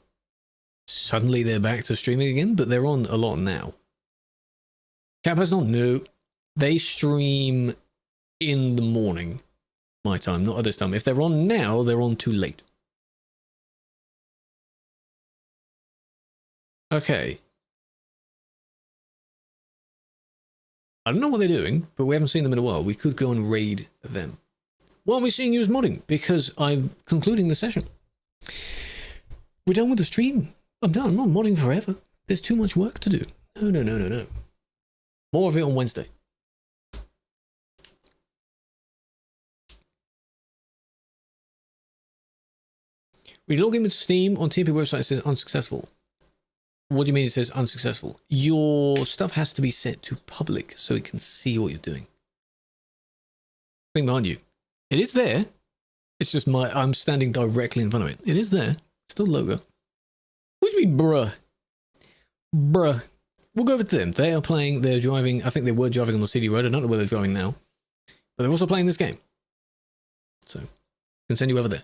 Suddenly they're back to streaming again, but they're on a lot now. Cat Personal? No. They stream in the morning. My time, not at this time. If they're on now, they're on too late. Okay. I don't know what they're doing, but we haven't seen them in a while. We could go and raid them. Why aren't we seeing you as modding? Because I'm concluding the session. We're done with the stream. I'm done. I'm not modding forever. There's too much work to do. No. More of it on Wednesday. When you log in with Steam on TMP website, it says unsuccessful. What do you mean it says unsuccessful? Your stuff has to be set to public so it can see what you're doing. Thing behind you. It is there. It's just I'm standing directly in front of it. It is there. Still logo. What do you mean, bruh? Bruh. We'll go over to them. They are playing, they're driving, I think they were driving on the CD road. I don't know where they're driving now. But they're also playing this game. So, I can send you over there.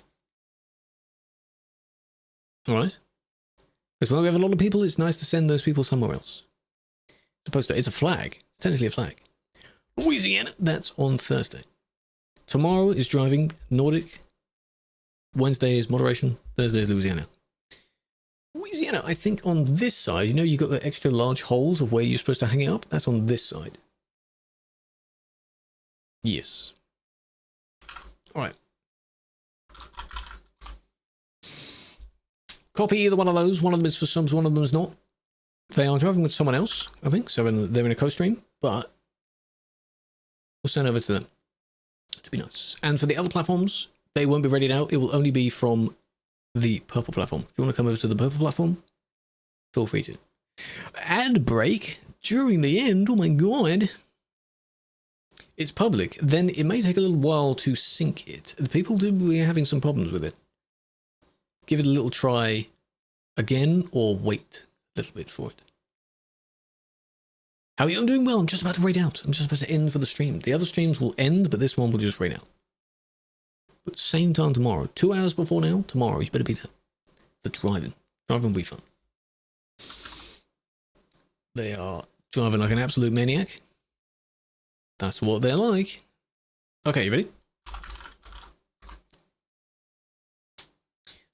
Alright? Because when we have a lot of people, it's nice to send those people somewhere else. Supposed to, it's a flag. It's technically a flag. Louisiana, that's on Thursday. Tomorrow is driving Nordic. Wednesday is moderation. Thursday is Louisiana. Louisiana, I think on this side, you know, you got the extra large holes of where you're supposed to hang it up. That's on this side. Yes. All right. Copy either one of those. One of them is for subs, one of them is not. They are driving with someone else, I think. So they're in a co-stream, but we'll send over to them. To be nice. And for the other platforms, they won't be readied out. It will only be from the purple platform. If you want to come over to the purple platform, feel free to. Ad break during the end. Oh my god. It's public. Then it may take a little while to sync it. The people do be having some problems with it. Give it a little try again or wait a little bit for it. How are you? I'm doing well. I'm just about to raid out. I'm just about to end for the stream. The other streams will end, but this one will just raid out. But same time tomorrow. 2 hours before now, tomorrow. You better be there. For driving. Driving will be fun. They are driving like an absolute maniac. That's what they're like. Okay, you ready?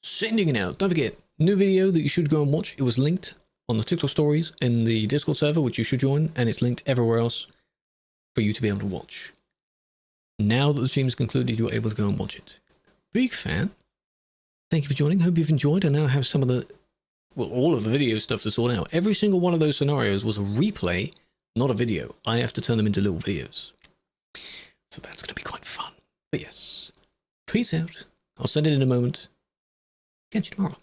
Sending it out. Don't forget, new video that you should go and watch. It was linked on the TikTok stories in the Discord server, which you should join, and it's linked everywhere else for you to be able to watch. Now that the stream is concluded, you're able to go and watch it. Big fan. Thank you for joining. Hope you've enjoyed. I now have some of the, well, all of the video stuff to sort out. Every single one of those scenarios was a replay, not a video. I have to turn them into little videos. So that's going to be quite fun. But yes, peace out. I'll send it in a moment. Catch you tomorrow.